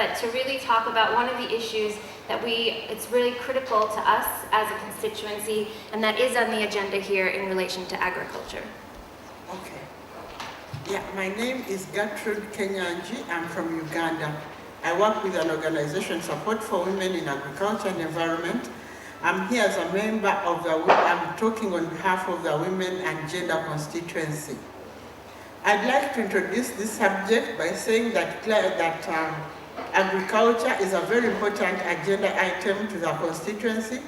but to really talk about one of the issues that it's really critical to us as a constituency, and that is on the agenda here in relation to agriculture. Okay. Yeah, my name is Gertrude Kenyanji. I'm from Uganda. I work with an organization, Support for Women in Agriculture and Environment. I'm here as a member of I'm talking on behalf of the Women and Gender constituency. I'd like to introduce this subject by saying that agriculture is a very important agenda item to the constituency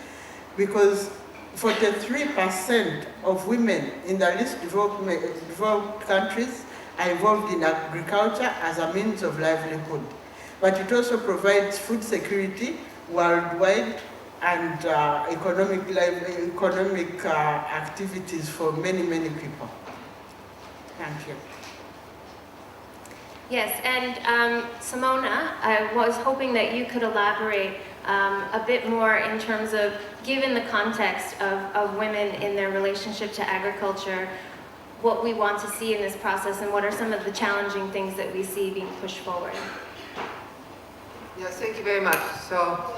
because 43% of women in the least developed countries are involved in agriculture as a means of livelihood. But it also provides food security worldwide and economic activities for many, many people. Thank you. Yes, and Simona, I was hoping that you could elaborate a bit more in terms of, given the context of women in their relationship to agriculture, what we want to see in this process and what are some of the challenging things that we see being pushed forward. Yes, thank you very much. So,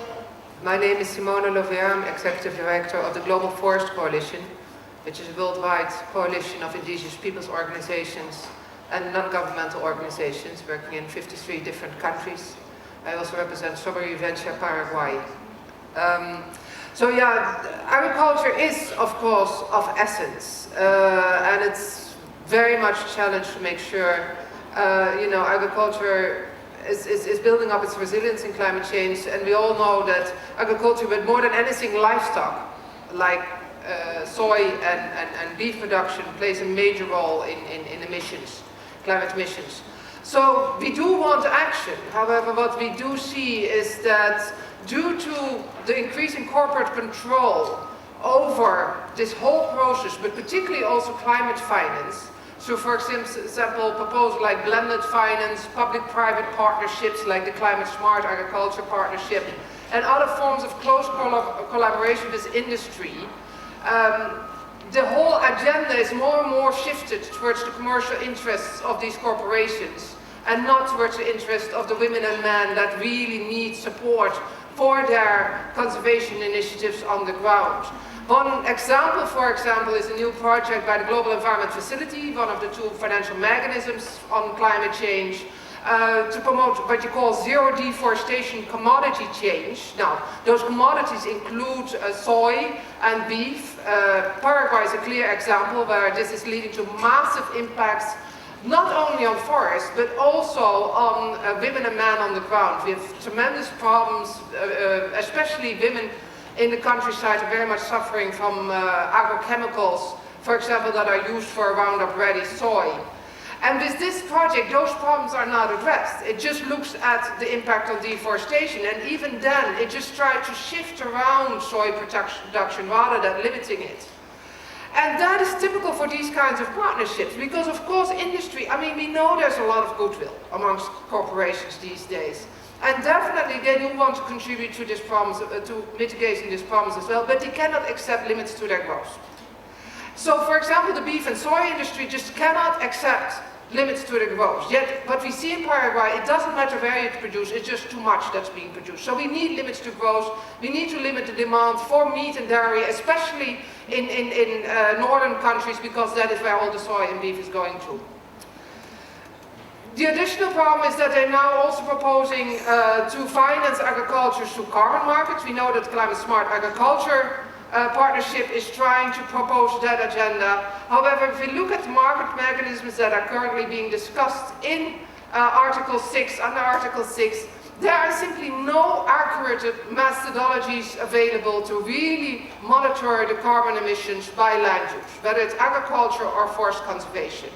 my name is Simona Lovera. I'm Executive Director of the Global Forest Coalition, which is a worldwide coalition of indigenous peoples organizations and non-governmental organizations working in 53 different countries. I also represent Sobre Vivencia Paraguay. So yeah, agriculture is of course of essence, and it's very much a challenge to make sure, agriculture is building up its resilience in climate change, and we all know that agriculture, but more than anything livestock, like soy and beef production, plays a major role in emissions, climate emissions. So we do want action. However, what we do see is that due to the increasing corporate control over this whole process, but particularly also climate finance, so for example, proposals like blended finance, public-private partnerships like the Climate Smart Agriculture Partnership, and other forms of close collaboration with industry, the whole agenda is more and more shifted towards the commercial interests of these corporations and not towards the interest of the women and men that really need support for their conservation initiatives on the ground. One example, for example, is a new project by the Global Environment Facility, one of the two financial mechanisms on climate change, to promote what you call zero deforestation commodity change. Now, those commodities include soy and beef. Paraguay is a clear example where this is leading to massive impacts, not only on forests, but also on women and men on the ground. We have tremendous problems, especially women in the countryside are very much suffering from agrochemicals, for example, that are used for Roundup Ready soy. And with this project, those problems are not addressed. It just looks at the impact on deforestation, and even then, it just tried to shift around soy production rather than limiting it. And that is typical for these kinds of partnerships, because of course industry, we know there's a lot of goodwill amongst corporations these days. And definitely they do want to contribute to this problem, to mitigating these problems as well, but they cannot accept limits to their growth. So for example, the beef and soy industry just cannot accept limits to the growth. Yet what we see in Paraguay, it doesn't matter where you produce, it's just too much that's being produced. So we need limits to growth, we need to limit the demand for meat and dairy, especially in northern countries, because that is where all the soy and beef is going to. The additional problem is that they're now also proposing to finance agriculture through carbon markets. We know that Climate Smart Agriculture Partnership is trying to propose that agenda. However, if we look at the market mechanisms that are currently being discussed in Article 6, under Article 6, there are simply no accurate methodologies available to really monitor the carbon emissions by land use, whether it's agriculture or forest conservation.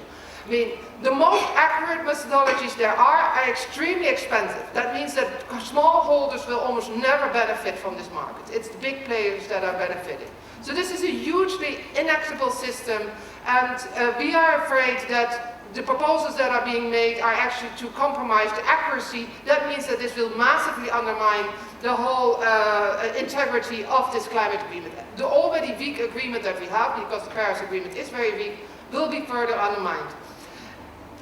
The most accurate methodologies there are extremely expensive. That means that smallholders will almost never benefit from this market. It's the big players that are benefiting. So this is a hugely inequitable system, and we are afraid that the proposals that are being made are actually to compromise the accuracy. That means that this will massively undermine the whole integrity of this climate agreement. The already weak agreement that we have, because the Paris Agreement is very weak, will be further undermined.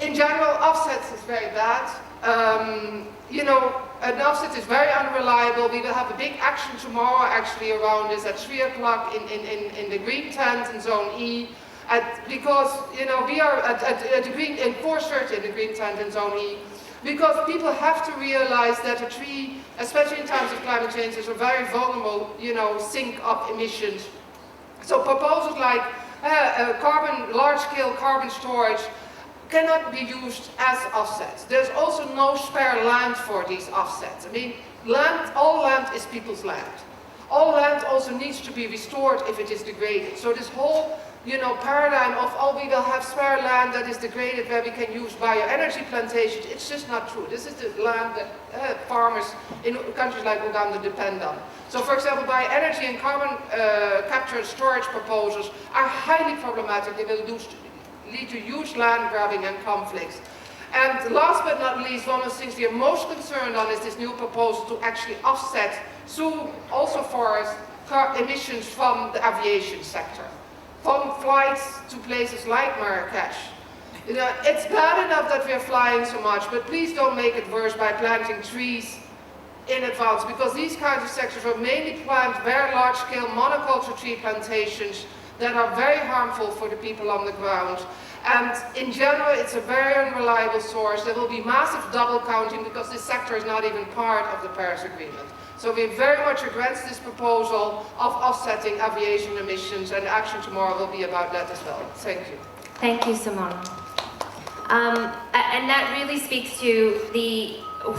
In general, offsets is very bad. You know, an offset is very unreliable. We will have a big action tomorrow actually around this at 3 o'clock in the green tent in zone E. Because, you know, we are at the green, in 4:30 in the green tent in zone E. Because people have to realize that a tree, especially in times of climate change, is a very vulnerable, you know, sink of emissions. So proposals like large-scale carbon storage cannot be used as offsets. There's also no spare land for these offsets. I mean, all land is people's land. All land also needs to be restored if it is degraded. So this whole, you know, paradigm of, oh, we will have spare land that is degraded where we can use bioenergy plantations, it's just not true. This is the land that farmers in countries like Uganda depend on. So, for example, bioenergy and carbon capture and storage proposals are highly problematic. They will lead to huge land grabbing and conflicts. And last but not least, one of the things we are most concerned on is this new proposal to actually offset through also forest emissions from the aviation sector, from flights to places like Marrakesh. You know, it's bad enough that we're flying so much, but please don't make it worse by planting trees in advance, because these kinds of sectors will mainly plant very large-scale monoculture tree plantations that are very harmful for the people on the ground. And in general, it's a very unreliable source. There will be massive double counting because this sector is not even part of the Paris Agreement. So we're very much against this proposal of offsetting aviation emissions, and action tomorrow will be about that as well. Thank you. Thank you, Simona. And that really speaks to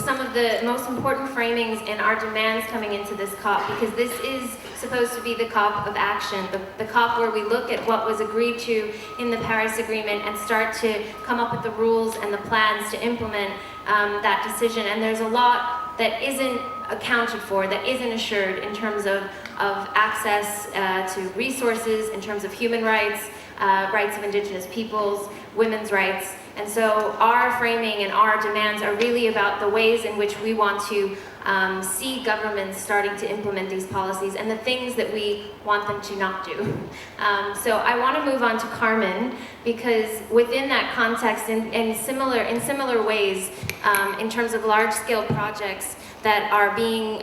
some of the most important framings in our demands coming into this COP, because this is supposed to be the COP of action, the COP where we look at what was agreed to in the Paris Agreement and start to come up with the rules and the plans to implement that decision. And there's a lot that isn't accounted for, that isn't assured in terms of access to resources, in terms of human rights, rights of indigenous peoples, women's rights. And so our framing and our demands are really about the ways in which we want to see governments starting to implement these policies and the things that we want them to not do. So I want to move on to Carmen, because within that context, in similar ways, in terms of large-scale projects that are being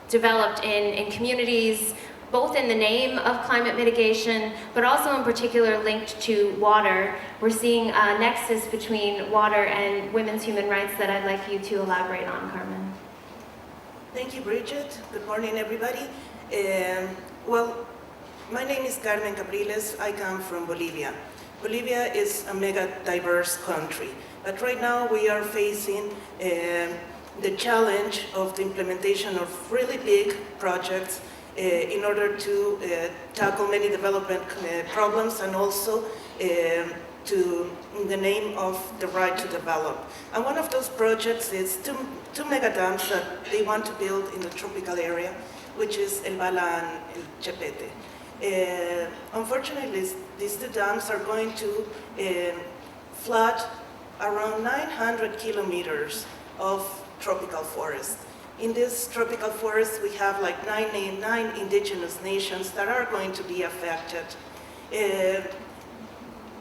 developed in communities, both in the name of climate mitigation, but also in particular linked to water. We're seeing a nexus between water and women's human rights that I'd like you to elaborate on, Carmen. Thank you, Bridget. Good morning, everybody. Well, my name is Carmen Capriles. I come from Bolivia. Bolivia is a mega diverse country, but right now we are facing the challenge of the implementation of really big projects in order to tackle many development problems, and also in the name of the right to develop. And one of those projects is two mega dams that they want to build in the tropical area, which is El Bala and El Chepete. Unfortunately, these two dams are going to flood around 900 kilometers of tropical forest. In this tropical forest, we have like nine indigenous nations that are going to be affected.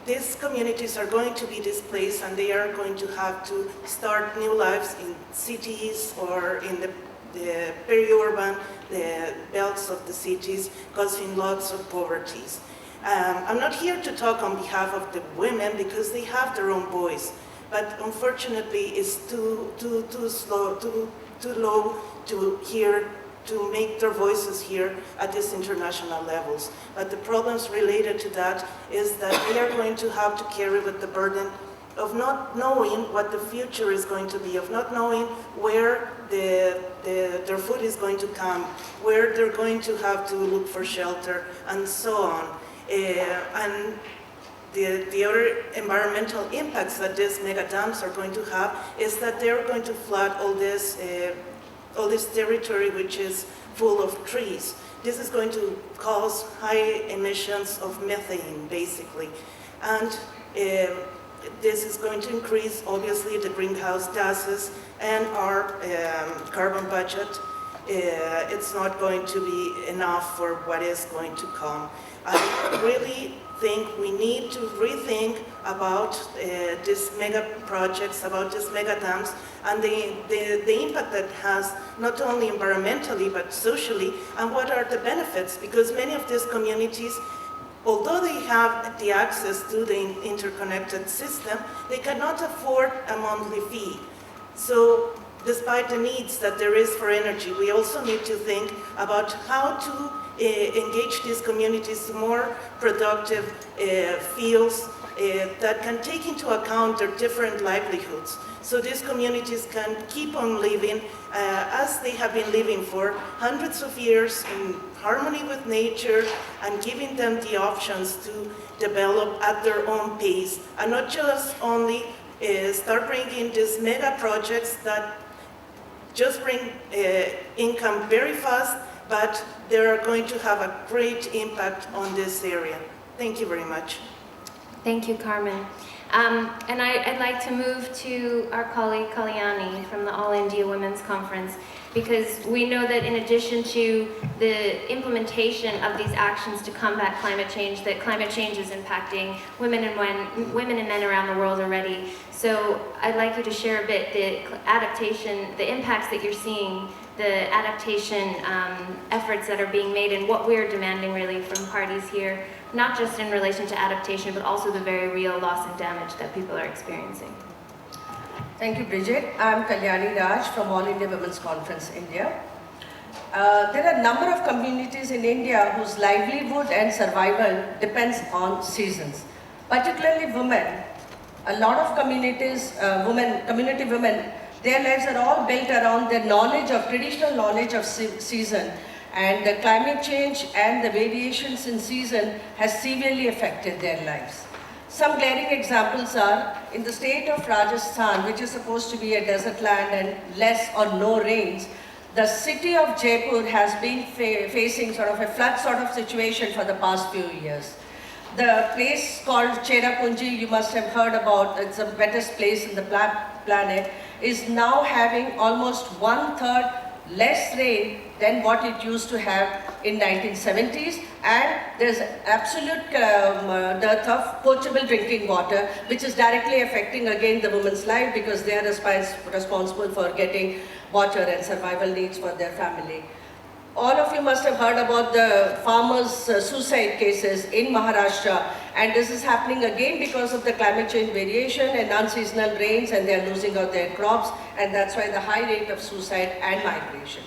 These communities are going to be displaced, and they are going to have to start new lives in cities or in the peri-urban, the belts of the cities, causing lots of poverty. I'm not here to talk on behalf of the women because they have their own voice, but unfortunately it's too low to make their voices hear at these international levels. But the problems related to that is that they are going to have to carry with the burden of not knowing what the future is going to be, of not knowing where their food is going to come, where they're going to have to look for shelter, and so on. And the other environmental impacts that these mega dams are going to have is that they're going to flood all this territory which is full of trees. This is going to cause high emissions of methane, basically. And this is going to increase, obviously, the greenhouse gases and our carbon budget. it's not going to be enough for what is going to come. I really think we need to rethink about these mega projects, about these mega dams, and the impact that has not only environmentally but socially, and what are the benefits, because many of these communities, although they have the access to the interconnected system, they cannot afford a monthly fee. So despite the needs that there is for energy, we also need to think about how to engage these communities to more productive fields that can take into account their different livelihoods. So these communities can keep on living as they have been living for hundreds of years in harmony with nature, and giving them the options to develop at their own pace, and not just only start bringing these mega projects that just bring income very fast, but they are going to have a great impact on this area. Thank you very much. Thank you, Carmen. And I'd like to move to our colleague Kalyani from the All India Women's Conference, because we know that in addition to the implementation of these actions to combat climate change, that climate change is impacting women and men around the world already. So I'd like you to share a bit the adaptation, the impacts that you're seeing, the adaptation efforts that are being made, and what we're demanding really from parties here, not just in relation to adaptation, but also the very real loss and damage that people are experiencing. Thank you, Bridget. I'm Kalyani Raj from All India Women's Conference, India. There are a number of communities in India whose livelihood and survival depends on seasons, particularly women. A lot of communities, community women, their lives are all built around their knowledge of, traditional knowledge of season, and the climate change and the variations in season has severely affected their lives. Some glaring examples are in the state of Rajasthan, which is supposed to be a desert land and less or no rains. The city of Jaipur has been facing sort of a flood sort of situation for the past few years. The place called Cherrapunji, you must have heard about, it's the wettest place in the planet, is now having almost 1/3 less rain than what it used to have in 1970s, and there's absolute dearth of potable drinking water, which is directly affecting again the women's life, because they are responsible for getting water and survival needs for their family. All of you must have heard about the farmers' suicide cases in Maharashtra, and this is happening again because of the climate change variation and unseasonal rains, and they are losing out their crops, and that's why the high rate of suicide and migration.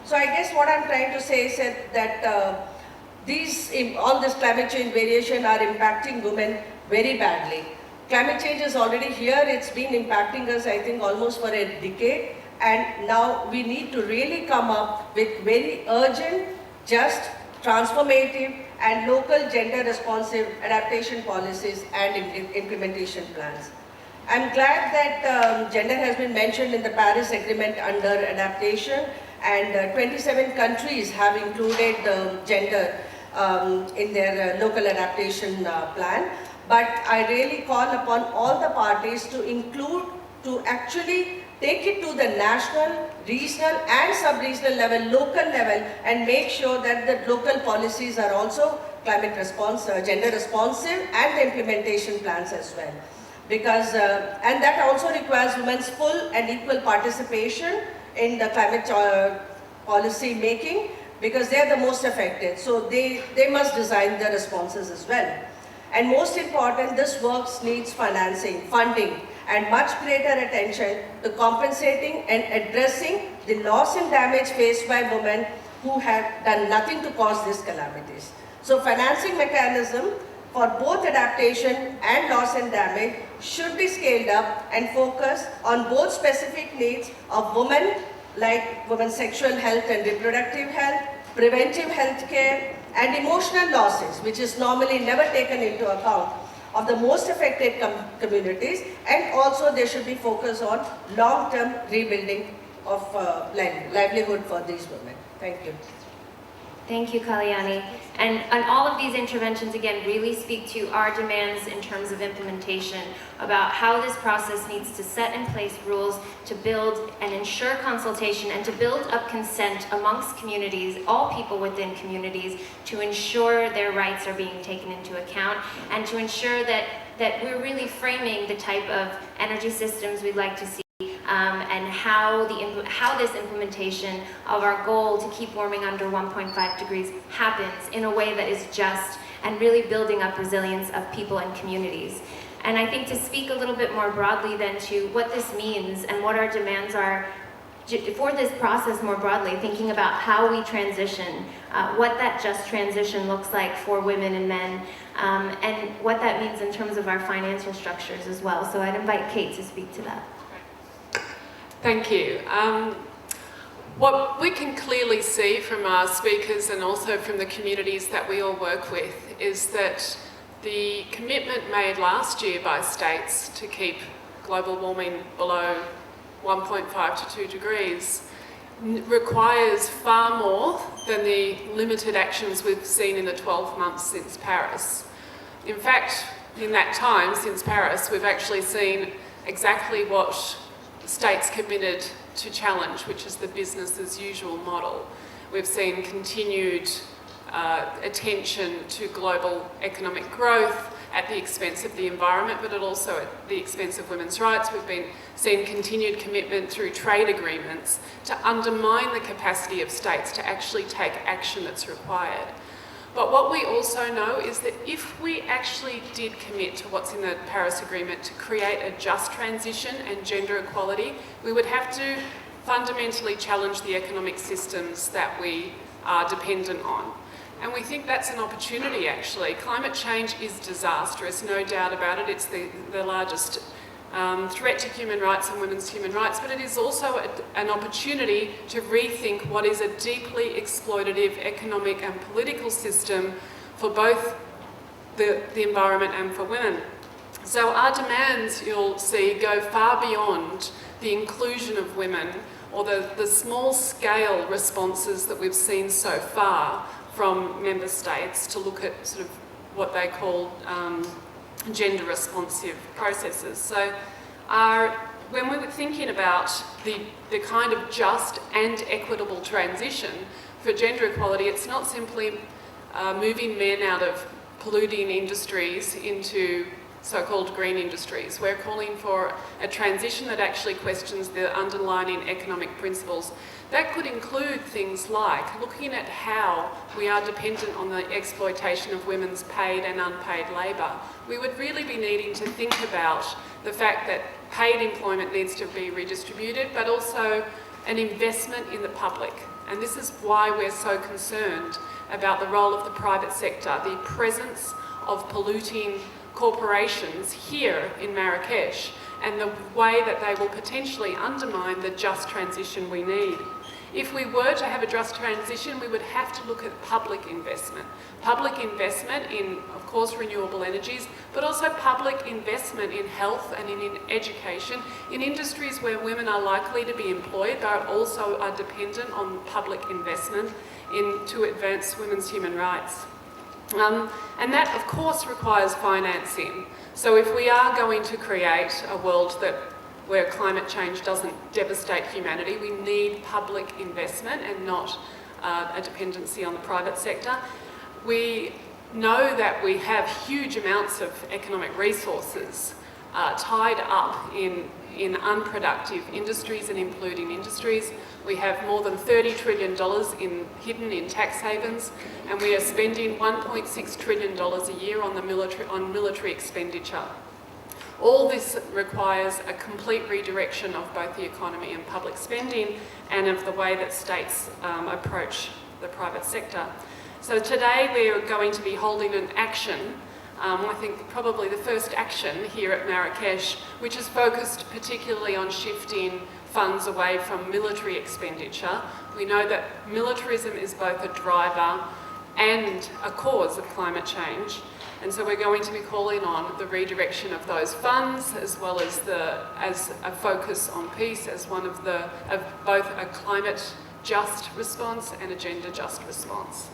So I guess what I'm trying to say is that all this climate change variation are impacting women very badly. Climate change is already here. It's been impacting us, I think, almost for a decade. And now we need to really come up with very urgent, just, transformative, and local gender responsive adaptation policies and implementation plans. I'm glad that gender has been mentioned in the Paris Agreement under adaptation, and 27 countries have included gender in their local adaptation plan. But I really call upon all the parties to include, to actually take it to the national, regional and sub-regional level, local level, and make sure that the local policies are also climate responsive, gender responsive, and the implementation plans as well. Because, and that also requires women's full and equal participation in the climate policy making, because they are the most affected. So they must design the responses as well. And most important, this work needs financing, funding, and much greater attention to compensating and addressing the loss and damage faced by women who have done nothing to cause these calamities. So financing mechanism for both adaptation and loss and damage should be scaled up and focus on both specific needs of women, like women's sexual health and reproductive health, preventive health care, and emotional losses, which is normally never taken into account, of the most affected communities, and also there should be focus on long-term rebuilding of livelihood for these women. Thank you. Thank you, Kalyani. And all of these interventions, again, really speak to our demands in terms of implementation, about how this process needs to set in place rules to build and ensure consultation and to build up consent amongst communities, all people within communities, to ensure their rights are being taken into account and to ensure that we're really framing the type of energy systems we'd like to see. And how this implementation of our goal to keep warming under 1.5 degrees happens in a way that is just and really building up resilience of people and communities. And I think to speak a little bit more broadly then to what this means and what our demands are for this process more broadly, thinking about how we transition, what that just transition looks like for women and men, and what that means in terms of our financial structures as well. So I'd invite Kate to speak to that. Thank you. What we can clearly see from our speakers and also from the communities that we all work with is that the commitment made last year by states to keep global warming below 1.5 to 2 degrees requires far more than the limited actions we've seen in the 12 months since Paris. In fact, in that time since Paris, we've actually seen exactly what states committed to challenge, which is the business as usual model. We've seen continued attention to global economic growth at the expense of the environment, but also at the expense of women's rights. We've been seeing continued commitment through trade agreements to undermine the capacity of states to actually take action that's required. But what we also know is that if we actually did commit to what's in the Paris Agreement to create a just transition and gender equality, we would have to fundamentally challenge the economic systems that we are dependent on. And we think that's an opportunity, actually. Climate change is disastrous, no doubt about it. It's the largest threat to human rights and women's human rights, but it is also an opportunity to rethink what is a deeply exploitative economic and political system for both the environment and for women. So our demands, you'll see, go far beyond the inclusion of women or the small-scale responses that we've seen so far from member states to look at sort of what they call gender responsive processes. So when we were thinking about the kind of just and equitable transition for gender equality, it's not simply moving men out of polluting industries into so-called green industries. We're calling for a transition that actually questions the underlying economic principles. That could include things like looking at how we are dependent on the exploitation of women's paid and unpaid labour. We would really be needing to think about the fact that paid employment needs to be redistributed, but also an investment in the public. And this is why we're so concerned about the role of the private sector, the presence of polluting corporations here in Marrakesh, and the way that they will potentially undermine the just transition we need. If we were to have a just transition, we would have to look at public investment. Public investment in, of course, renewable energies, but also public investment in health and in education, in industries where women are likely to be employed, but also are dependent on public investment to advance women's human rights. And that, of course, requires financing. So if we are going to create a world where climate change doesn't devastate humanity, we need public investment and not a dependency on the private sector. We know that we have huge amounts of economic resources tied up in unproductive industries and including industries. We have more than $30 trillion hidden in tax havens, and we are spending $1.6 trillion a year on military expenditure. All this requires a complete redirection of both the economy and public spending and of the way that states approach the private sector. So today we are going to be holding an action, I think probably the first action here at Marrakesh, which is focused particularly on shifting funds away from military expenditure. We know that militarism is both a driver and a cause of climate change. And so we're going to be calling on the redirection of those funds, as well as a focus on peace as one of both a climate just response and a gender just response.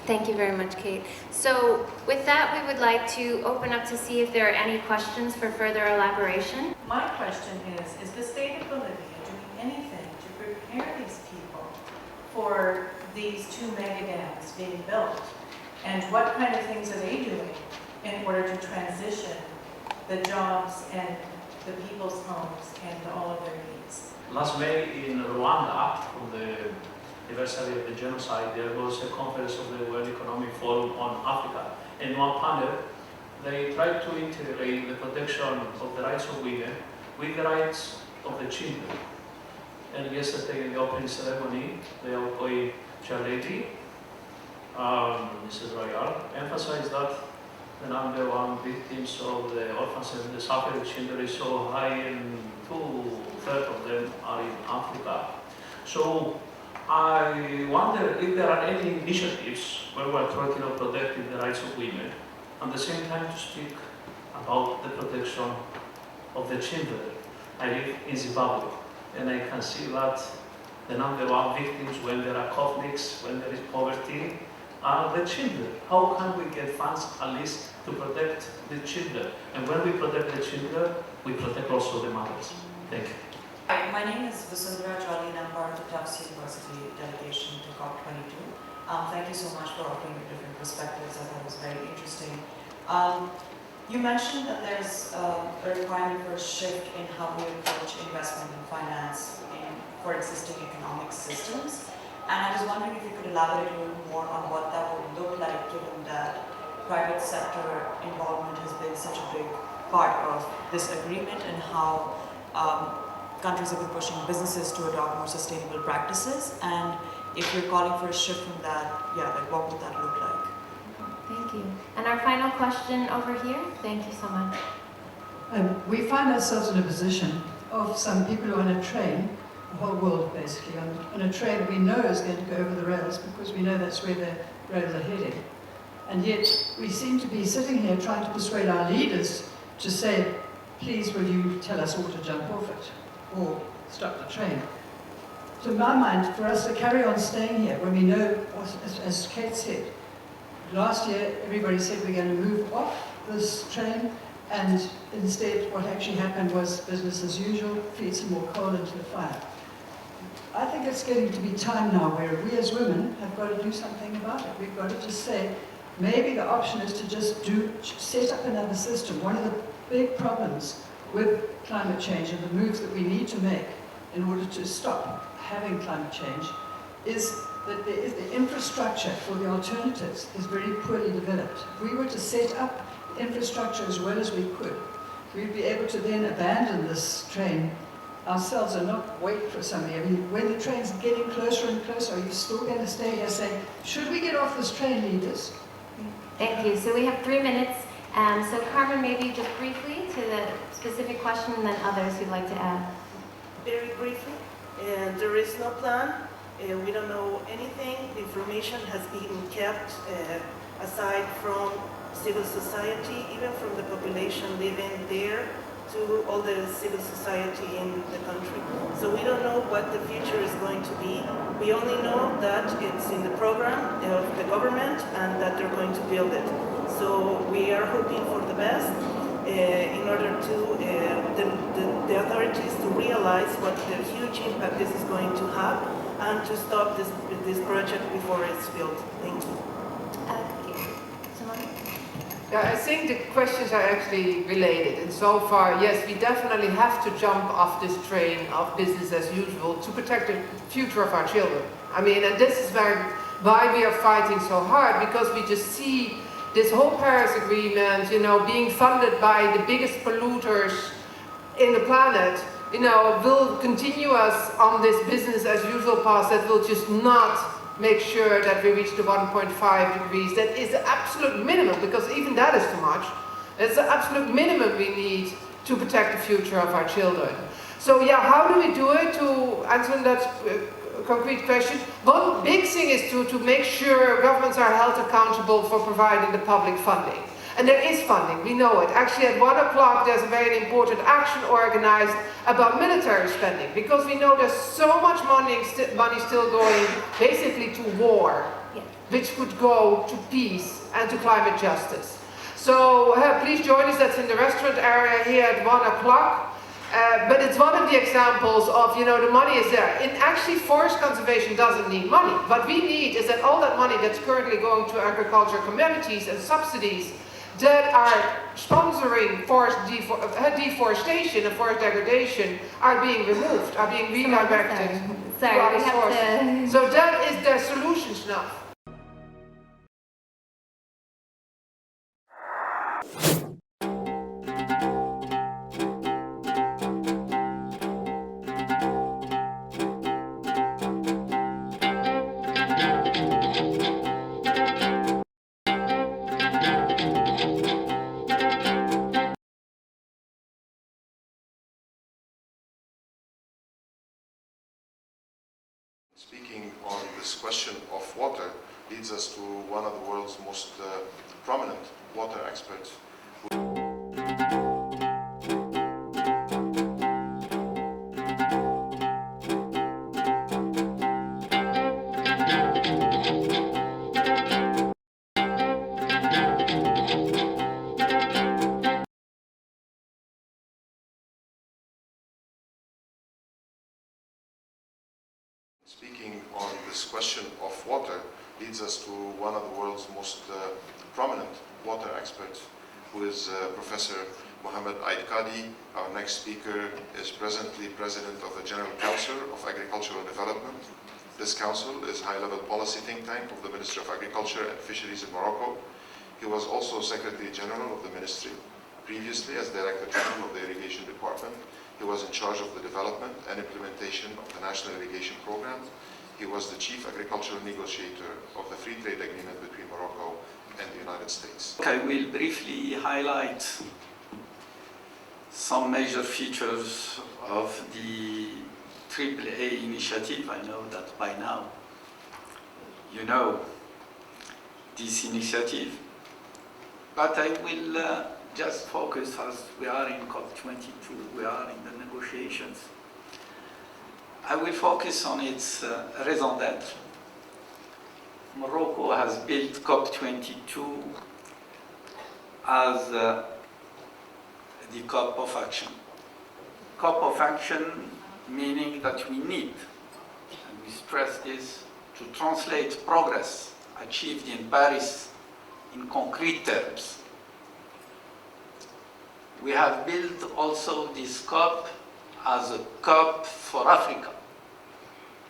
Thank you very much, Kate. So with that, we would like to open up to see if there are any questions for further elaboration. My question is the state of Bolivia doing anything to prepare these people for these 2 mega dams being built? And what kind of things are they doing in order to transition the jobs and the people's homes and all of their needs? Last May in Rwanda, on the anniversary of the genocide, there was a conference of the World Economic Forum on Africa. In one panel, they tried to integrate the protection of the rights of women with the rights of the children. And yesterday in the opening ceremony, the outgoing chairlady, Mrs. Royal, emphasized that the number one victims of the orphans and the suffering children is so high, and 2/3 of them are in Africa. So I wonder if there are any initiatives where we're talking of protecting the rights of women, and at the same time to speak about the protection of the children. I live in Zimbabwe, and I can see that the number one victims when there are conflicts, when there is poverty, are the children. How can we get funds at least to protect the children? And when we protect the children, we protect also the mothers. Thank you. Hi, my name is Vasundhara Jolly and I'm part of the Tufts University delegation to COP22. Thank you so much for offering your different perspectives. I thought it was very interesting. You mentioned that there's a requirement for a shift in how we approach investment and finance for existing economic systems. And I was wondering if you could elaborate a little more on what that would look like, given that private sector involvement has been such a big part of this agreement, and how countries have been pushing businesses to adopt more sustainable practices. And if you're calling for a shift from that, like what would that look like? Thank you. And our final question over here. Thank you so much. We find ourselves in a position of some people who are on a train, the whole world basically, on a train we know is going to go over the rails because we know that's where the rails are heading. And yet we seem to be sitting here trying to persuade our leaders to say, please will you tell us all to jump off it or stop the train. To my mind, for us to carry on staying here when we know, as Kate said, last year everybody said we're going to move off this train, and instead what actually happened was business as usual, feed some more coal into the fire. I think it's getting to be time now where we as women have got to do something about it. We've got to just say, maybe the option is to just set up another system. One of the big problems with climate change and the moves that we need to make in order to stop having climate change is that the infrastructure for the alternatives is very poorly developed. If we were to set up infrastructure as well as we could, we'd be able to then abandon this train ourselves and not wait for somebody. I mean, when the train's getting closer and closer, are you still going to stay here saying, should we get off this train, leaders? Thank you. So we have 3 minutes. So Carmen, maybe just briefly to the specific question, and then others who'd like to add. Very briefly, there is no plan. We don't know anything. The information has been kept aside from civil society, even from the population living there, to all the civil society in the country. So we don't know what the future is going to be. We only know that it's in the program of the government and that they're going to build it. So we are hoping for the best in order to the authorities to realize what the huge impact this is going to have and to stop this project before it's built. Thank you. Yeah, I think the questions are actually related, and so far, yes, we definitely have to jump off this train of business as usual to protect the future of our children. I mean, and this is why we are fighting so hard, because we just see this whole Paris Agreement, you know, being funded by the biggest polluters in the planet, you know, will continue us on this business as usual path that will just not make sure that we reach the 1.5 degrees. That is the absolute minimum, because even that is too much. It's the absolute minimum we need to protect the future of our children. So yeah, how do we do it? To answer that concrete question. One big thing is to make sure governments are held accountable for providing the public funding. And there is funding, we know it. Actually at 1 o'clock there's a very important action organized about military spending, because we know there's so much money still going basically to war, which could go to peace and to climate justice. So please join us, that's in the restaurant area here at 1 o'clock. But it's one of the examples of, you know, the money is there. And actually forest conservation doesn't need money. What we need is that all that money that's currently going to agriculture communities and subsidies that are sponsoring forest deforestation and forest degradation are being removed, are being redirected to other sources. So that is their solutions now. Speaking on this question of water leads us to one of the world's most prominent water experts. Speaking on this question of water leads us to one of the world's most prominent water experts, who is Professor Mohammed Aid Qadi. Our next speaker is presently President of the General Council of Agricultural Development. This council is a high-level policy think tank of the Ministry of Agriculture and Fisheries in Morocco. He was also Secretary General of the Ministry. Previously, as Director General of the Irrigation Department, he was in charge of the development and implementation of the National Irrigation Program. He was the Chief Agricultural Negotiator of the Free Trade Agreement between Morocco and the United States. I will briefly highlight some major features of the AAA initiative. I know that by now you know this initiative, but I will just focus, as we are in COP22, we are in the negotiations. I will focus on its raison d'être. Morocco has built COP22 as the COP of action. COP of action meaning that we need, and we stress this, to translate progress achieved in Paris in concrete terms. We have built also this COP as a COP for Africa,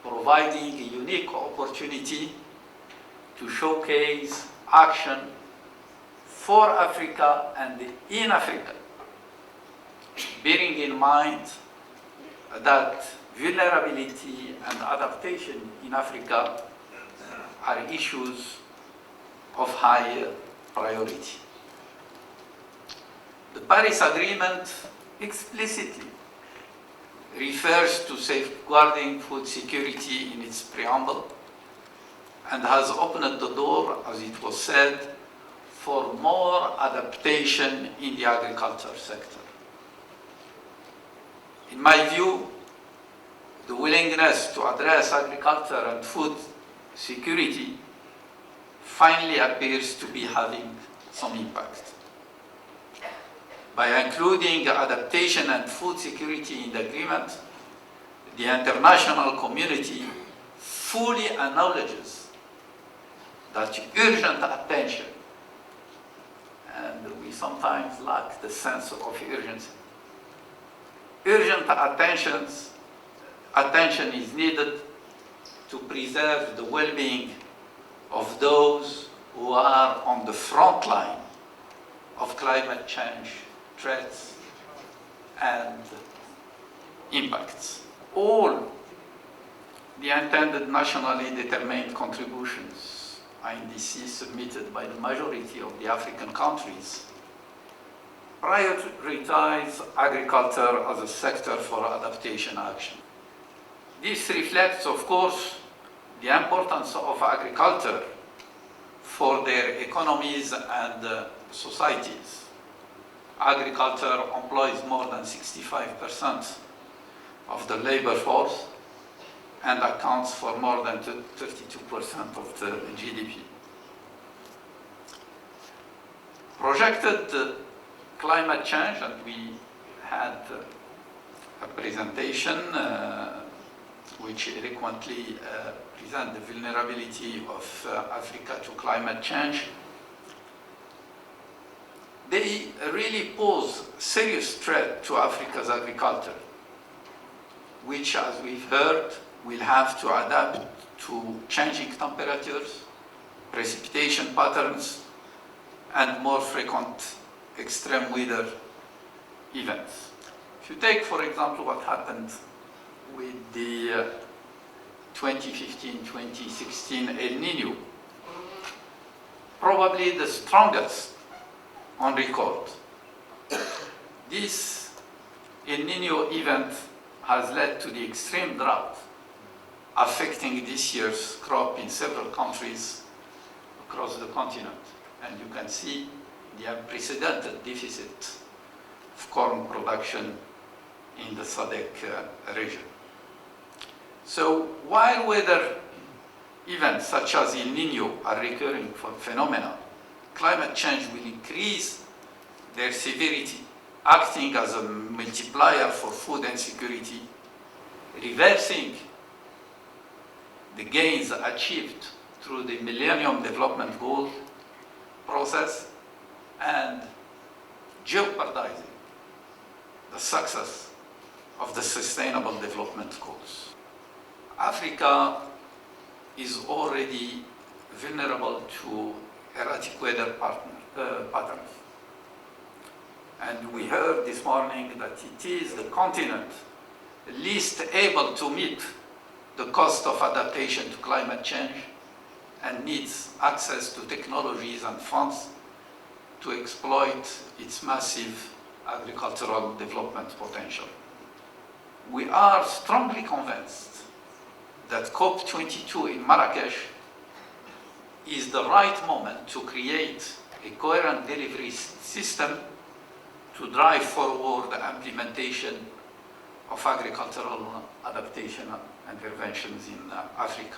providing a unique opportunity to showcase action for Africa and in Africa, bearing in mind that vulnerability and adaptation in Africa are issues of high priority. The Paris Agreement explicitly refers to safeguarding food security in its preamble and has opened the door, as it was said, for more adaptation in the agriculture sector. In my view, the willingness to address agriculture and food security finally appears to be having some impact. By including adaptation and food security in the agreement, the international community fully acknowledges that urgent attention, and we sometimes lack the sense of urgency. Urgent attention is needed to preserve the well-being of those who are on the front line of climate change threats and impacts. All the intended nationally determined contributions INDC submitted by the majority of the African countries prioritize agriculture as a sector for adaptation action. This reflects, of course, the importance of agriculture for their economies and societies. Agriculture employs more than 65% of the labor force and accounts for more than 32% of the GDP. Projected climate change, and we had a presentation which eloquently present the vulnerability of Africa to climate change. They really pose serious threat to Africa's agriculture, which, as we've heard, will have to adapt to changing temperatures, precipitation patterns, and more frequent extreme weather events. If you take, for example, what happened with the 2015-2016 El Nino, probably the strongest on record. This El Nino event has led to the extreme drought affecting this year's crop in several countries across the continent. And you can see the unprecedented deficit of corn production in the SADC region. So while weather events such as El Nino are recurring phenomena, climate change will increase their severity, acting as a multiplier for food insecurity, reversing the gains achieved through the Millennium Development Goals process, and jeopardizing the success of the Sustainable Development Goals. Africa is already vulnerable to erratic weather patterns. And we heard this morning that it is the continent least able to meet the cost of adaptation to climate change and needs access to technologies and funds to exploit its massive agricultural development potential. We are strongly convinced that COP22 in Marrakesh is the right moment to create a coherent delivery system to drive forward the implementation of agricultural adaptation interventions in Africa.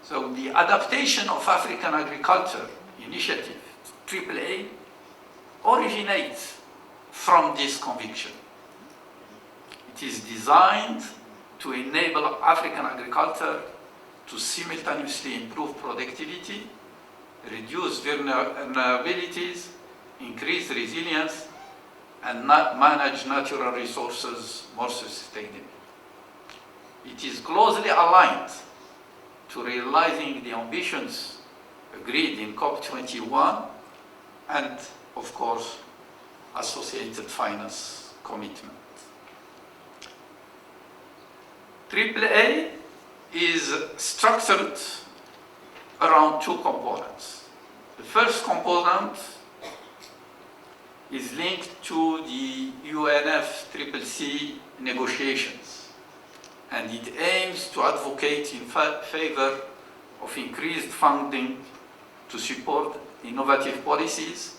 So the Adaptation of African Agriculture Initiative, AAA, originates from this conviction. It is designed to enable African agriculture to simultaneously improve productivity, reduce vulnerabilities, increase resilience, and manage natural resources more sustainably. It is closely aligned to realizing the ambitions agreed in COP21 and, of course, associated finance commitment. AAA is structured around two components. The first component is linked to the UNFCCC negotiations, and it aims to advocate in favor of increased funding to support innovative policies,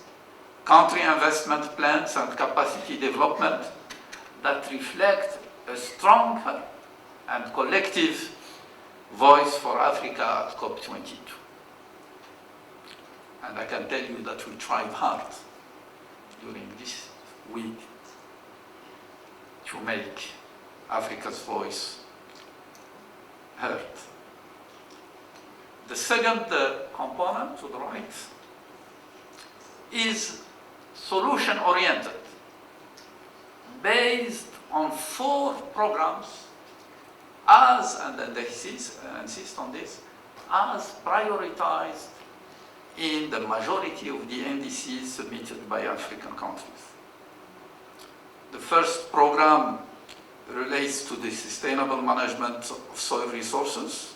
country investment plans, and capacity development that reflect a strong and collective voice for Africa at COP22. And I can tell you that we tried hard during this week to make Africa's voice heard. The second component to the right is solution-oriented, based on 4 programs as, and they insist on this, as prioritized in the majority of the NDCs submitted by African countries. The first program relates to the sustainable management of soil resources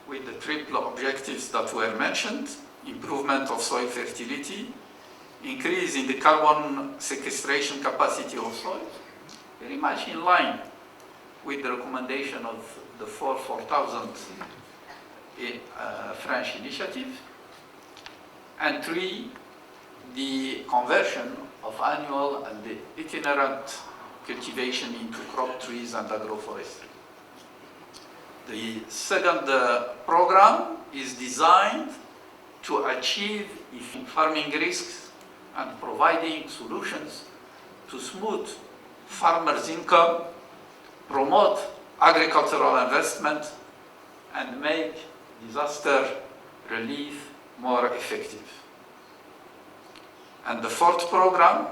with the triple objectives that were mentioned: improvement of soil fertility, increase in the carbon sequestration capacity of soil, very much in line with the recommendation of the 4000 French initiative. And 3, the conversion of annual and the itinerant cultivation into crop trees and agroforestry. The second program is designed to achieve farming risks and providing solutions to smooth farmers' income, promote agricultural investment, and make disaster relief more effective. And the 4th program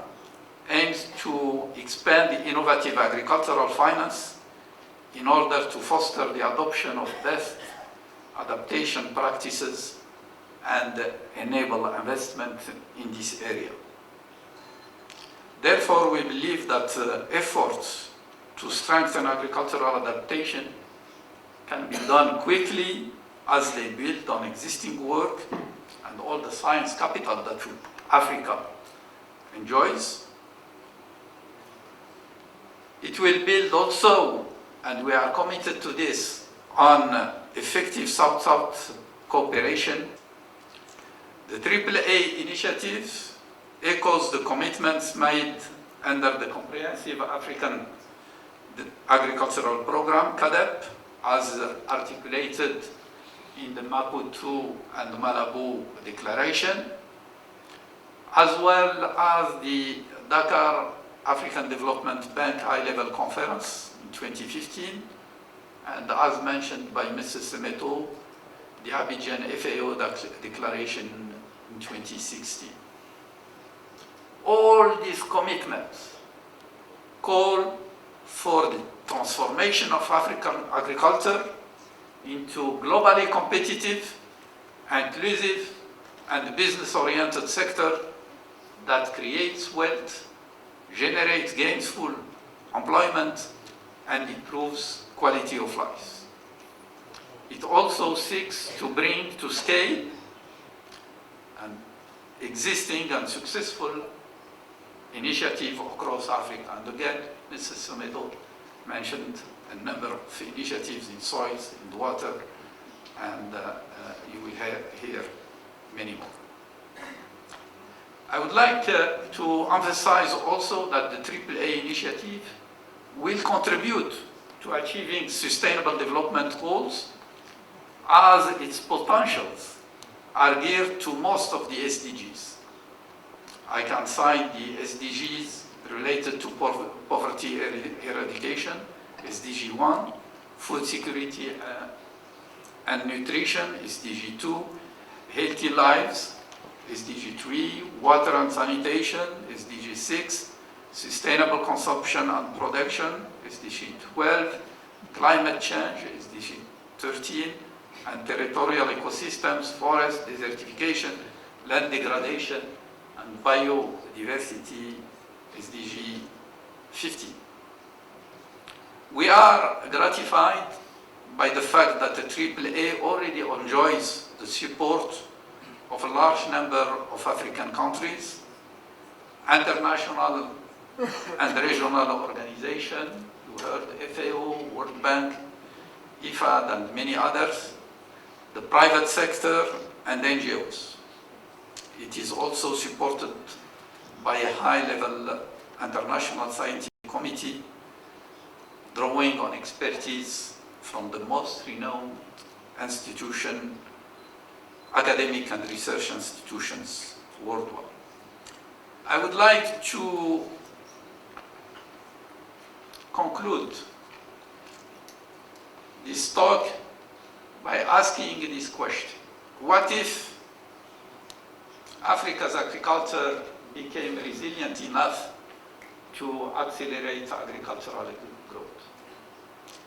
aims to expand the innovative agricultural finance in order to foster the adoption of best adaptation practices and enable investment in this area. Therefore, we believe that efforts to strengthen agricultural adaptation can be done quickly as they build on existing work and all the science capital that Africa enjoys. It will build also, and we are committed to this, on effective South-South cooperation. The AAA initiative echoes the commitments made under the Comprehensive African Agricultural Program, CAADP, as articulated in the Maputo and Malabo Declaration, as well as the Dakar African Development Bank High-Level Conference in 2015, and as mentioned by Mrs. Semeto, the Abidjan FAO Declaration in 2016. All these commitments call for the transformation of African agriculture into globally competitive, inclusive, and business-oriented sector that creates wealth, generates gainful employment, and improves quality of life. It also seeks to bring to scale an existing and successful initiative across Africa. And again, Mrs. Semedo mentioned a number of initiatives in soils, in water, and you will hear many more. I would like to emphasize also that the AAA initiative will contribute to achieving sustainable development goals, as its potentials are geared to most of the SDGs. I can cite the SDGs related to poverty eradication, SDG 1, food security and nutrition, SDG 2, healthy lives, SDG 3, water and sanitation, SDG 6, sustainable consumption and production, SDG 12, climate change, SDG 13, and territorial ecosystems, forest desertification, land degradation, and biodiversity, SDG 15. We are gratified by the fact that the AAA already enjoys the support of a large number of African countries, international and regional organizations, you heard FAO, World Bank, IFAD, and many others, the private sector, and NGOs. It is also supported by a high-level international scientific committee drawing on expertise from the most renowned institutions, academic and research institutions worldwide. I would like to conclude this talk by asking this question: what if Africa's agriculture became resilient enough to accelerate agricultural growth?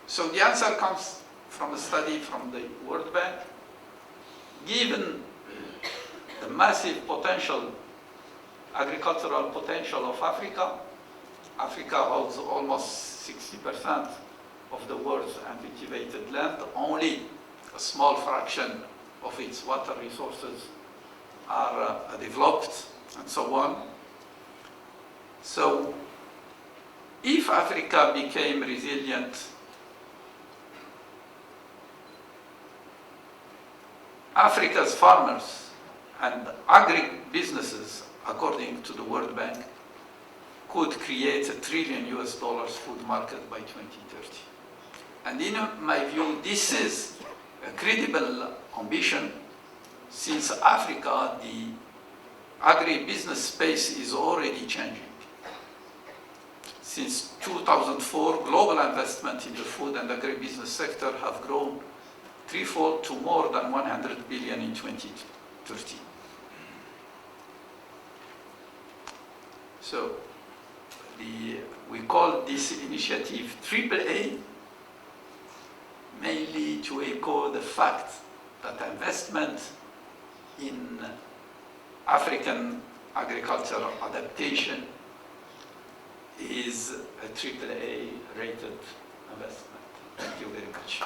So the answer comes from a study from the World Bank. Given the massive potential, agricultural potential of Africa, Africa holds almost 60% of the world's uncultivated land. Only a small fraction of its water resources are developed, and so on. So if Africa became resilient Africa's farmers and agri-businesses, according to the World Bank, could create $1 trillion food market by 2030. And in my view, this is a credible ambition, since Africa, the agri-business space is already changing. Since 2004, global investment in the food and agribusiness sector have grown threefold to more than 100 billion in 2030. So we call this initiative AAA, mainly to echo the fact that investment in African agricultural adaptation is a AAA rated investment. Thank you very much.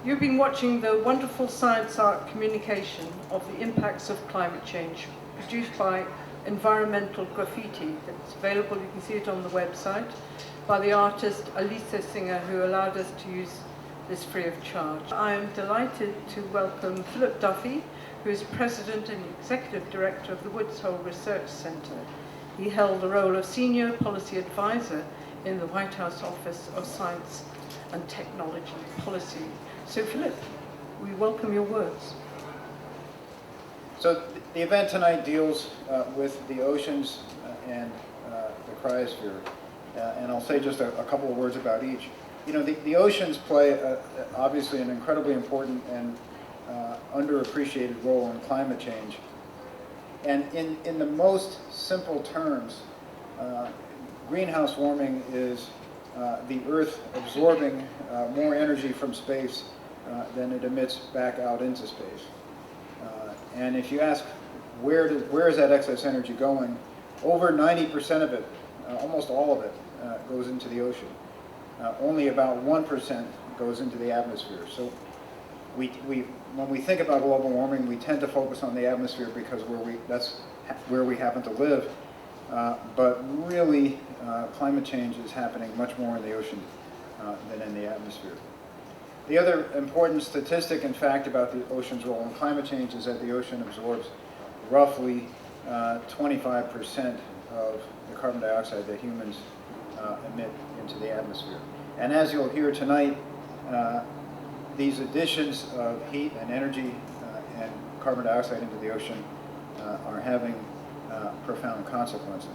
You've been watching the wonderful science art communication of the impacts of climate change, produced by Environmental Graffiti. It's available, you can see it on the website, by the artist Alisa Singer, who allowed us to use this free of charge. I am delighted to welcome Philip Duffy, who is President and Executive Director of the Woods Hole Research Center. He held the role of Senior Policy Advisor in the White House Office of Science and Technology Policy. So Philip, we welcome your words. So the event tonight deals with the oceans and the cryosphere, and I'll say just a couple of words about each. You know, the oceans play obviously an incredibly important and underappreciated role in climate change. And in the most simple terms, greenhouse warming is the Earth absorbing more energy from space than it emits back out into space. And if you ask where is that excess energy going, over 90% of it, almost all of it, goes into the ocean. Only about 1% goes into the atmosphere. So when we think about global warming, we tend to focus on the atmosphere because that's where we happen to live. But really, climate change is happening much more in the ocean than in the atmosphere. The other important statistic and fact about the ocean's role in climate change is that the ocean absorbs roughly 25% of the carbon dioxide that humans emit into the atmosphere. And as you'll hear tonight, these additions of heat and energy and carbon dioxide into the ocean are having profound consequences.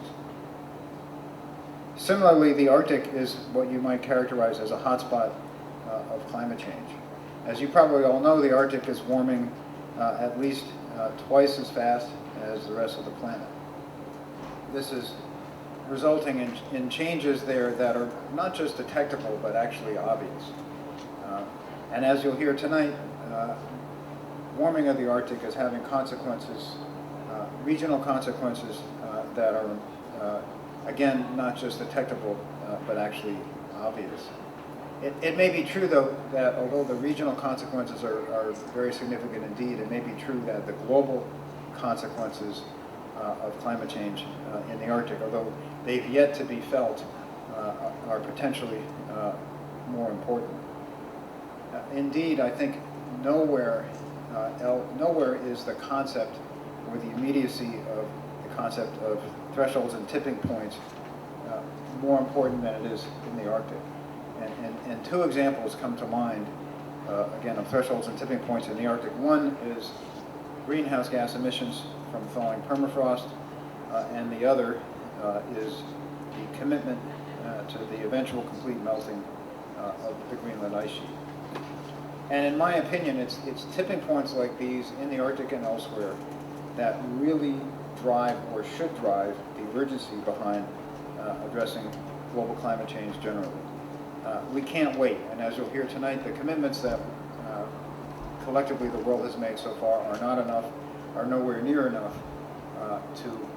Similarly, the Arctic is what you might characterize as a hotspot of climate change. As you probably all know, the Arctic is warming at least twice as fast as the rest of the planet. This is resulting in changes there that are not just detectable, but actually obvious. And as you'll hear tonight, warming of the Arctic is having consequences, regional consequences that are, again, not just detectable, but actually obvious. It may be true, though, that although the regional consequences are very significant indeed, it may be true that the global consequences of climate change in the Arctic, although they've yet to be felt, are potentially more important. Indeed, I think nowhere is the concept or the immediacy of the concept of thresholds and tipping points more important than it is in the Arctic. And two examples come to mind, again, of thresholds and tipping points in the Arctic. One is greenhouse gas emissions from thawing permafrost, and the other is the commitment to the eventual complete melting of the Greenland ice sheet. And in my opinion, it's tipping points like these in the Arctic and elsewhere that really drive, or should drive, the urgency behind addressing global climate change generally. We can't wait, and as you'll hear tonight, the commitments that collectively the world has made so far are not enough, are nowhere near enough to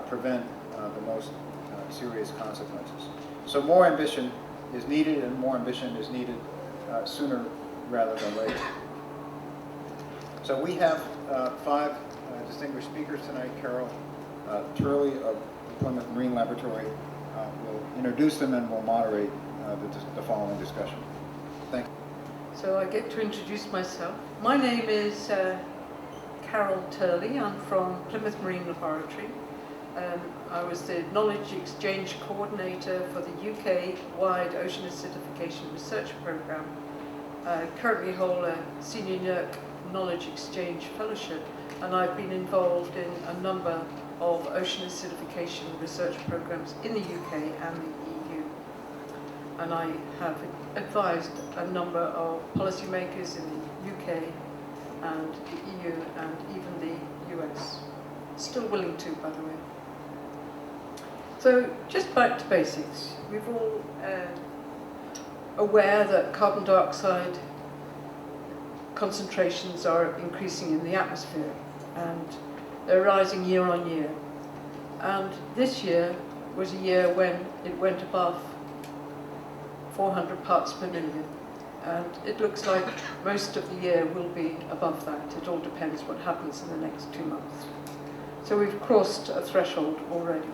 prevent the most serious consequences. So more ambition is needed, and more ambition is needed sooner rather than later. So we have 5 distinguished speakers tonight. Carol Turley of the Plymouth Marine Laboratory will introduce them and will moderate the following discussion. Thank you. So I get to introduce myself. My name is Carol Turley. I'm from Plymouth Marine Laboratory. I was the Knowledge Exchange Coordinator for the UK-wide Ocean Acidification Research Programme. I currently hold a Senior NERC Knowledge Exchange Fellowship, and I've been involved in a number of ocean acidification research programmes in the UK and the EU. And I have advised a number of policymakers in the UK and the EU and even the US. Still willing to, by the way. So just back to basics. We're all aware that carbon dioxide concentrations are increasing in the atmosphere, and they're rising year on year. And this year was a year when it went above 400 parts per million. And it looks like most of the year will be above that. It all depends what happens in the next 2 months. So we've crossed a threshold already.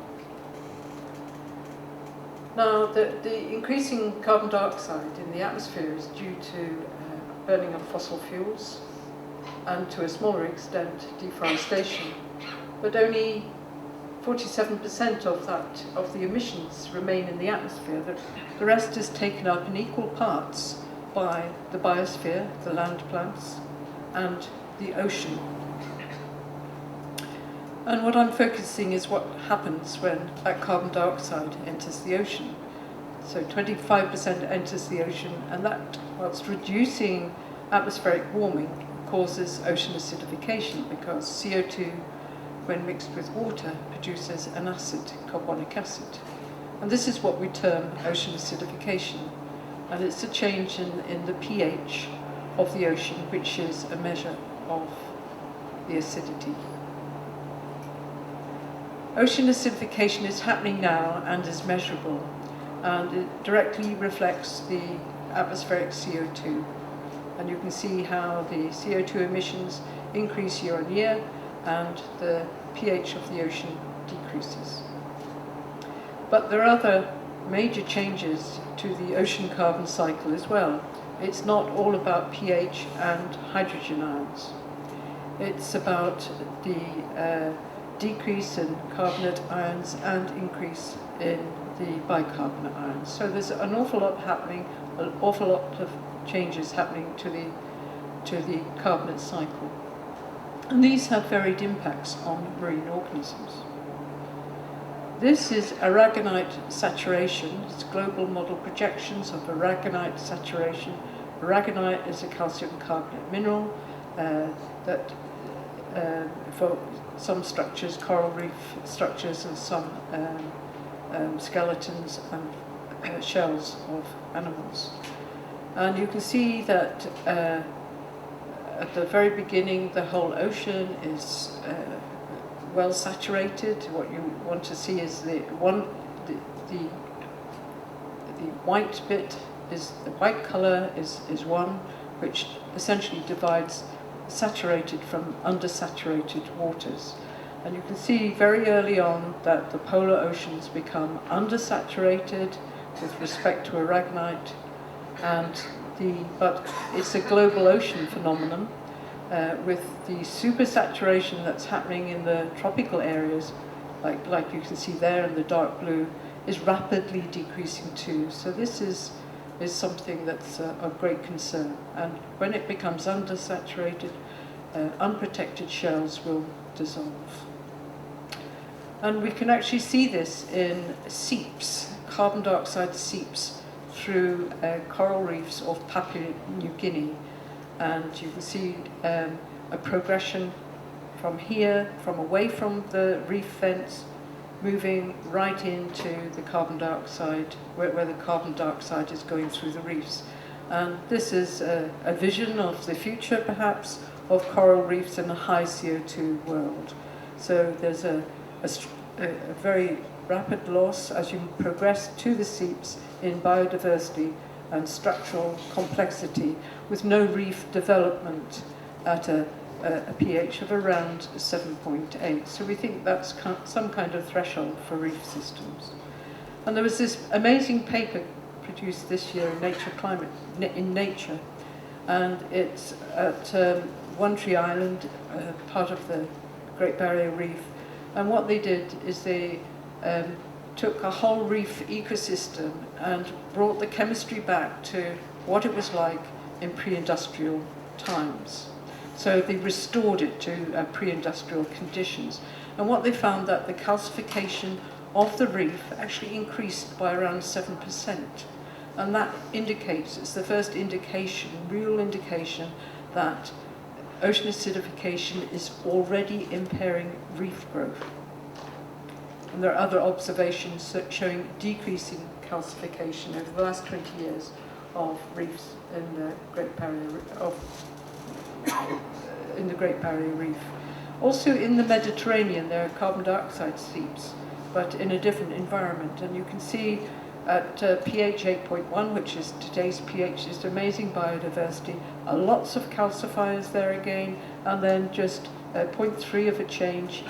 Now, the increasing carbon dioxide in the atmosphere is due to burning of fossil fuels and, to a smaller extent, deforestation. But only 47% of the emissions remain in the atmosphere. The rest is taken up in equal parts by the biosphere, the land plants, and the ocean. And what I'm focusing is what happens when that carbon dioxide enters the ocean. So 25% enters the ocean, and that, whilst reducing atmospheric warming, causes ocean acidification, because CO2, when mixed with water, produces an acid, carbonic acid. And this is what we term ocean acidification. And it's a change in the pH of the ocean, which is a measure of the acidity. Ocean acidification is happening now and is measurable. and it directly reflects the atmospheric CO2. And you can see how the CO2 emissions increase year on year and the pH of the ocean decreases. But there are other major changes to the ocean carbon cycle as well. It's not all about pH and hydrogen ions. It's about the decrease in carbonate ions and increase in the bicarbonate ions. So there's an awful lot happening, an awful lot of changes happening to the carbonate cycle. And these have varied impacts on marine organisms. This is aragonite saturation. It's global model projections of aragonite saturation. Aragonite is a calcium carbonate mineral that for some structures, coral reef structures, and some skeletons and shells of animals. And you can see that at the very beginning the whole ocean is well saturated. What you want to see is the white bit is the white colour is one, which essentially divides saturated from undersaturated waters. And you can see very early on that the polar oceans become undersaturated with respect to aragonite, but it's a global ocean phenomenon with the supersaturation that's happening in the tropical areas, like you can see there in the dark blue, is rapidly decreasing too. So this is something that's of great concern. And when it becomes undersaturated, unprotected shells will dissolve. And we can actually see this in seeps, carbon dioxide seeps through coral reefs off Papua New Guinea. And you can see a progression from here, from away from the reef fence, moving right into the carbon dioxide, where the carbon dioxide is going through the reefs. And this is a vision of the future, perhaps, of coral reefs in a high CO2 world. So there's a very rapid loss as you progress to the seeps in biodiversity and structural complexity, with no reef development at a pH of around 7.8. So we think that's some kind of threshold for reef systems. And there was this amazing paper produced this year in Nature, and it's at One Tree Island, part of the Great Barrier Reef. And what they did is they took a whole reef ecosystem and brought the chemistry back to what it was like in pre-industrial times. So they restored it to pre-industrial conditions. And what they found that the calcification of the reef actually increased by around 7%. And that indicates, it's the first indication, real indication, that ocean acidification is already impairing reef growth. And there are other observations showing decreasing calcification over the last 20 years of reefs in the Great Barrier Reef. Also in the Mediterranean there are carbon dioxide seeps, but in a different environment. And you can see at pH 8.1, which is today's pH, is amazing biodiversity, lots of calcifiers there again, and then just 0.3 of a change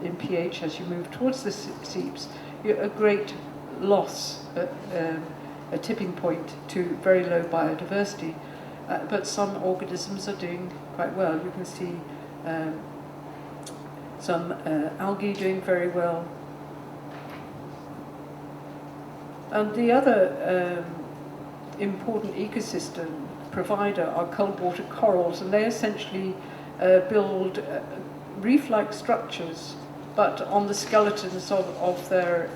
in pH as you move towards the seeps. A great loss, a tipping point to very low biodiversity. But some organisms are doing quite well. You can see some algae doing very well. And the other important ecosystem provider are cold water corals, and they essentially build reef-like structures, but on the skeletons of their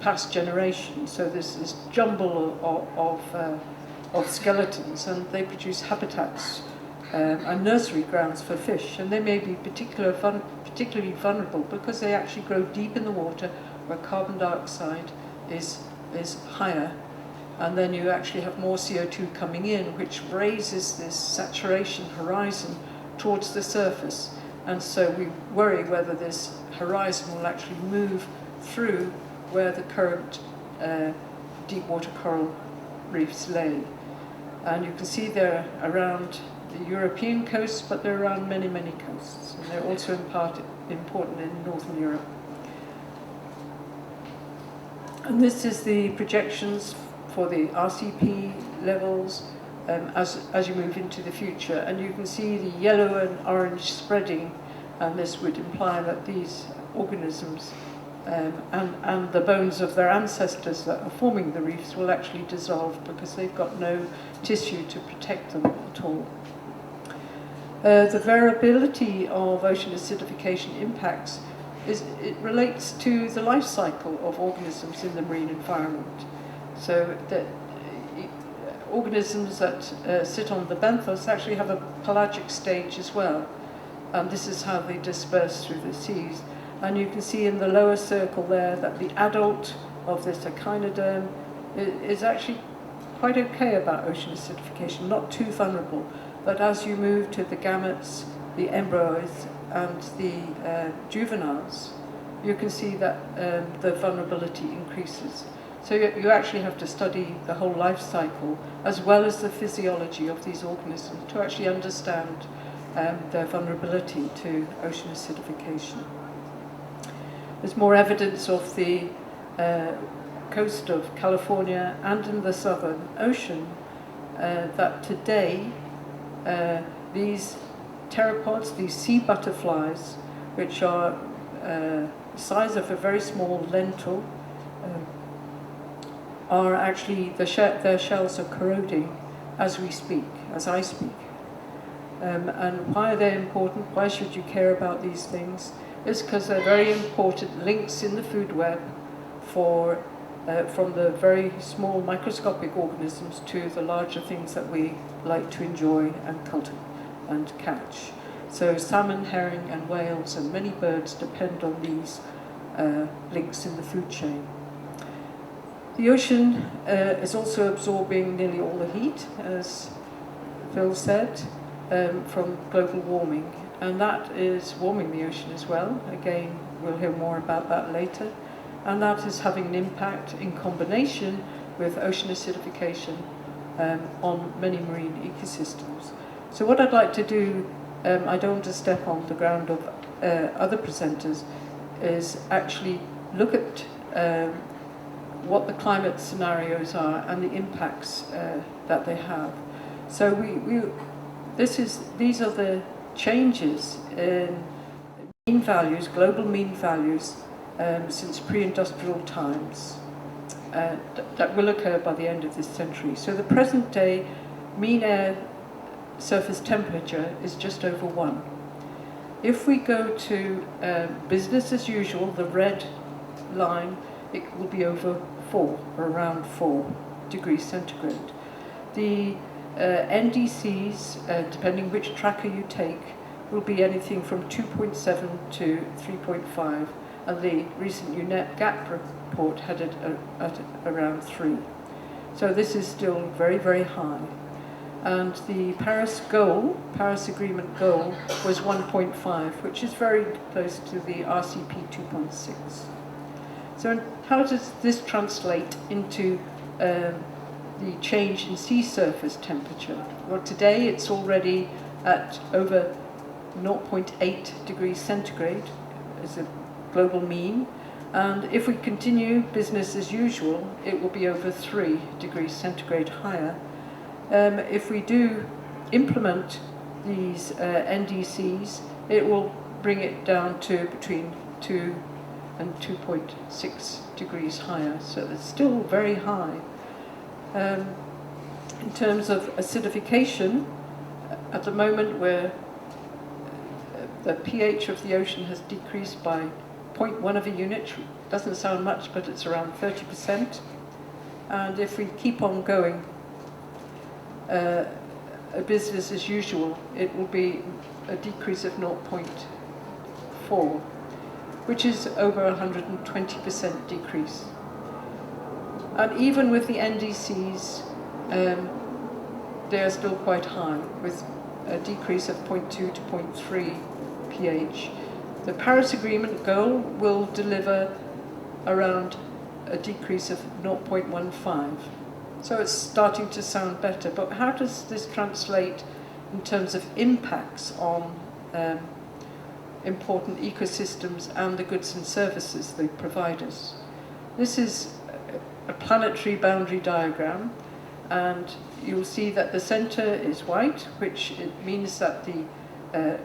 past generations. So there's this jumble of skeletons, and they produce habitats and nursery grounds for fish, and they may be particularly vulnerable because they actually grow deep in the water where carbon dioxide is higher, and then you actually have more CO2 coming in, which raises this saturation horizon towards the surface. And so we worry whether this horizon will actually move through where the current deep water coral reefs lay. And you can see they're around the European coasts, but they're around many, many coasts. And they're also important in Northern Europe. And this is the projections for the RCP levels as you move into the future. And you can see the yellow and orange spreading, and this would imply that these organisms and the bones of their ancestors that are forming the reefs will actually dissolve because they've got no tissue to protect them at all. The variability of ocean acidification impacts it relates to the life cycle of organisms in the marine environment. So that organisms that sit on the benthos actually have a pelagic stage as well. And this is how they disperse through the seas. And you can see in the lower circle there that the adult of this echinoderm is actually quite okay about ocean acidification, not too vulnerable. But as you move to the gametes, the embryos, and the juveniles, you can see that the vulnerability increases. So you actually have to study the whole life cycle as well as the physiology of these organisms to actually understand their vulnerability to ocean acidification. There's more evidence of the coast of California and in the Southern Ocean that today these pteropods, these sea butterflies, which are the size of a very small lentil, are actually, their shells are corroding as we speak, as I speak. And why are they important? Why should you care about these things? It's because they're very important links in the food web for, from the very small microscopic organisms to the larger things that we like to enjoy and cultivate and catch. So salmon, herring and whales and many birds depend on these links in the food chain. The ocean is also absorbing nearly all the heat, as Phil said, from global warming. And that is warming the ocean as well. Again, we'll hear more about that later. And that is having an impact in combination with ocean acidification on many marine ecosystems. So what I'd like to do, I don't want to step on the ground of other presenters, is actually look at what the climate scenarios are and the impacts that they have. So these are the changes in mean values, global mean values, since pre-industrial times that will occur by the end of this century. So the present day mean air surface temperature is just over 1. If we go to business as usual, the red line, it will be over 4, or around 4 degrees centigrade. The NDCs, depending which tracker you take, will be anything from 2.7 to 3.5, and the recent UNEP GAP report had it at around 3. So this is still very, very high. And the Paris Agreement goal, was 1.5, which is very close to the RCP 2.6. So how does this translate into the change in sea surface temperature? Well, today it's already at over 0.8 degrees centigrade as a global mean. And if we continue business as usual, it will be over 3 degrees centigrade higher. If we do implement these NDCs, it will bring it down to between 2 and 2.6 degrees higher. So it's still very high. In terms of acidification, at the moment where the pH of the ocean has decreased by 0.1 of a unit, doesn't sound much, but it's around 30%. And if we keep on going, a business as usual, it will be a decrease of 0.4, which is over 120% decrease. And even with the NDCs, they are still quite high, with a decrease of 0.2 to 0.3 pH. The Paris Agreement goal will deliver around a decrease of 0.15. So it's starting to sound better, but how does this translate in terms of impacts on important ecosystems and the goods and services they provide us? This is a planetary boundary diagram, and you'll see that the center is white, which it means that the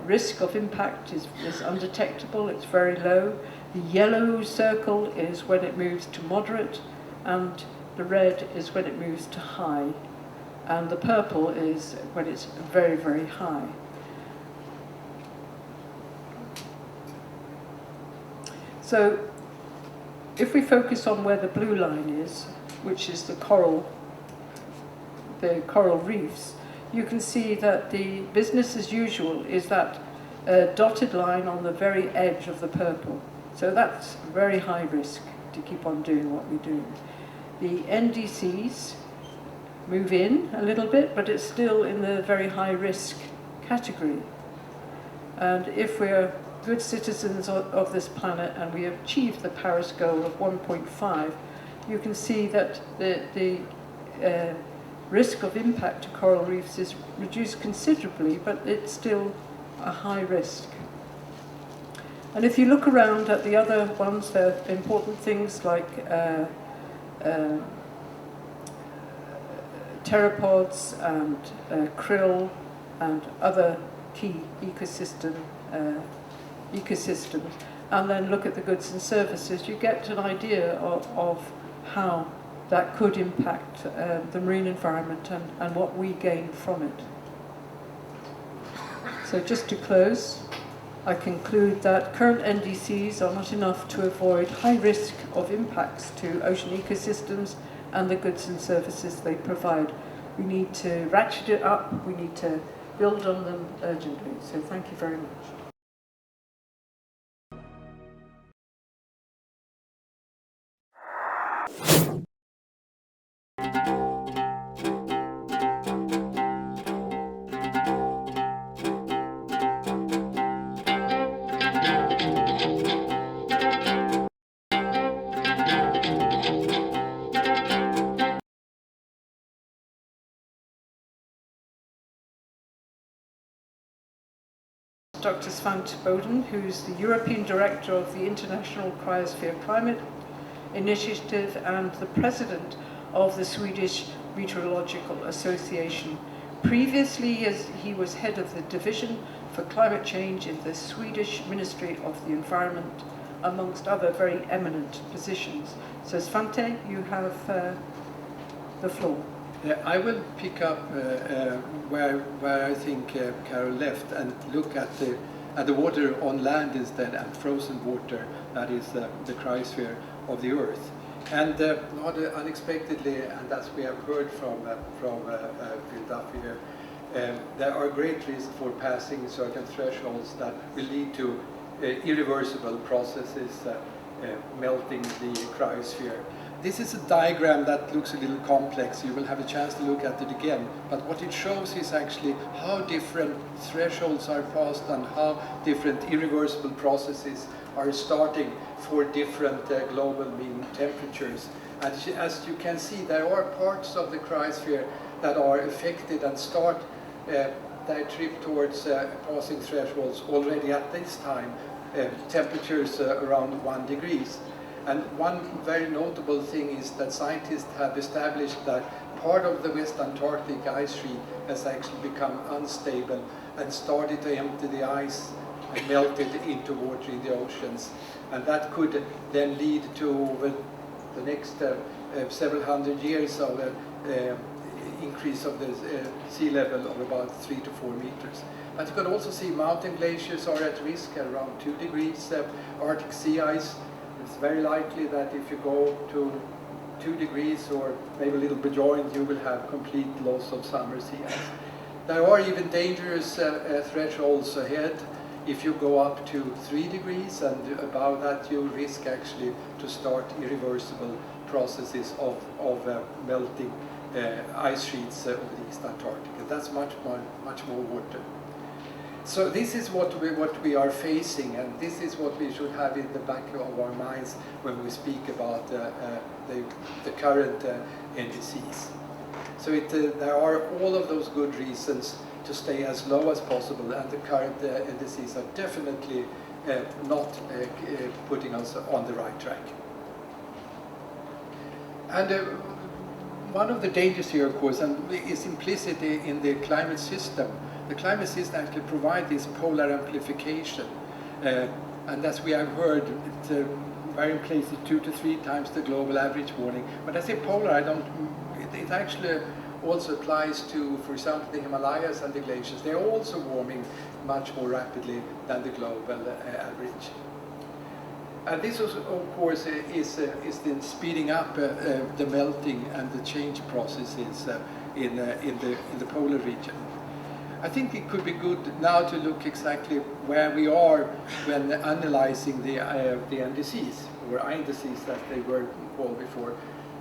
risk of impact is undetectable, it's very low. The yellow circle is when it moves to moderate, and the red is when it moves to high, and the purple is when it's very, very high. So if we focus on where the blue line is, which is the coral reefs, you can see that the business as usual is that dotted line on the very edge of the purple. So that's very high risk to keep on doing what we're doing. The NDCs move in a little bit, but it's still in the very high risk category. And if we're good citizens of this planet and we achieve the Paris goal of 1.5, you can see that the risk of impact to coral reefs is reduced considerably, but it's still a high risk. And if you look around at the other ones, there are important things like pteropods and krill and other key ecosystems, and then look at the goods and services, you get an idea of how that could impact the marine environment and what we gain from it. So just to close, I conclude that current NDCs are not enough to avoid high risk of impacts to ocean ecosystems and the goods and services they provide. We need to ratchet it up, we need to build on them urgently. So thank you very much. Dr. Svante Boden, who's the European Director of the International Cryosphere Climate Initiative and the President of the Swedish Meteorological Association. Previously, he was head of the Division for Climate Change in the Swedish Ministry of the Environment, amongst other very eminent positions. So Svante, you have the floor. I will pick up where I think Carol left and look at the water on land instead, and frozen water, that is the cryosphere of the Earth. And rather unexpectedly, and as we have heard from Phil Duffy here, there are great risks for passing certain thresholds that will lead to irreversible processes melting the cryosphere. This is a diagram that looks a little complex. You will have a chance to look at it again. But what it shows is actually how different thresholds are passed and how different irreversible processes are starting for different global mean temperatures. And as you can see, there are parts of the cryosphere that are affected and start their trip towards passing thresholds already at this time, temperatures around 1 degree. And one very notable thing is that scientists have established that part of the West Antarctic ice sheet has actually become unstable and started to empty the ice and melted into water in the oceans. And that could then lead to, over the next several hundred years, of increase of the sea level of about 3 to 4 meters. But you can also see mountain glaciers are at risk at around 2 degrees. Arctic sea ice, it's very likely that if you go to 2 degrees or maybe a little beyond, you will have complete loss of summer sea ice. There are even dangerous thresholds ahead. If you go up to 3 degrees and above that, you risk actually to start irreversible processes of melting ice sheets over the East Antarctic. And that's much more water. So this is what we are facing, and this is what we should have in the back of our minds when we speak about the current NDCs. So there are all of those good reasons to stay as low as possible, and the current NDCs are definitely not putting us on the right track. And one of the dangers here, of course, and is implicit in the climate system. The climate system actually provides this polar amplification, and as we have heard, it varying places 2 to 3 times the global average warming. When I say polar, it actually also applies to, for example, the Himalayas and the glaciers. They're also warming much more rapidly than the global average. And this, of course, is then speeding up the melting and the change processes in the polar region. I think it could be good now to look exactly where we are when analyzing the NDCs, or indices that they were called before.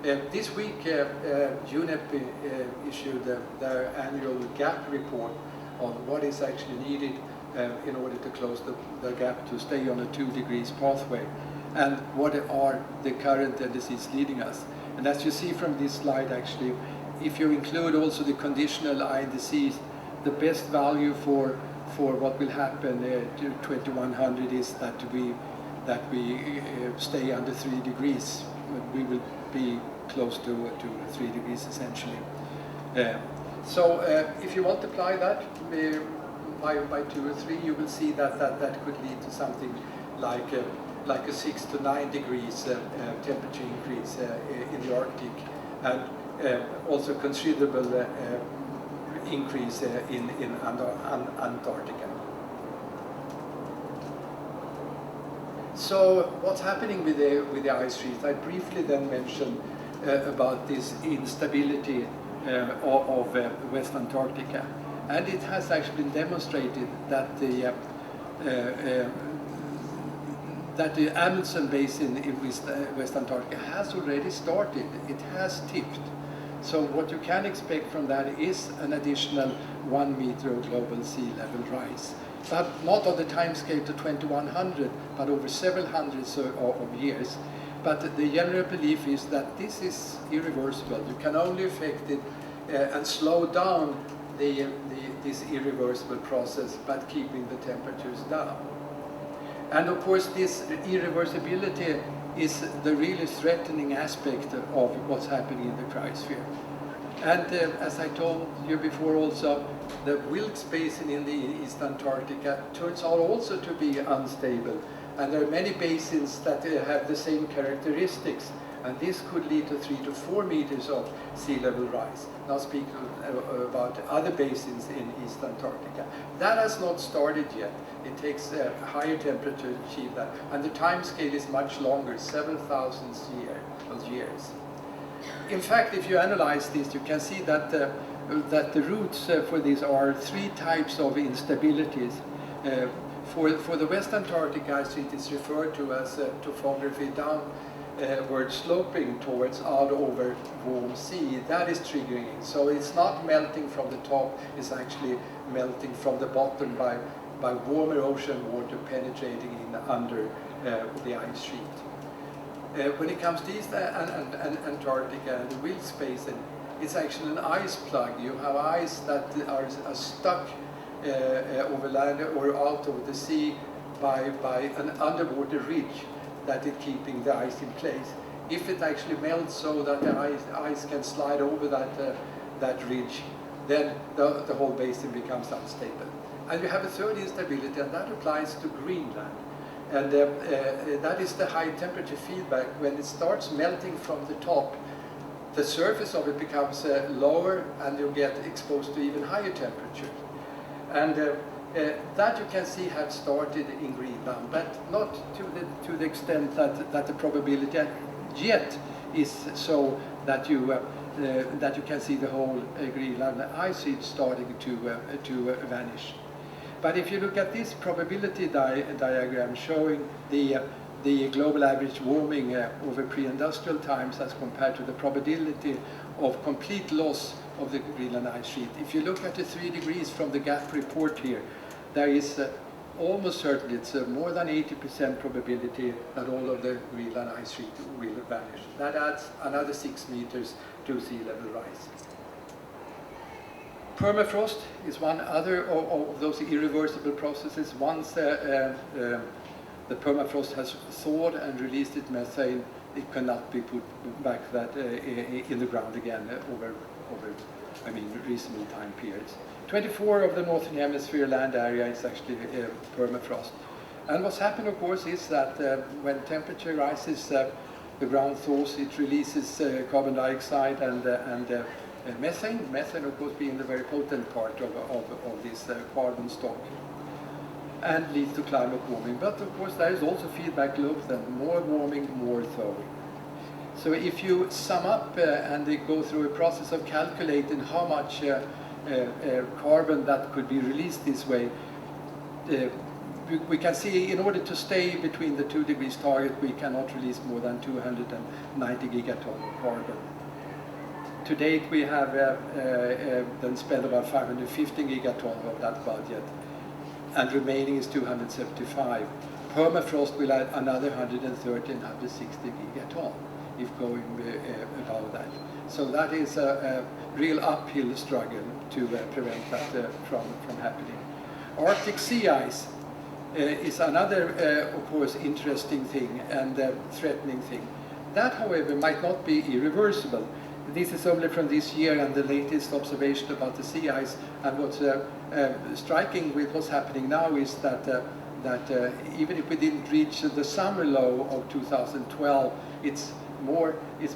This week, UNEP issued their annual gap report on what is actually needed in order to close the gap to stay on a 2 degrees pathway, and what are the current NDCs leading us. And as you see from this slide, actually, if you include also the conditional indices, the best value for what will happen to 2100 is that we stay under 3 degrees. We will be close to 3 degrees essentially. So if you multiply that by 2 or 3, you will see that could lead to something like a 6 to 9 degrees temperature increase in the Arctic, and also considerable increase in Antarctica. So what's happening with the ice sheet? I briefly then mentioned about this instability of West Antarctica, and it has actually been demonstrated that the Amundsen Basin in West Antarctica has already started. It has tipped. So what you can expect from that is an additional 1 meter of global sea level rise. But not on the time scale to 2100, but over several hundreds of years. But the general belief is that this is irreversible. You can only affect it and slow down this irreversible process by keeping the temperatures down. And of course, this irreversibility is the really threatening aspect of what's happening in the cryosphere. And as I told you before also, the Wilkes Basin in the East Antarctica turns out also to be unstable. And there are many basins that have the same characteristics. And this could lead to 3 to 4 meters of sea level rise. Now speaking about other basins in East Antarctica. That has not started yet. It takes a higher temperature to achieve that. And the time scale is much longer, several thousand years. In fact, if you analyze this, you can see that the roots for these are 3 types of instabilities. For the West Antarctic ice sheet, it's referred to as topography downward sloping towards out over warm sea. That is triggering it. So it's not melting from the top, it's actually melting from the bottom by warmer ocean water penetrating in under the ice sheet. When it comes to East Antarctica and the Wilkes Basin, it's actually an ice plug. You have ice that are stuck over land or out over the sea by an underwater ridge that is keeping the ice in place. If it actually melts so that the ice can slide over that ridge, then the whole basin becomes unstable. And you have a third instability, and that applies to Greenland. And that is the high temperature feedback. When it starts melting from the top, the surface of it becomes lower, and you get exposed to even higher temperatures. And that you can see have started in Greenland, but not to the extent that the probability yet is so that you can see the whole Greenland ice sheet starting to vanish. But if you look at this probability diagram showing the global average warming over pre-industrial times as compared to the probability of complete loss of the Greenland ice sheet. If you look at the 3 degrees from the GAP report here, there is almost certainly, it's more than 80% probability that all of the Greenland ice sheet will vanish. That adds another 6 meters to sea level rise. Permafrost is one other of those irreversible processes. Once the permafrost has thawed and released its methane, it cannot be put back in the ground again over reasonable time periods. 24 of the northern hemisphere land area is actually permafrost. And what's happened, of course, is that when temperature rises, the ground thaws, it releases carbon dioxide and methane. Methane, of course, being the very potent part of this carbon stock, and leads to climate warming. But of course, there is also feedback loops, and more warming, more thawing. So if you sum up and go through a process of calculating how much carbon that could be released this way, we can see in order to stay between the 2 degrees target, we cannot release more than 290 gigaton of carbon. To date, we have then spent about 550 gigaton of that budget, and remaining is 275. Permafrost will add another 130 and 160 gigaton if going above that. So that is a real uphill struggle to prevent that from happening. Arctic sea ice is another, of course, interesting thing and threatening thing. That, however, might not be irreversible. This is only from this year and the latest observation about the sea ice. And what's striking with what's happening now is that even if we didn't reach the summer low of 2012, it's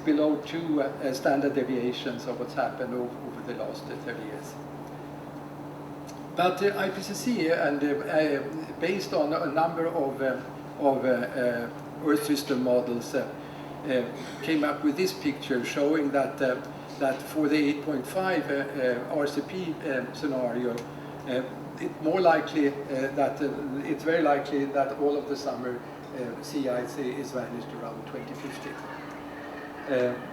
below 2 standard deviations of what's happened over the last 30 years. But IPCC, and based on a number of Earth system models, came up with this picture showing that for the 8.5 RCP scenario, it's very likely that all of the summer sea ice is vanished around 2050.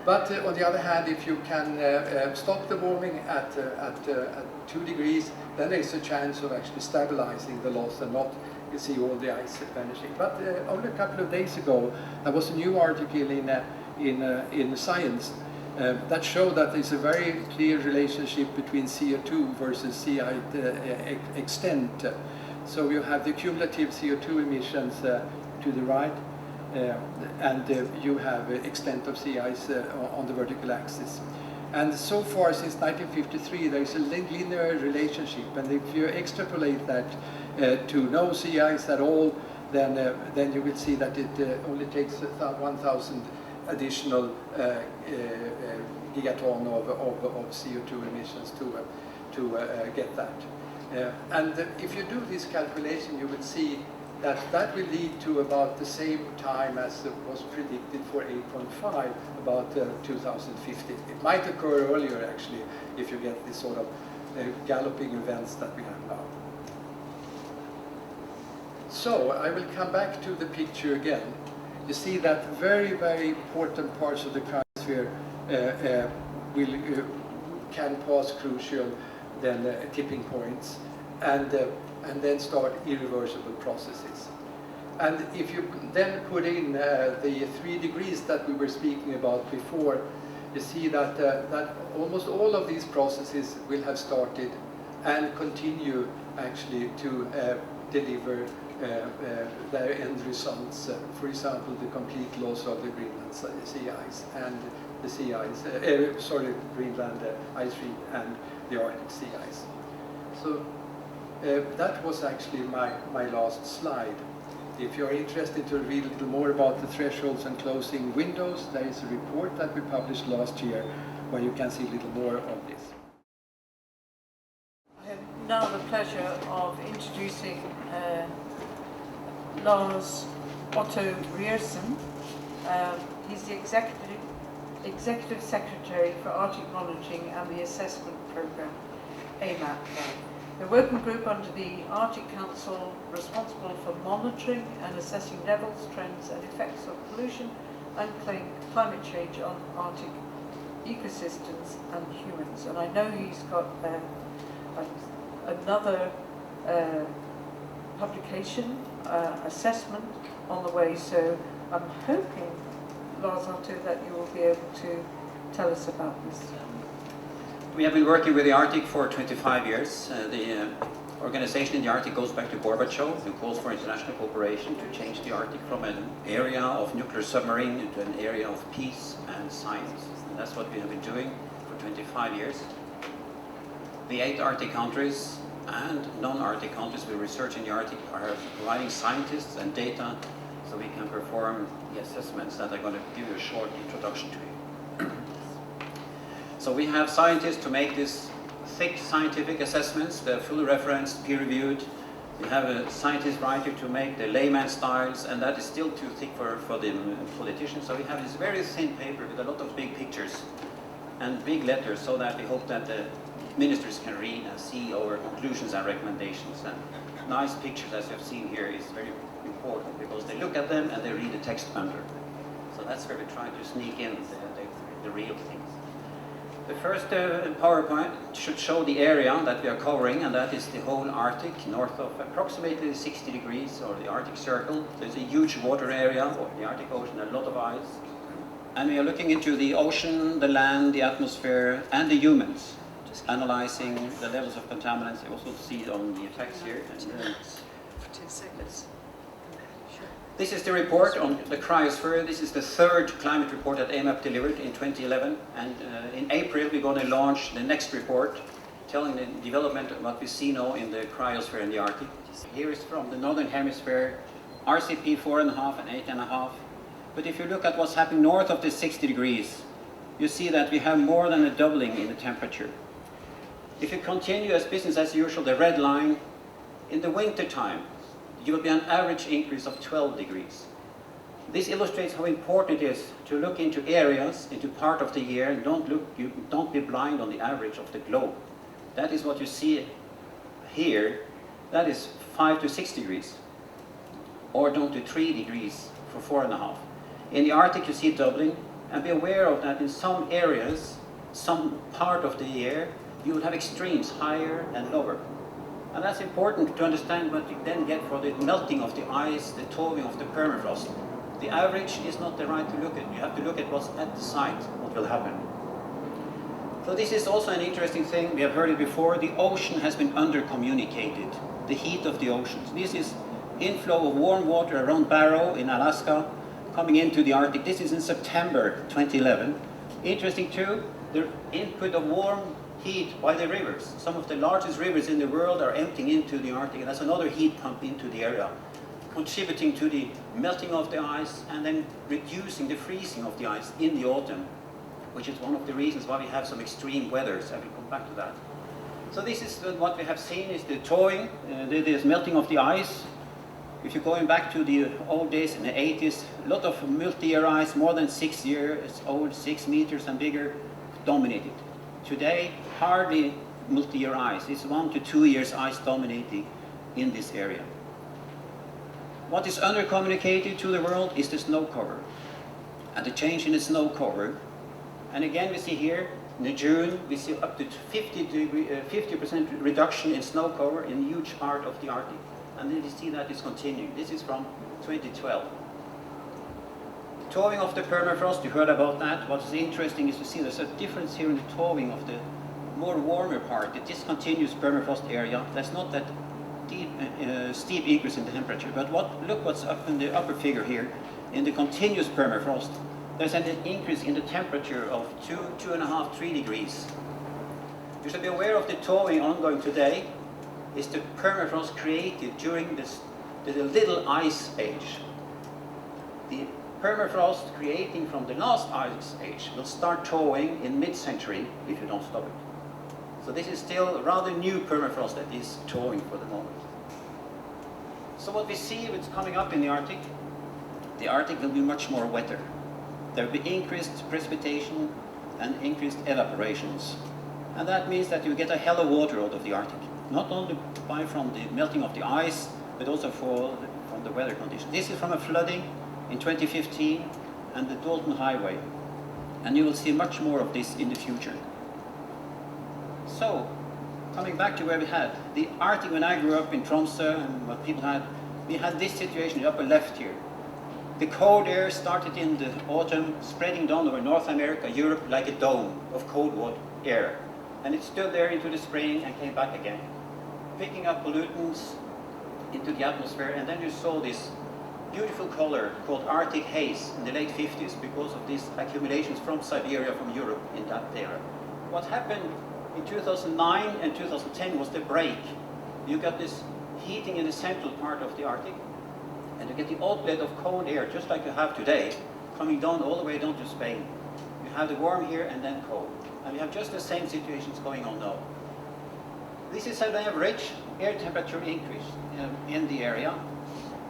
But on the other hand, if you can stop the warming at 2 degrees, then there's a chance of actually stabilizing the loss and not see all the ice vanishing. But only a couple of days ago, there was a new article in Science that showed that there's a very clear relationship between CO2 versus sea ice extent. So you have the cumulative CO2 emissions to the right, and you have extent of sea ice on the vertical axis. And so far, since 1953, there is a linear relationship, and if you extrapolate that to no sea ice at all, then you will see that it only takes 1,000 additional gigaton of CO2 emissions to get that. And if you do this calculation, you will see that will lead to about the same time as was predicted for 8.5, about 2050. It might occur earlier, actually, if you get this sort of galloping events that we have now. So I will come back to the picture again. You see that very, very important parts of the cryosphere can pass crucial tipping points, and then start irreversible processes. And if you then put in the 3 degrees that we were speaking about before, you see that almost all of these processes will have started and continue actually to deliver their end results. For example, the complete loss of the Greenland sea ice and the sea ice, Greenland ice sheet and the Arctic sea ice. So that was actually my last slide. If you're interested to read a little more about the thresholds and closing windows, there is a report that we published last year where you can see a little more of this. I have now the pleasure of introducing Lars Otto Rierson. He's the Executive Secretary for Arctic Monitoring and the Assessment Programme, AMAP. The working group under the Arctic Council responsible for monitoring and assessing levels, trends and effects of pollution and climate change on Arctic ecosystems and humans. And I know he's got another publication, assessment on the way. So I'm hoping, Lars Otto, that you will be able to tell us about this. We have been working with the Arctic for 25 years. The organization in the Arctic goes back to Gorbachev, who calls for international cooperation to change the Arctic from an area of nuclear submarine into an area of peace and science. And that's what we have been doing for 25 years. The 8 Arctic countries and non-Arctic countries with research in the Arctic are providing scientists and data so we can perform the assessments that I'm going to give you a short introduction to. So we have scientists to make these thick scientific assessments. They're fully referenced, peer-reviewed. We have a scientist writer to make the layman styles, and that is still too thick for the politicians. So we have this very thin paper with a lot of big pictures and big letters, so that we hope that the ministers can read and see our conclusions and recommendations. And nice pictures, as you have seen here, is very important because they look at them and they read the text under. So that's where we try to sneak in the real things. The first PowerPoint should show the area that we are covering, and that is the whole Arctic, north of approximately 60 degrees, or the Arctic Circle. There's a huge water area, or the Arctic Ocean, a lot of ice. And we are looking into the ocean, the land, the atmosphere, and the humans, just analyzing the levels of contaminants. You also see it on the effects here. And, for 2 seconds. this is the report on the cryosphere. This is the 3rd climate report that AMAP delivered in 2011. And in April, we're going to launch the next report telling the development of what we see now in the cryosphere in the Arctic. Here is from the Northern Hemisphere, RCP 4.5 and 8.5. But if you look at what's happening north of the 60 degrees, you see that we have more than a doubling in the temperature. If you continue as business as usual, the red line, in the winter time, you will be an average increase of 12 degrees. This illustrates how important it is to look into areas, into part of the year, and don't be blind on the average of the globe. That is what you see here. That is 5 to 6 degrees, or down to 3 degrees for 4.5. In the Arctic, you see doubling, and be aware of that in some areas, some part of the year, you will have extremes higher and lower. And that's important to understand what you then get for the melting of the ice, the thawing of the permafrost. The average is not the right to look at. You have to look at what's at the site, what will happen. So this is also an interesting thing. We have heard it before. The ocean has been under-communicated, the heat of the oceans. This is inflow of warm water around Barrow in Alaska, coming into the Arctic. This is in September 2011. Interesting too, the input of warm heat by the rivers. Some of the largest rivers in the world are emptying into the Arctic, and that's another heat pump into the area, contributing to the melting of the ice and then reducing the freezing of the ice in the autumn, which is one of the reasons why we have some extreme weathers. I will come back to that. So this is what we have seen is the thawing, the melting of the ice. If you're going back to the old days in the 80s, a lot of multi-year ice, more than 6 years old, 6 meters and bigger, dominated. Today, hardly multi-year ice. It's 1 to 2 years ice dominating in this area. What is under-communicated to the world is the snow cover and the change in the snow cover. And again, we see here, in June, we see up to 50% reduction in snow cover in a huge part of the Arctic. And then we see that is continuing. This is from 2012. Thawing of the permafrost, you heard about that. What's interesting is to see there's a difference here in the thawing of the more warmer part, the discontinuous permafrost area. That's not that deep, steep increase in the temperature. But look what's up in the upper figure here. In the continuous permafrost, there's an increase in the temperature of 2.5, 3 degrees. You should be aware of the thawing ongoing today. Is the permafrost created during the little ice age. The permafrost creating from the last ice age will start thawing in mid-century if you don't stop it. So this is still rather new permafrost that is thawing for the moment. So what we see what's coming up in the Arctic will be much more wetter. There will be increased precipitation and increased evaporations. And that means that you get a hell of water out of the Arctic. Not only from the melting of the ice, but also from the weather conditions. This is from a flooding in 2015 and the Dalton Highway. And you will see much more of this in the future. So, coming back to where we had the Arctic when I grew up in Tromsø and what people had, we had this situation in the upper left here. The cold air started in the autumn, spreading down over North America, Europe, like a dome of cold water air. And it stood there into the spring and came back again, picking up pollutants into the atmosphere. And then you saw this beautiful color called Arctic haze in the late 50s because of these accumulations from Siberia, from Europe in that era. What happened in 2009 and 2010 was the break. You got this heating in the central part of the Arctic, and you get the outlet of cold air, just like you have today, coming down all the way down to Spain. You have the warm here and then cold. And we have just the same situations going on now. This is an average air temperature increase in the area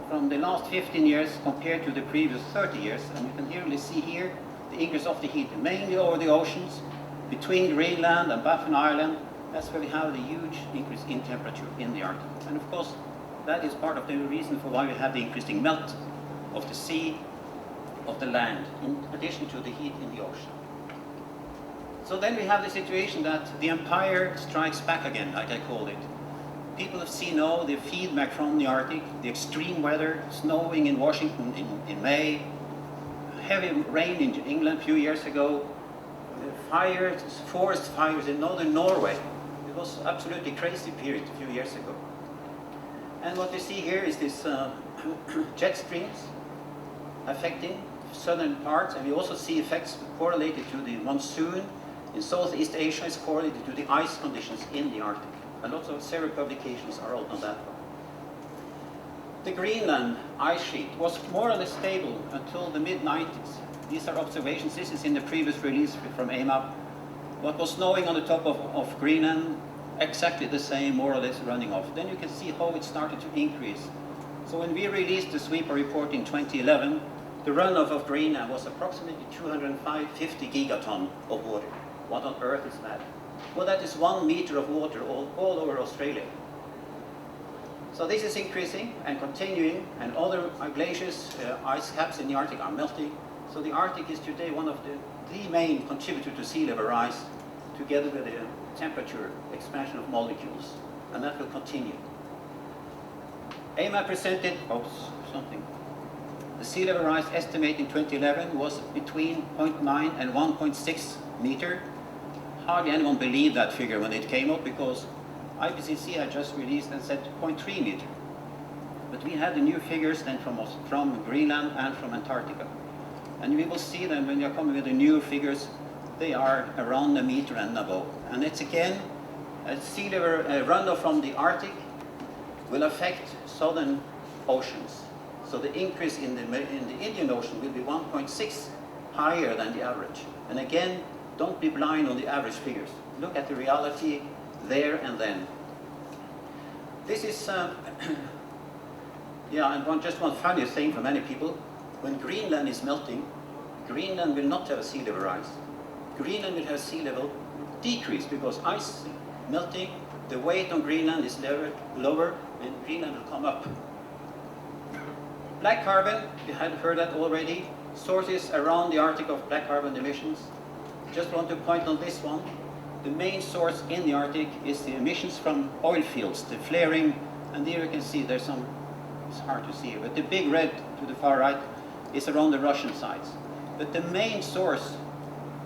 from the last 15 years compared to the previous 30 years. And you can clearly see here the increase of the heat, mainly over the oceans, between Greenland and Baffin Island. That's where we have the huge increase in temperature in the Arctic. And of course, that is part of the reason for why we have the increasing melt of the sea, of the land, in addition to the heat in the ocean. So then we have the situation that the empire strikes back again, like I called it. People have seen now the feedback from the Arctic, the extreme weather, snowing in Washington in May, heavy rain in England a few years ago, fires, forest fires in northern Norway. It was absolutely crazy period a few years ago. And what we see here is this jet streams affecting southern parts, and we also see effects correlated to the monsoon in Southeast Asia. Is correlated to the ice conditions in the Arctic. And lots of several publications are out on that one. The Greenland ice sheet was more or less stable until the mid-90s. These are observations. This is in the previous release from AMAP. What was snowing on the top of Greenland, exactly the same, more or less running off. Then you can see how it started to increase. So when we released the SWEPA report in 2011, the runoff of Greenland was approximately 250 gigaton of water. What on earth is that? Well, that is 1 meter of water all over Australia. So this is increasing and continuing, and other glaciers, ice caps in the Arctic are melting. So the Arctic is today one of the main contributor to sea level rise, together with the temperature expansion of molecules, and that will continue. AMAP presented, the sea level rise estimate in 2011 was between 0.9 and 1.6 meter. Hardly anyone believed that figure when it came up because IPCC had just released and said 0.3 meter. But we had the new figures then from Greenland and from Antarctica. And we will see them when they are coming with the new figures, they are around a meter and above. And it's again, a sea level runoff from the Arctic will affect southern oceans. So the increase in the Indian Ocean will be 1.6 higher than the average. And again, don't be blind on the average figures. Look at the reality there and then. This is, and just one funny thing for many people. When Greenland is melting, Greenland will not have a sea level rise. Greenland will have sea level decrease because ice melting, the weight on Greenland is lower, and Greenland will come up. Black carbon, you had heard that already. Sources around the Arctic of black carbon emissions. Just want to point on this one. The main source in the Arctic is the emissions from oil fields, the flaring, and there you can see there's some, it's hard to see, but the big red to the far right is around the Russian sides. But the main source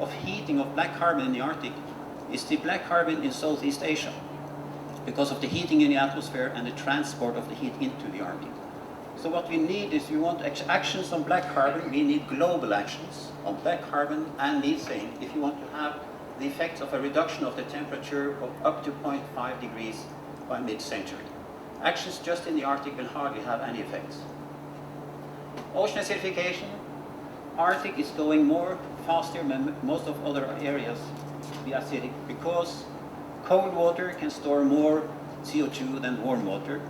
of heating of black carbon in the Arctic is the black carbon in Southeast Asia because of the heating in the atmosphere and the transport of the heat into the Arctic. So what we need is, we want actions on black carbon, we need global actions on black carbon and methane if you want to have the effects of a reduction of the temperature of up to 0.5 degrees by mid-century. Actions just in the Arctic will hardly have any effects. Ocean acidification. Arctic is going faster than most of other areas to be acidic because cold water can store more CO2 than warm water.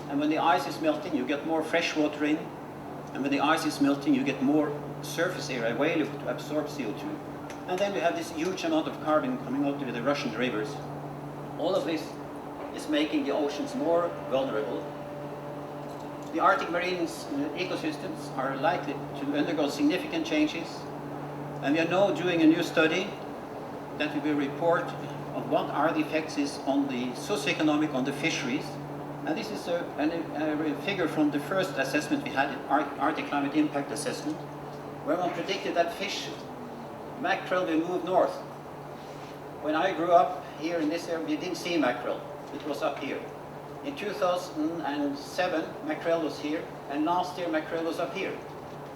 And when the ice is melting, you get more fresh water in. And when the ice is melting, you get more surface area available to absorb CO2. And then we have this huge amount of carbon coming out of the Russian rivers. All of this is making the oceans more vulnerable. The Arctic marine ecosystems are likely to undergo significant changes. And we are now doing a new study that we will report of what are the effects is on the socioeconomic, on the fisheries. And this is a figure from the first assessment we had, Arctic Climate Impact Assessment, where one predicted that fish, mackerel, will move north. When I grew up here in this area, we didn't see mackerel. It was up here. In 2007, mackerel was here, and last year mackerel was up here.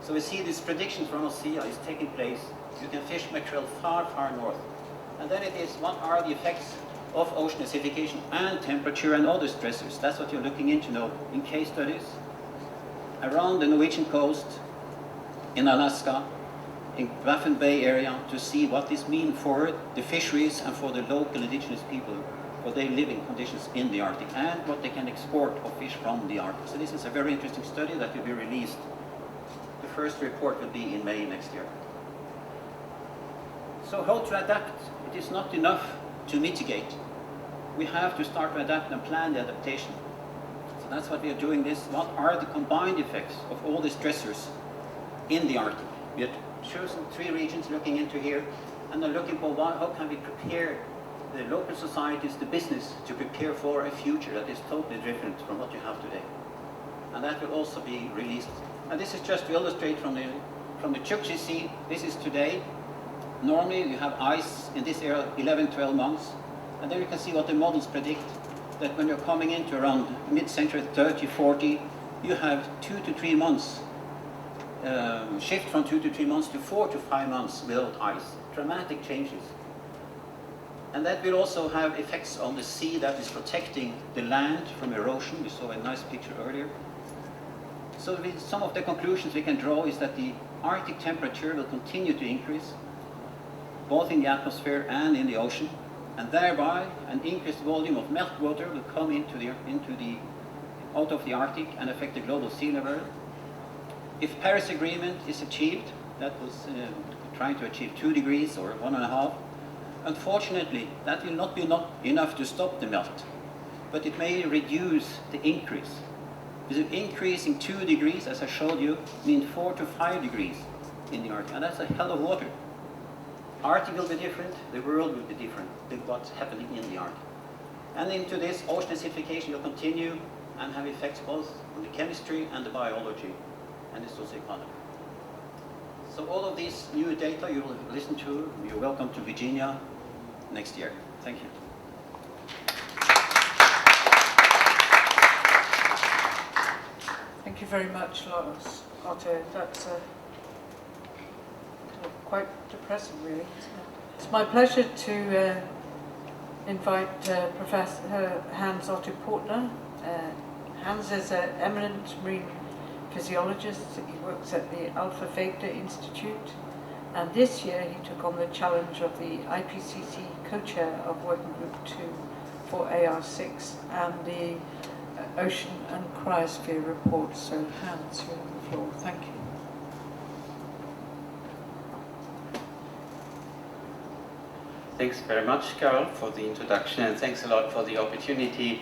So we see this prediction from ASEA is taking place. You can fish mackerel far, far north. And then it is, what are the effects of ocean acidification and temperature and other stressors? That's what you're looking into now in case studies around the Norwegian coast, in Alaska, in Baffin Bay area, to see what this means for the fisheries and for the local indigenous people, for their living conditions in the Arctic, and what they can export of fish from the Arctic. So this is a very interesting study that will be released. The first report will be in May next year. So how to adapt? It is not enough to mitigate. We have to start to adapt and plan the adaptation. So that's what we are doing this. What are the combined effects of all the stressors in the Arctic? We have chosen 3 regions looking into here, and are looking for how can we prepare the local societies, the business, to prepare for a future that is totally different from what you have today. And that will also be released. And this is just to illustrate from the Chukchi Sea. This is today. Normally you have ice in this area 11-12 months, and then you can see what the models predict, that when you're coming into around mid-century 30-40, you have 2 to 3 months, shift from 2 to 3 months to 4 to 5 months without ice. Dramatic changes. And that will also have effects on the sea that is protecting the land from erosion. We saw a nice picture earlier. So some of the conclusions we can draw is that the Arctic temperature will continue to increase, both in the atmosphere and in the ocean, and thereby an increased volume of meltwater will come out of the Arctic and affect the global sea level. If Paris Agreement is achieved, that was trying to achieve 2 degrees or 1.5, unfortunately that will not be enough to stop the melt, but it may reduce the increase. Because increasing 2 degrees, as I showed you, means 4 to 5 degrees in the Arctic, and that's a hell of water. Arctic will be different, the world will be different with what's happening in the Arctic. And into this, ocean acidification will continue and have effects both on the chemistry and the biology and the socioeconomy. So all of these new data you will listen to. You're welcome to Virginia next year. Thank you. Thank you very much, Lars Otto. That's quite depressing, really. It's my pleasure to invite Professor Hans Otto Portner. Hans is an eminent marine physiologist. He works at the Alpha Vector Institute, and this year he took on the challenge of the IPCC co-chair of Working Group 2 for AR6 and the Ocean and Cryosphere report. So Hans, you're on the floor. Thank you. Thanks very much, Carol, for the introduction, and thanks a lot for the opportunity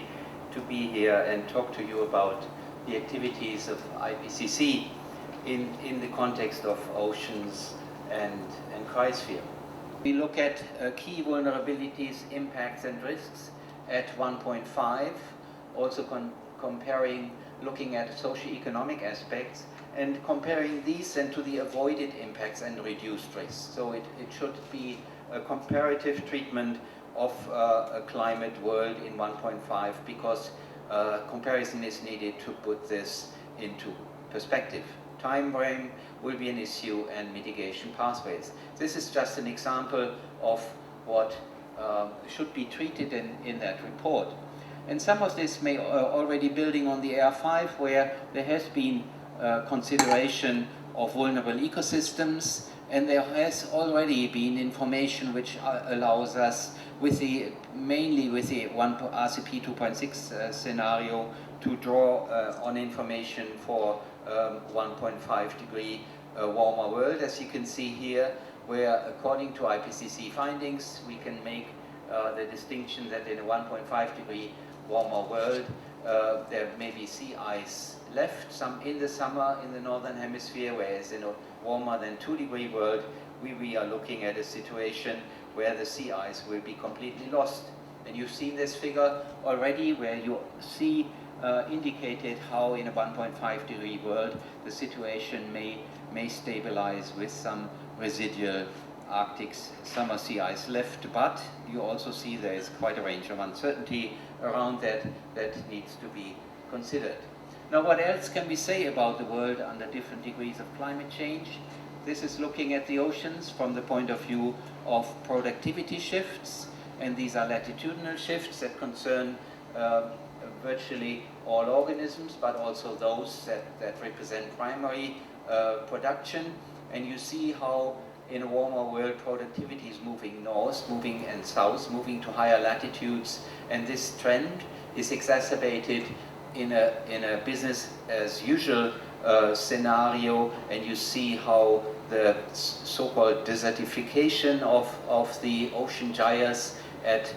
to be here and talk to you about the activities of IPCC in the context of oceans and cryosphere. We look at key vulnerabilities, impacts and risks at 1.5, also looking at socioeconomic aspects and comparing these then to the avoided impacts and reduced risks. So it should be a comparative treatment of a climate world in 1.5 because comparison is needed to put this into perspective. Time frame will be an issue and mitigation pathways. This is just an example of what should be treated in that report. And some of this may already building on the AR5 where there has been consideration of vulnerable ecosystems, and there has already been information which allows us mainly with the RCP 2.6 scenario to draw on information for 1.5 degree warmer world, as you can see here, where according to IPCC findings we can make the distinction that in a 1.5 degree warmer world there may be sea ice left, some in the summer in the northern hemisphere, whereas in a warmer than 2-degree world, we are looking at a situation where the sea ice will be completely lost. And you've seen this figure already, where you see indicated how in a 1.5-degree world the situation may stabilize with some residual Arctic summer sea ice left, but you also see there is quite a range of uncertainty around that needs to be considered. Now, what else can we say about the world under different degrees of climate change? This is looking at the oceans from the point of view of productivity shifts, and these are latitudinal shifts that concern virtually all organisms, but also those that represent primary production. And you see how in a warmer world productivity is moving north, moving and south, moving to higher latitudes, and this trend is exacerbated in a business as usual scenario, and you see how the so-called desertification of the ocean gyres at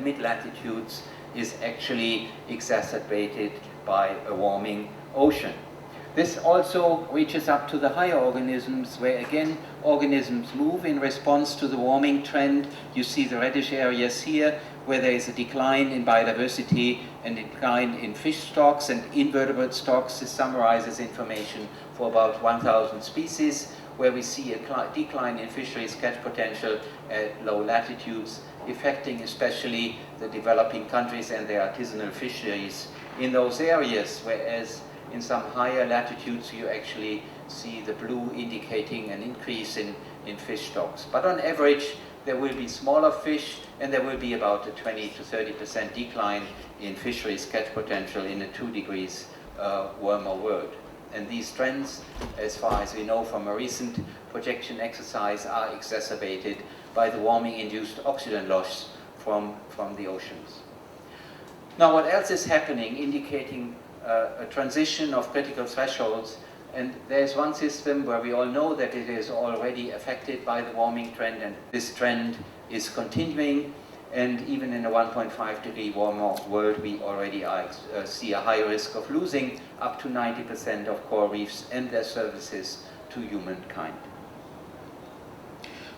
mid-latitudes is actually exacerbated by a warming ocean. This also reaches up to the higher organisms, where again organisms move in response to the warming trend. You see the reddish areas here, where there is a decline in biodiversity and a decline in fish stocks and invertebrate stocks. This summarizes information for about 1,000 species, where we see a decline in fisheries catch potential at low latitudes, affecting especially the developing countries and their artisanal fisheries in those areas, whereas in some higher latitudes you actually see the blue indicating an increase in fish stocks. But on average there will be smaller fish, and there will be about a 20 to 30% decline in fisheries catch potential in a 2 degrees warmer world. And these trends, as far as we know from a recent projection exercise, are exacerbated by the warming-induced oxygen loss from the oceans. Now, what else is happening, indicating a transition of critical thresholds? And there's one system where we all know that it is already affected by the warming trend, and this trend is continuing. And even in a 1.5 degree warmer world, we already see a high risk of losing up to 90% of coral reefs and their services to humankind.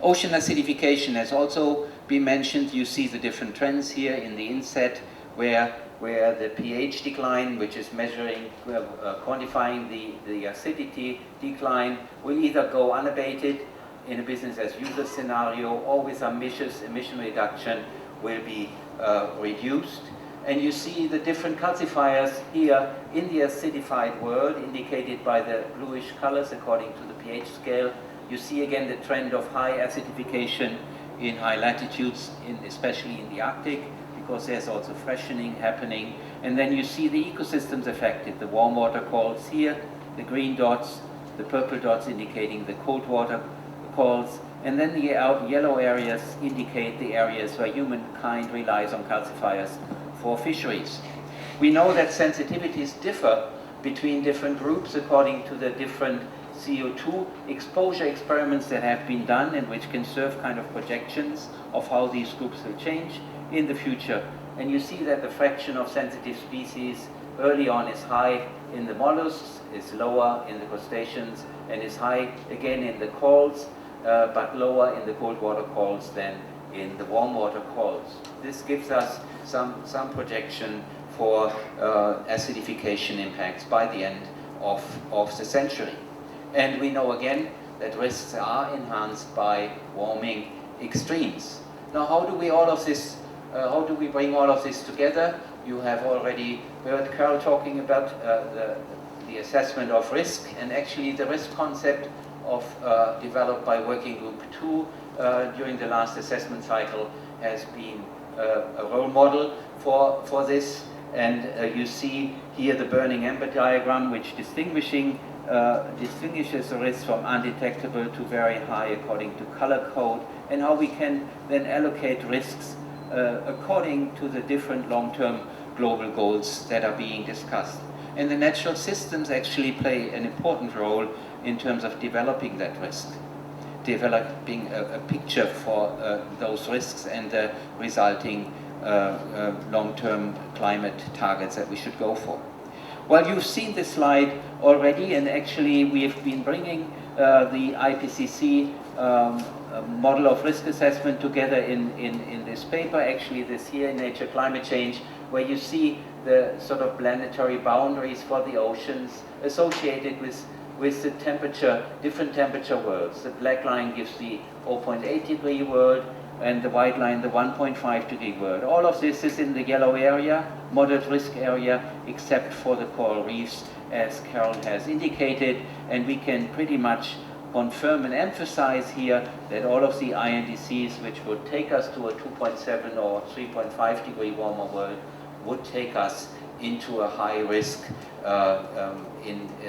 Ocean acidification has also been mentioned. You see the different trends here in the inset, where the pH decline, which is measuring, quantifying the acidity decline, will either go unabated in a business as usual scenario, or with ambitious emission reduction will be reduced. And you see the different calcifiers here in the acidified world, indicated by the bluish colors according to the pH scale. You see again the trend of high acidification in high latitudes, especially in the Arctic, because there's also freshening happening. And then you see the ecosystems affected, the warm water corals here, the green dots, the purple dots indicating the cold water corals, and then the yellow areas indicate the areas where humankind relies on calcifiers for fisheries. We know that sensitivities differ between different groups according to the different CO2 exposure experiments that have been done, and which can serve kind of projections of how these groups will change in the future. And you see that the fraction of sensitive species early on is high in the mollusks, is lower in the crustaceans, and is high again in the corals, but lower in the cold water corals than in the warm water corals. This gives us some projection for acidification impacts by the end of the century. And we know again that risks are enhanced by warming extremes. Now, how do we bring all of this together? You have already heard Carol talking about the assessment of risk, and actually the risk concept developed by Working Group 2 during the last assessment cycle has been a role model for this. And you see here the burning ember diagram, which distinguishes the risk from undetectable to very high according to color code, and how we can then allocate risks according to the different long-term global goals that are being discussed. And the natural systems actually play an important role in terms of developing that risk, developing a picture for those risks and the resulting long-term climate targets that we should go for. Well, you've seen this slide already, and actually we've been bringing the IPCC model of risk assessment together in this paper, actually this year in Nature Climate Change, where you see the sort of planetary boundaries for the oceans associated with the temperature, different temperature worlds. The black line gives the 0.8 degree world, and the white line the 1.5 degree world. All of this is in the yellow area, moderate risk area, except for the coral reefs, as Carol has indicated, and we can pretty much confirm and emphasize here that all of the INDCs, which would take us to a 2.7 or 3.5 degree warmer world, would take us into a high risk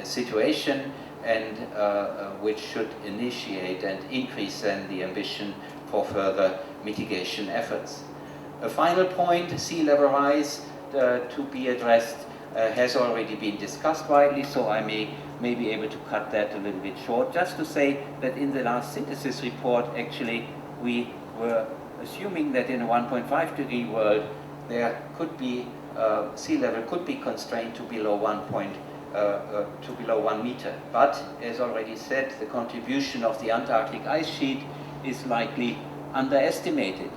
situation, and which should initiate and increase then the ambition for further mitigation efforts. A final point, sea level rise to be addressed has already been discussed widely, so I may be able to cut that a little bit short. Just to say that in the last synthesis report, actually, we were assuming that in a 1.5 degree world, there could be sea level could be constrained to below 1 meter. But as already said, the contribution of the Antarctic ice sheet is likely underestimated.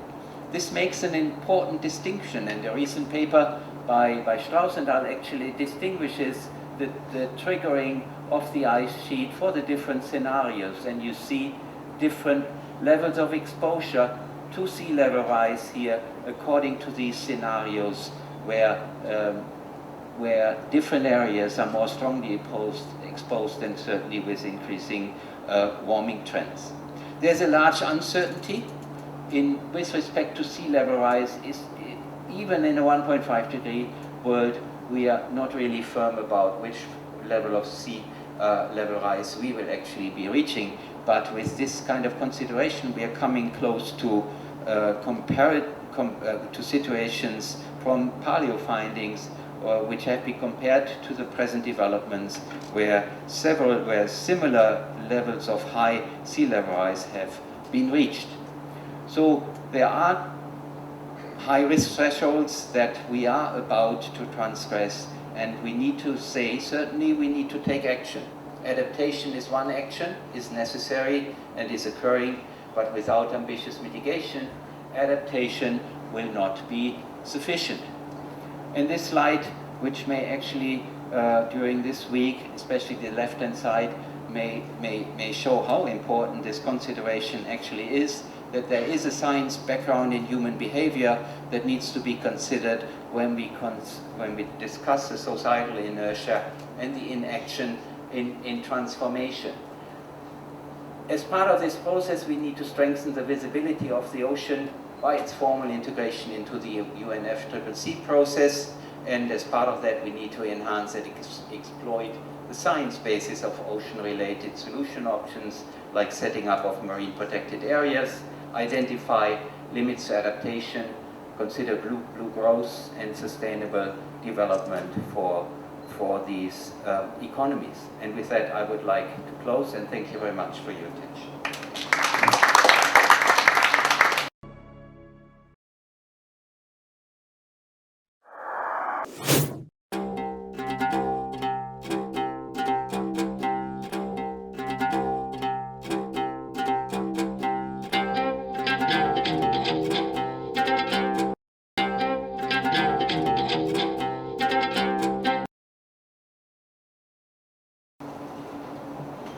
This makes an important distinction, and a recent paper by Strauss and al. Actually distinguishes the triggering of the ice sheet for the different scenarios, and you see different levels of exposure to sea level rise here according to these scenarios where different areas are more strongly exposed and certainly with increasing warming trends. There's a large uncertainty with respect to sea level rise. Even in a 1.5 degree world, we are not really firm about which level of sea level rise we will actually be reaching. But with this kind of consideration, we are coming close to situations from paleo findings which have been compared to the present developments where similar levels of high sea level rise have been reached. So there are high risk thresholds that we are about to transgress, and we need to say, certainly we need to take action. Adaptation is one action, is necessary and is occurring, but without ambitious mitigation, adaptation will not be sufficient. And this slide, which may actually, during this week, especially the left-hand side, may show how important this consideration actually is, that there is a science background in human behavior that needs to be considered when we discuss the societal inertia and the inaction in transformation. As part of this process, we need to strengthen the visibility of the ocean by its formal integration into the UNFCCC process, and as part of that, we need to enhance and exploit the science basis of ocean-related solution options, like setting up of marine protected areas, identify limits to adaptation, consider blue growth and sustainable development for these economies. And with that, I would like to close and thank you very much for your attention.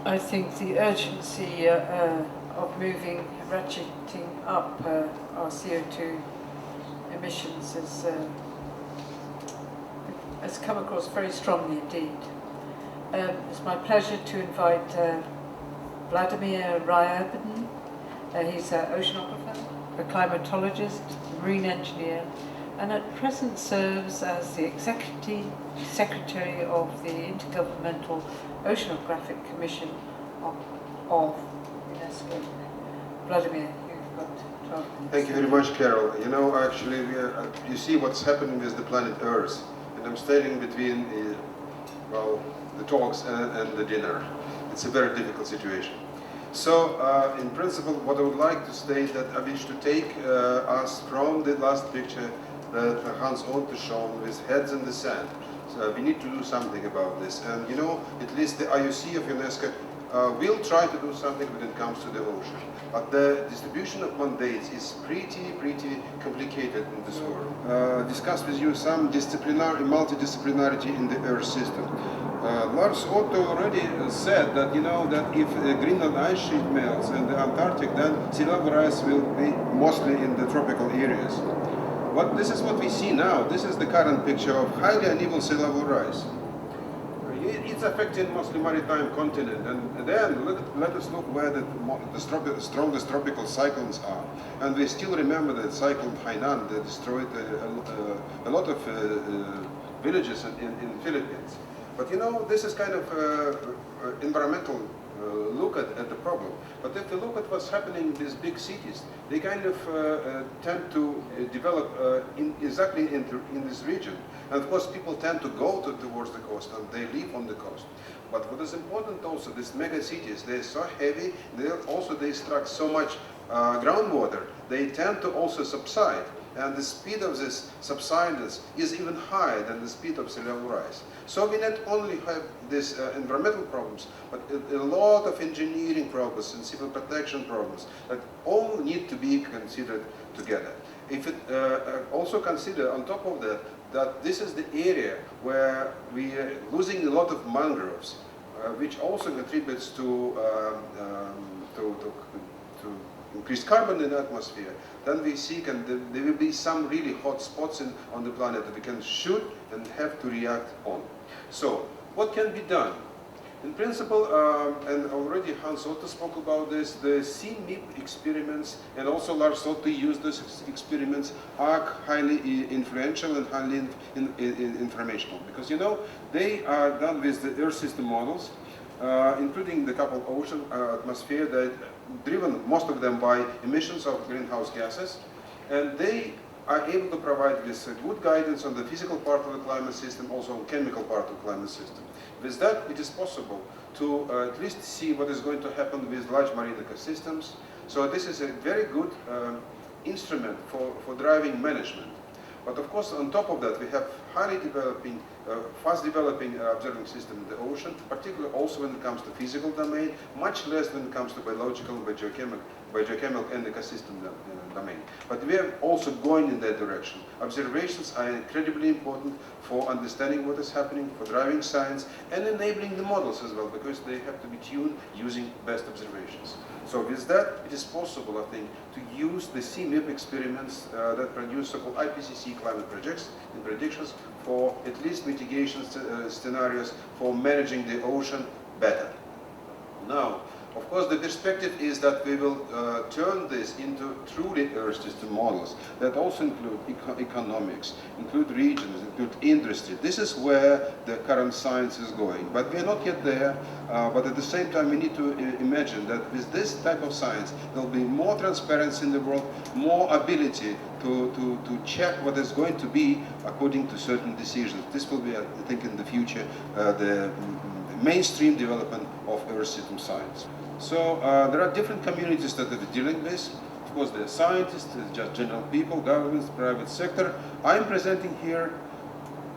I think the urgency of ratcheting up our CO2 emissions has come across very strongly indeed. It's my pleasure to invite Vladimir Ryabin. He's an oceanographer, a climatologist, marine engineer, and at present serves as the Executive Secretary of the Intergovernmental Oceanographic Commission of UNESCO. Vladimir, you've got 12 minutes. Thank you very much, Carol. You know, actually, you see what's happening with the planet Earth, and I'm standing between the talks and the dinner. It's a very difficult situation. So, in principle, what I would like to state that I wish to take us from the last picture that Hans Otte shown with heads in the sand. we need to do something about this. And you know, at least the IOC of UNESCO will try to do something when it comes to the ocean. But the distribution of mandates is pretty complicated in this world. Discuss with you some multidisciplinarity in the Earth system. Lars Otto already said that, you know, that if the Greenland ice sheet melts and the Antarctic, then sea level rise will be mostly in the tropical areas. But this is what we see now. This is the current picture of highly uneven sea level rise. It's affecting mostly maritime continent, and then let us look where the strongest tropical cyclones are. And we still remember that cyclone Hainan that destroyed a lot of villages in Philippines. But you know, this is kind of environmental look at the problem. But if you look at what's happening in these big cities, they kind of tend to develop exactly in this region. And of course, people tend to go towards the coast, and they live on the coast. But what is important also, these mega cities, they're so heavy, they extract so much groundwater, they tend to also subside. And the speed of this subsidence is even higher than the speed of sea level rise. So we not only have these environmental problems, but a lot of engineering problems and civil protection problems that all need to be considered together. If it also consider on top of that, that this is the area where we are losing a lot of mangroves, which also contributes to increased carbon in the atmosphere, then we see there will be some really hot spots on the planet that we can shoot and have to react on. So, what can be done? In principle, and already Hans Otto spoke about this, the CMIP experiments, and also Lars Otto used those experiments, are highly influential and highly informational. Because, you know, they are done with the Earth system models, including the couple ocean atmosphere that driven, most of them, by emissions of greenhouse gases, and they are able to provide this good guidance on the physical part of the climate system, also on chemical part of the climate system. With that, it is possible to at least see what is going to happen with large marine ecosystems. So this is a very good instrument for driving management. But of course, on top of that, we have highly developing, fast developing observing system in the ocean, particularly also when it comes to physical domain, much less when it comes to biological, biochemical and ecosystem domain. But we are also going in that direction. Observations are incredibly important for understanding what is happening, for driving science, and enabling the models as well, because they have to be tuned using best observations. So with that, it is possible, I think, to use the CMIP experiments that produce so-called IPCC climate predictions for at least mitigation scenarios for managing the ocean better. Now, of course, the perspective is that we will turn this into truly Earth system models that also include economics, include regions, include industry. This is where the current science is going. But we are not yet there, but at the same time we need to imagine that with this type of science there will be more transparency in the world, more ability to check what is going to be according to certain decisions. This will be, I think, in the future, the mainstream development of Earth system science. So there are different communities that are dealing with this. Of course, there are scientists, just general people, governments, private sector. I'm presenting here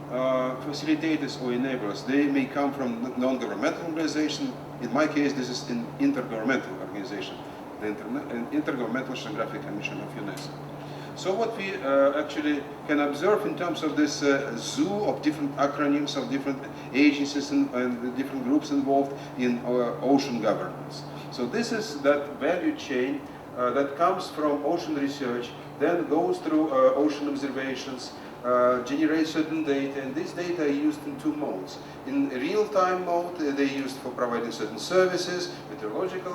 facilitators or enablers. They may come from non-governmental organization. In my case, this is an intergovernmental organization, the Intergovernmental Oceanographic Commission of UNESCO. So what we actually can observe in terms of this zoo of different acronyms of different agencies and different groups involved in ocean governance. So this is that value chain that comes from ocean research, then goes through ocean observations, generates certain data, and this data are used in two modes. In real-time mode, they're used for providing certain services, meteorological,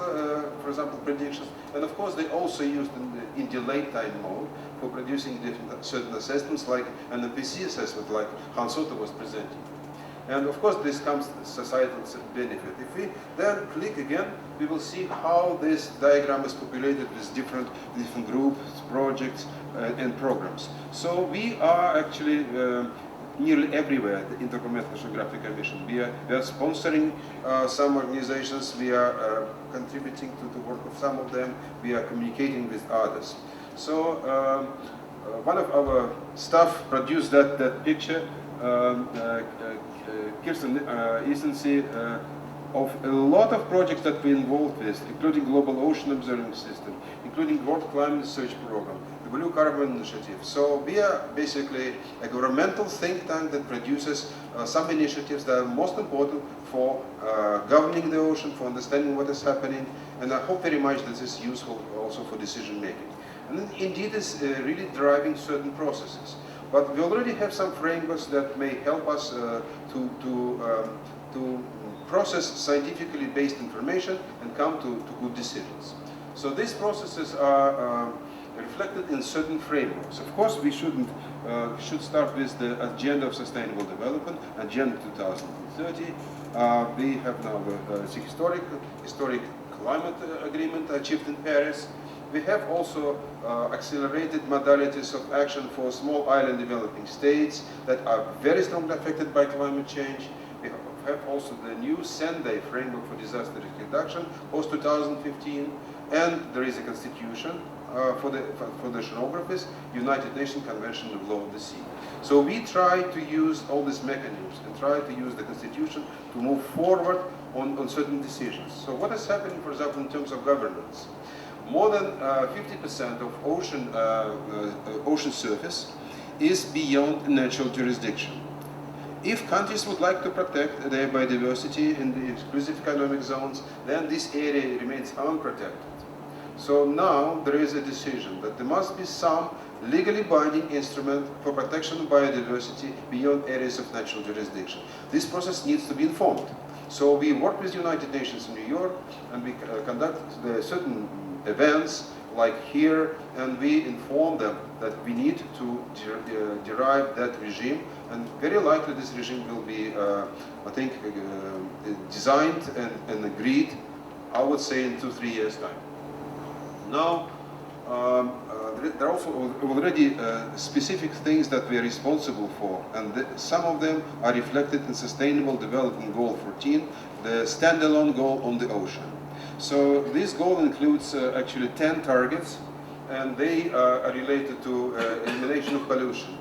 for example, predictions, and of course they also used in delayed time mode for producing certain assessments, like an MPC assessment, like Hans Otto was presenting. And of course this comes to societal benefit. If we then click again, we will see how this diagram is populated with different groups, projects, and programs. So we are actually nearly everywhere at the Intergovernmental Oceanographic Commission. We are sponsoring some organizations, we are contributing to the work of some of them, we are communicating with others. So one of our staff produced that picture Kirsten Easensee, of a lot of projects that we involved with, including Global Ocean Observing System, including World Climate Research Program, the Blue Carbon Initiative. So we are basically a governmental think tank that produces some initiatives that are most important for governing the ocean, for understanding what is happening, and I hope very much that this is useful also for decision making. And then indeed is really driving certain processes. But we already have some frameworks that may help us to process scientifically based information and come to good decisions. So these processes are reflected in certain frameworks. Of course, we should start with the Agenda of Sustainable Development, Agenda 2030. We have now the historic climate agreement achieved in Paris. We have also accelerated modalities of action for small island developing states that are very strongly affected by climate change. We have also the new Sendai framework for disaster risk reduction post-2015, and there is a constitution for the oceanographers, United Nations Convention of Law of the Sea. So we try to use all these mechanisms and try to use the constitution to move forward on certain decisions. So what is happening, for example, in terms of governance? More than 50% of ocean surface is beyond natural jurisdiction. If countries would like to protect their biodiversity in the exclusive economic zones, then this area remains unprotected. So now there is a decision that there must be some legally binding instrument for protection of biodiversity beyond areas of natural jurisdiction. This process needs to be informed. So we work with United Nations in New York, and we conduct certain events like here, and we inform them that we need to derive that regime, and very likely this regime will be, I think, designed and agreed, I would say, in 2-3 years' time. Now, there are also already specific things that we are responsible for, and some of them are reflected in Sustainable Development Goal 14, the standalone goal on the ocean. So this goal includes actually 10 targets, and they are related to elimination of pollution,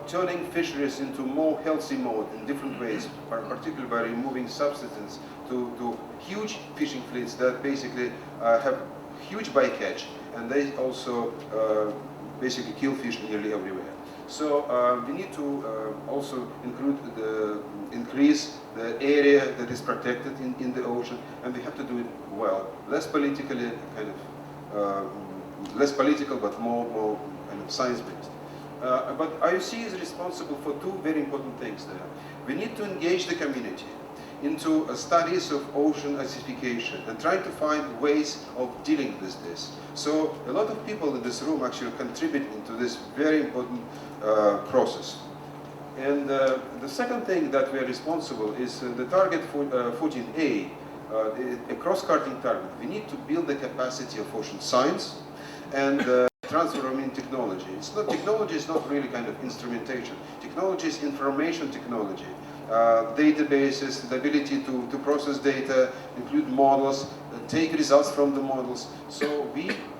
turning fisheries into more healthy mode in different ways, particularly by removing substitutes to huge fishing fleets that basically have huge bycatch, and they also basically kill fish nearly everywhere. So we need to also increase the area that is protected in the ocean, and we have to do it well, less politically less political, but more kind of science-based. But IOC is responsible for two very important things there. We need to engage the community into studies of ocean acidification and trying to find ways of dealing with this. So a lot of people in this room actually contribute into this very important process. And the second thing that we are responsible is the target for 14A, a cross-cutting target. We need to build the capacity of ocean science and transfer of technology. Technology is not really kind of instrumentation. Technology is information technology. Databases, the ability to process data, include models, take results from the models. So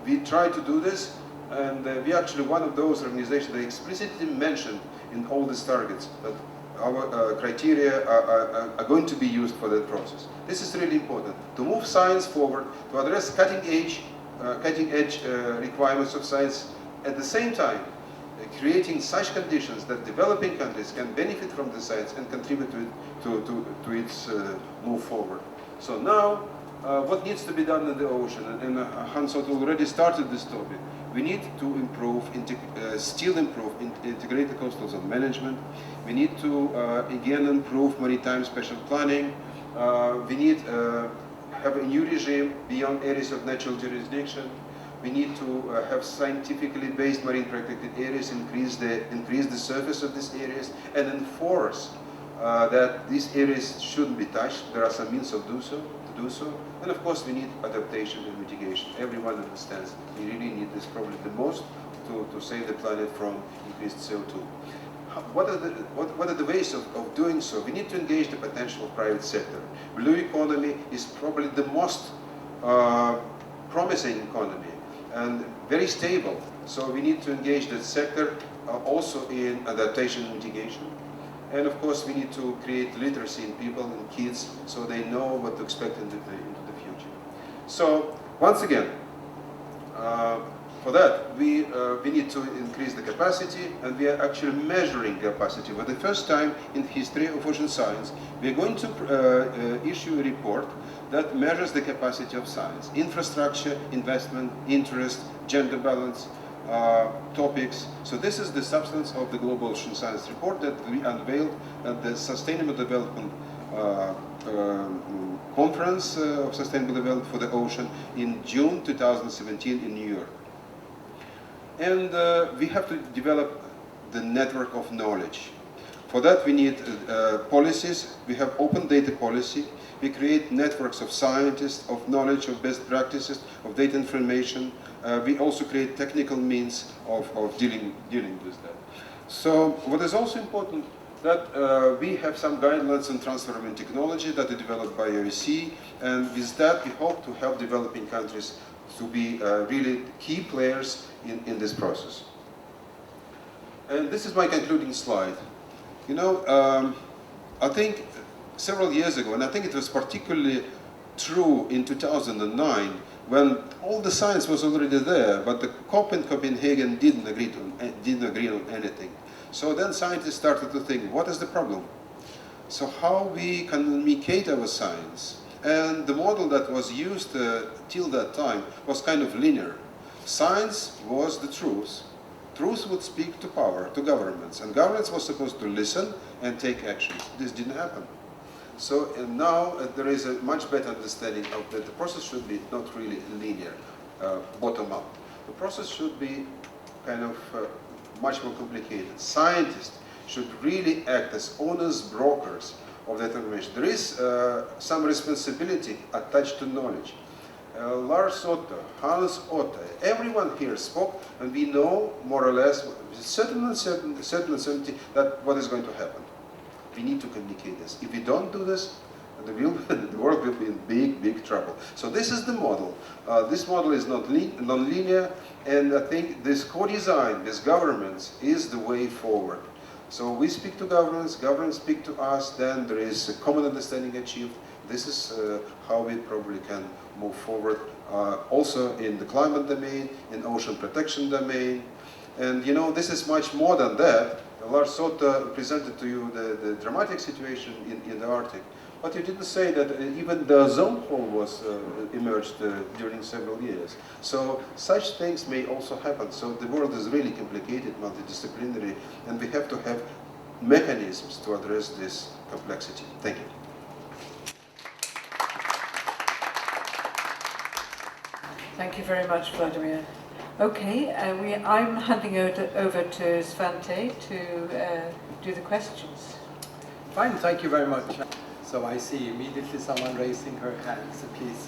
we try to do this, and we actually one of those organizations that explicitly mentioned in all these targets that our criteria are going to be used for that process. This is really important to move science forward, to address cutting edge requirements of science, at the same time creating such conditions that developing countries can benefit from the science and contribute to its move forward. So now, what needs to be done in the ocean? And Hans already started this topic. We need to still improve integrated coastal zone management. We need to, again, improve maritime special planning. We need have a new regime beyond areas of natural jurisdiction. We need to have scientifically based marine protected areas, increase the surface of these areas, and enforce that these areas shouldn't be touched. There are some means of do so. And of course, we need adaptation and mitigation. Everyone understands we really need this probably the most to save the planet from increased CO2. What are the ways of doing so? We need to engage the potential of private sector. Blue economy is probably the most promising economy and very stable. So we need to engage that sector also in adaptation and mitigation. And of course, we need to create literacy in people and kids so they know what to expect into the future. So, once again, for that, we need to increase the capacity, and we are actually measuring capacity. For the first time in the history of ocean science, we are going to issue a report that measures the capacity of science. Infrastructure, investment, interest, gender balance, topics. So this is the substance of the Global Ocean Science Report that we unveiled at the Sustainable Development Conference of Sustainable Development for the Ocean in June 2017 in New York. And we have to develop the network of knowledge. For that we need policies. We have open data policy. We create networks of scientists, of knowledge, of best practices, of data information. We also create technical means of dealing with that. So what is also important that we have some guidelines on transforming technology that are developed by OEC, and with that we hope to help developing countries to be really key players in this process. And this is my concluding slide. You know, I think several years ago, and I think it was particularly true in 2009, when all the science was already there, but the COP in Copenhagen didn't agree on anything. So then scientists started to think, what is the problem? So how we communicate our science? And the model that was used till that time was kind of linear. Science was the truth. Truth would speak to power, to governments, and governments were supposed to listen and take action. This didn't happen. So now there is a much better understanding of that the process should be not really linear, bottom-up. The process should be kind of much more complicated. Scientists should really act as owners, brokers of that information. There is some responsibility attached to knowledge. Lars Otto, Hans Otto, everyone here spoke, and we know more or less with certain certainty that what is going to happen. We need to communicate this. If we don't do this, the world will be in big trouble. So this is the model. This model is not non-linear, and I think this co-design with governments is the way forward. So we speak to governments, governments speak to us, then there is a common understanding achieved. This is how we probably can move forward, also in the climate domain, in ocean protection domain. And you know, this is much more than that. Lars Sotta presented to you the dramatic situation in the Arctic. But you didn't say that even the ozone hole was emerged during several years. So such things may also happen. So the world is really complicated, multidisciplinary, and we have to have mechanisms to address this complexity. Thank you. Thank you very much, Vladimir. Okay, I'm handing over to Svante to do the questions. Fine, thank you very much. So I see immediately someone raising her hand, so please.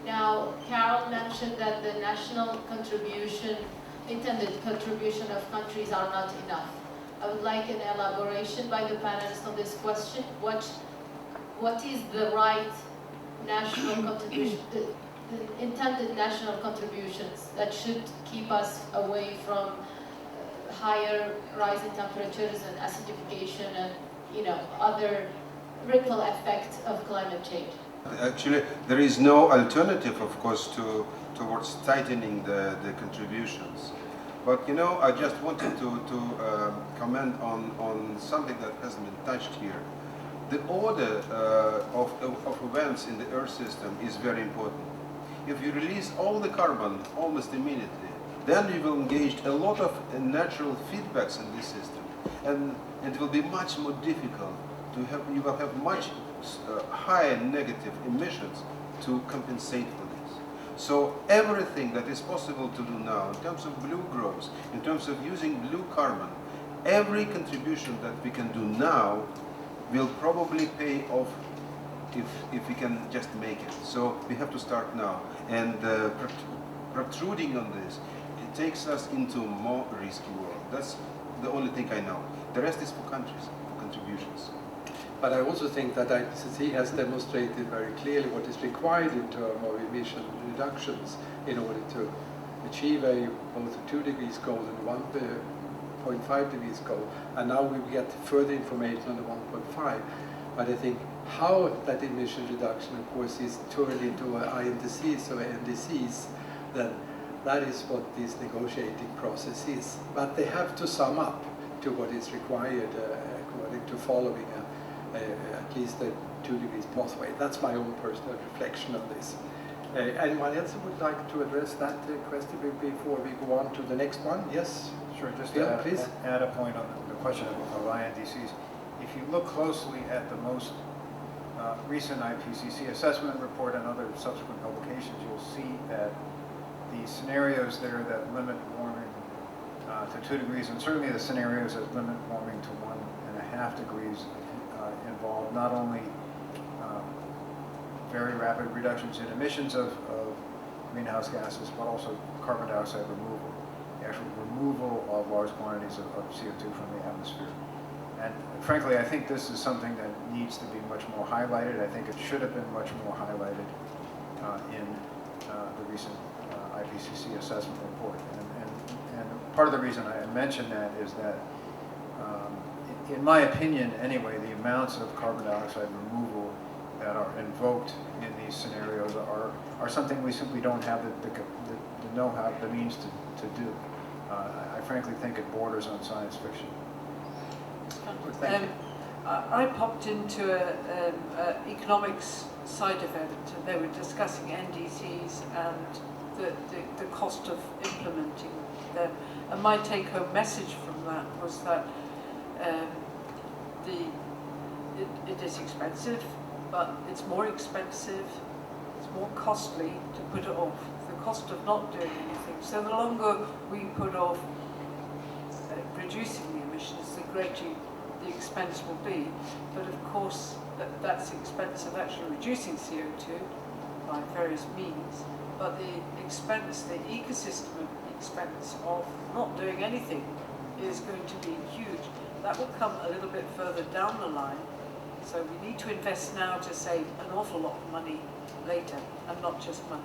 Now, Carol mentioned that the national contribution, intended contribution of countries are not enough. I would like an elaboration by the panelists on this question. What is the right national contribution, the intended national contributions that should keep us away from higher rise in temperatures and acidification and other ripple effects of climate change? Actually, there is no alternative, of course, towards tightening the contributions. But I just wanted to comment on something that hasn't been touched here. The order of events in the Earth system is very important. If you release all the carbon almost immediately, then you will engage a lot of natural feedbacks in this system, and it will be much more difficult to have. You will have much higher negative emissions to compensate for this. So everything that is possible to do now, in terms of blue growth, in terms of using blue carbon, every contribution that we can do now will probably pay off if we can just make it. So we have to start now. And protruding on this, it takes us into a more risky world. That's the only thing I know. The rest is for countries, for contributions. But I also think that IPCC has demonstrated very clearly what is required in terms of emission reductions in order to achieve both a 2 degrees goal and 0.5 degrees goal, and now we get further information on the 1.5. But I think how that emission reduction, of course, is turned into INDCs or NDCs, then that is what this negotiating process is. But they have to sum up to what is required according to following at least a 2 degrees pathway. That's my own personal reflection on this. Anyone else would like to address that question before we go on to the next one? Yes? Sure, just Bill, to please. add a point on the question of INDCs. If you look closely at the most recent IPCC assessment report and other subsequent publications, you'll see that the scenarios there that limit warming to 2 degrees, and certainly the scenarios that limit warming to 1.5 degrees, involve not only very rapid reductions in emissions of greenhouse gases, but also carbon dioxide removal, the actual removal of large quantities of CO2 from the atmosphere. And frankly, I think this is something that needs to be much more highlighted. I think it should have been much more highlighted in the recent IPCC assessment report. And part of the reason I mention that is that, in my opinion anyway, the amounts of carbon dioxide removal that are invoked in these scenarios are something we simply don't have the know-how, the means to do. I frankly think it borders on science fiction. I popped into an economics side event, and they were discussing NDCs and the cost of implementing them. And my take-home message from that was that it is expensive, but it's more expensive, it's more costly to put it off. The cost of not doing anything. So the longer we put off reducing the emissions, the greater the expense will be. But of course, that's the expense of actually reducing CO2 by various means. But the expense, the ecosystem expense of not doing anything is going to be huge. That will come a little bit further down the line. So we need to invest now to save an awful lot of money later, and not just money.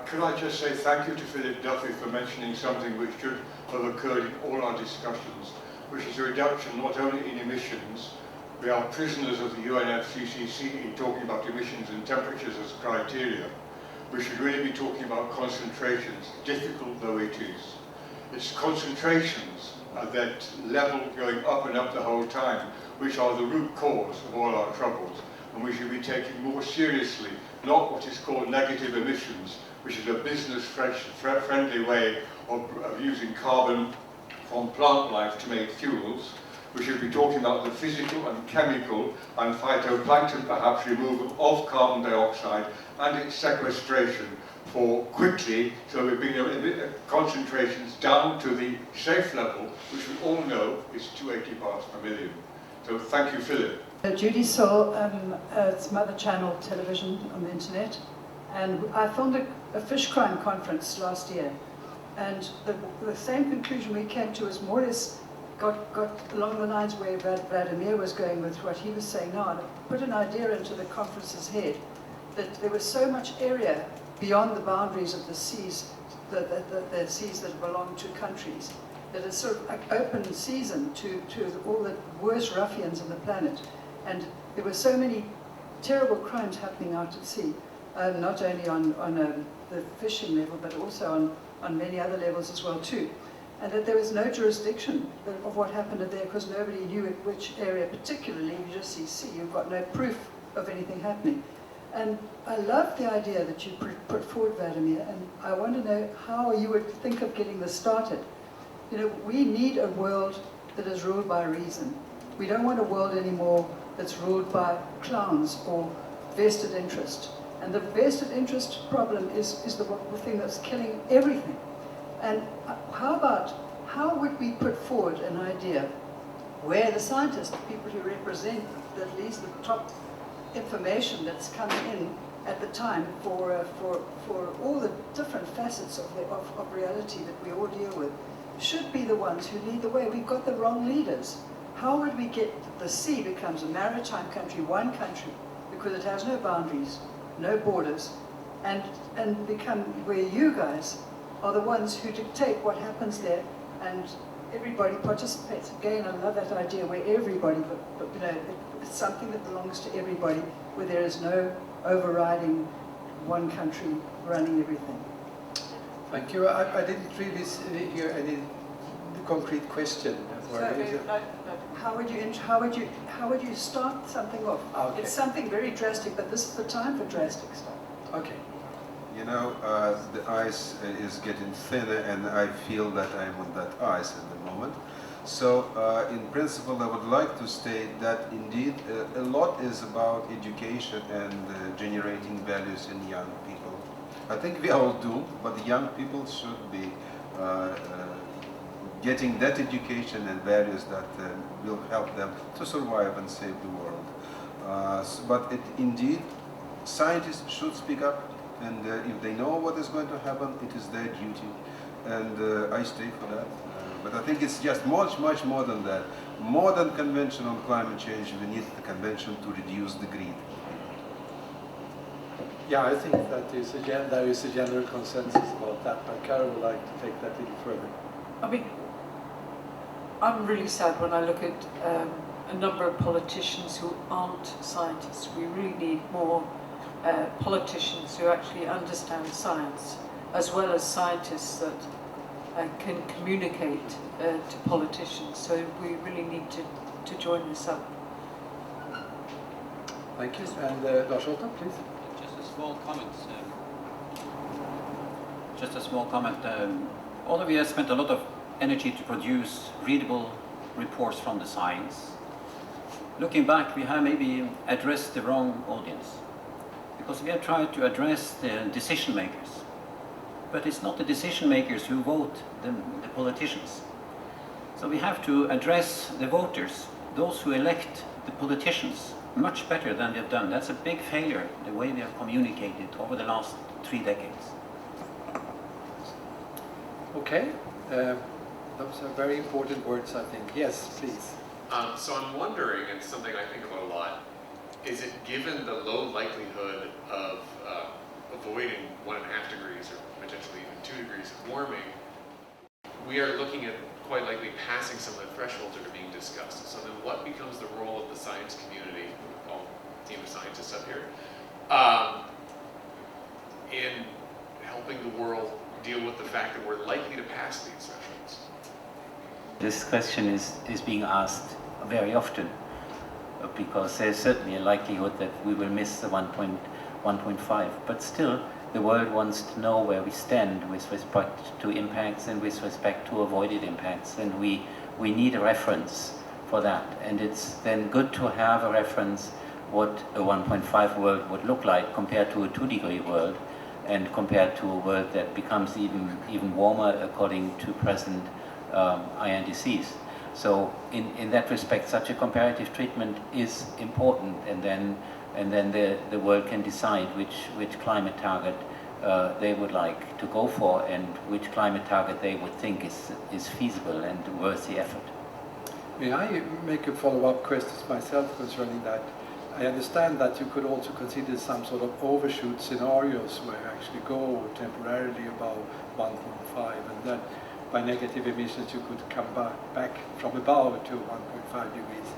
Could I just say thank you to Philip Duffy for mentioning something which should have occurred in all our discussions, which is a reduction not only in emissions. We are prisoners of the UNFCCC in talking about emissions and temperatures as criteria. We should really be talking about concentrations, difficult though it is. It's concentrations that level going up and up the whole time, which are the root cause of all our troubles. And we should be taking more seriously not what is called negative emissions, which is a business-friendly way of using carbon from plant life to make fuels. We should be talking about the physical and chemical and phytoplankton perhaps removal of carbon dioxide and its sequestration for quickly, so we bring concentrations down to the safe level, which we all know is 280 parts per million. So thank you, Philip. Judy saw it's Mother Channel television on the internet, and I filmed a fish crime conference last year, and the same conclusion we came to is more or less got along the lines where Vladimir was going with what he was saying now, and it put an idea into the conference's head that there was so much area beyond the boundaries of the seas, the seas that belong to countries, that it's sort of like open season to all the worst ruffians on the planet. And there were so many terrible crimes happening out at sea, not only on the fishing level, but also on many other levels as well too. And that there was no jurisdiction of what happened there because nobody knew which area particularly. You just see sea, you've got no proof of anything happening. And I love the idea that you put forward, Vladimir, and I want to know how you would think of getting this started. You know, we need a world that is ruled by reason. We don't want a world anymore that's ruled by clowns or vested interest. And the vested interest problem is the thing that's killing everything. And how would we put forward an idea where the scientists, the people who represent at least the top information that's coming in at the time for all the different facets of reality that we all deal with, should be the ones who lead the way. We've got the wrong leaders. How would we get the sea becomes a maritime country, one country, because it has no boundaries, no borders, and become where you guys are the ones who dictate what happens there, and everybody participates. Again, I love that idea where everybody, but you know, it's something that belongs to everybody, where there is no overriding one country running everything. Thank you. I didn't really hear any concrete question. How would you start something off? Okay. It's something very drastic, but this is the time for drastic stuff. Okay. You know, the ice is getting thinner, and I feel that I'm on that ice at the moment. So, in principle, I would like to state that indeed a lot is about education and generating values in young people. I think we all do, but the young people should be getting that education and values that will help them to survive and save the world. But indeed, scientists should speak up. And if they know what is going to happen, it is their duty, and I stay for that. But I think it's just much more than that. More than convention on climate change, we need the convention to reduce the greed. Yeah, I think that there is a general consensus about that, but Carol would like to take that a little further. I mean, I'm really sad when I look at a number of politicians who aren't scientists. We really need more politicians who actually understand science, as well as scientists that can communicate to politicians. So we really need to join this up. Thank you. And Lars Otto, please. Just a small comment. All of you have spent a lot of energy to produce readable reports from the science. Looking back, we have maybe addressed the wrong audience, because we have tried to address the decision makers. But it's not the decision makers who vote the politicians. So we have to address the voters, those who elect the politicians, much better than they've done. That's a big failure, the way we have communicated over the last 3 decades. Okay, those are very important words, I think. Yes, please. So I'm wondering, and something I think about a lot, is it given the low likelihood of avoiding 1.5 degrees or potentially even 2 degrees of warming, we are looking at quite likely passing some of the thresholds that are being discussed. So then what becomes the role of the science community, all team of scientists up here, in helping the world deal with the fact that we're likely to pass these thresholds? This question is being asked very often, because there's certainly a likelihood that we will miss the 1.5, but still the world wants to know where we stand with respect to impacts and with respect to avoided impacts, and we need a reference for that. And it's then good to have a reference what a 1.5 world would look like compared to a 2-degree world, and compared to a world that becomes even warmer according to present INDCs. So in that respect, such a comparative treatment is important, and then the world can decide which climate target they would like to go for, and which climate target they would think is feasible and worth the effort. May I make a follow-up question myself concerning that? I understand that you could also consider some sort of overshoot scenarios where you actually go temporarily above 1.5, and then by negative emissions you could come back from above to 1.5 degrees.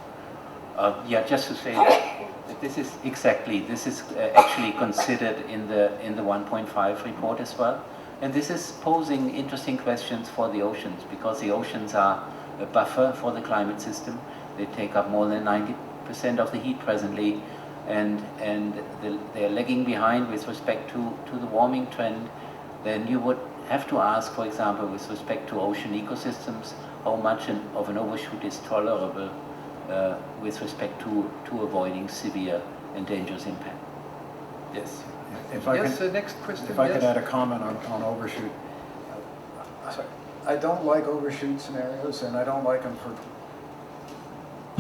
Yeah, just to say that this is actually considered in the 1.5 report as well, and this is posing interesting questions for the oceans, because the oceans are a buffer for the climate system. They take up more than 90% of the heat presently, and they're lagging behind with respect to the warming trend. Then you would have to ask, for example, with respect to ocean ecosystems, how much of an overshoot is tolerable with respect to avoiding severe and dangerous impact. Yes. Next question. If I could add a comment on overshoot. I don't like overshoot scenarios, and I don't like them for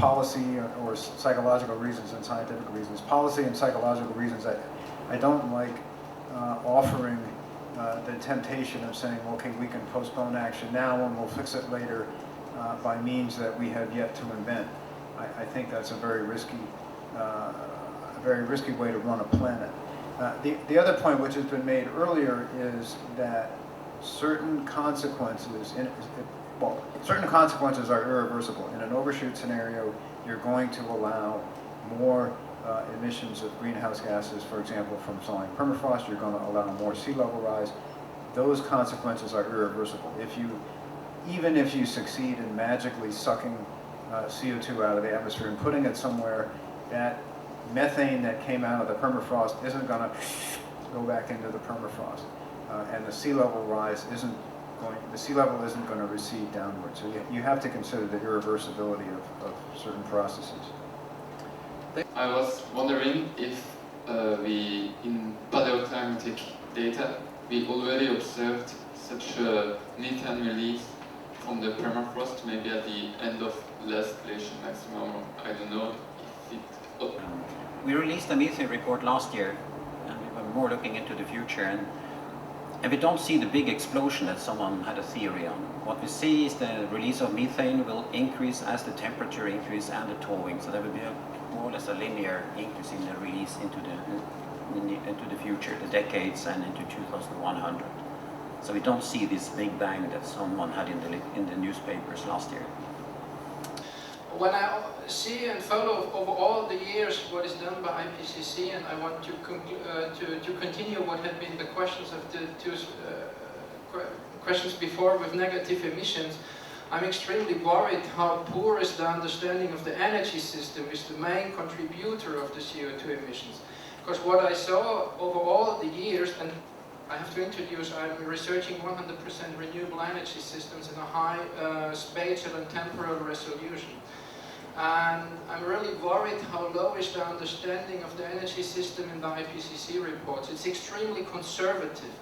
policy or psychological reasons and scientific reasons. Policy and psychological reasons, I don't like offering the temptation of saying, okay, we can postpone action now and we'll fix it later by means that we have yet to invent. I think that's a very risky way to run a planet. The other point, which has been made earlier, is that certain consequences, well, certain consequences are irreversible. In an overshoot scenario, you're going to allow more emissions of greenhouse gases, for example, from thawing permafrost. You're going to allow more sea level rise. Those consequences are irreversible. Even if you succeed in magically sucking CO2 out of the atmosphere and putting it somewhere, that methane that came out of the permafrost isn't going to go back into the permafrost, and the sea level rise isn't going to recede downward. So you have to consider the irreversibility of certain processes. I was wondering if we, in paleoclimatic data, we already observed such a methane release from the permafrost, maybe at the end of last glacial maximum, or I don't know if it... We released a methane report last year, and we were more looking into the future, and we don't see the big explosion that someone had a theory on. What we see is the release of methane will increase as the temperature increases and the thawing, so there will be more or less a linear increase in the release into the future, the decades, and into 2100. So we don't see this big bang that someone had in the newspapers last year. When I see and follow over all the years what is done by IPCC, and I want to continue what had been the questions of the two questions before with negative emissions, I'm extremely worried how poor is the understanding of the energy system is the main contributor of the CO2 emissions. Because what I saw over all the years, and I have to introduce, I'm researching 100% renewable energy systems in a high spatial and temporal resolution. And I'm really worried how low is the understanding of the energy system in the IPCC reports. It's extremely conservative.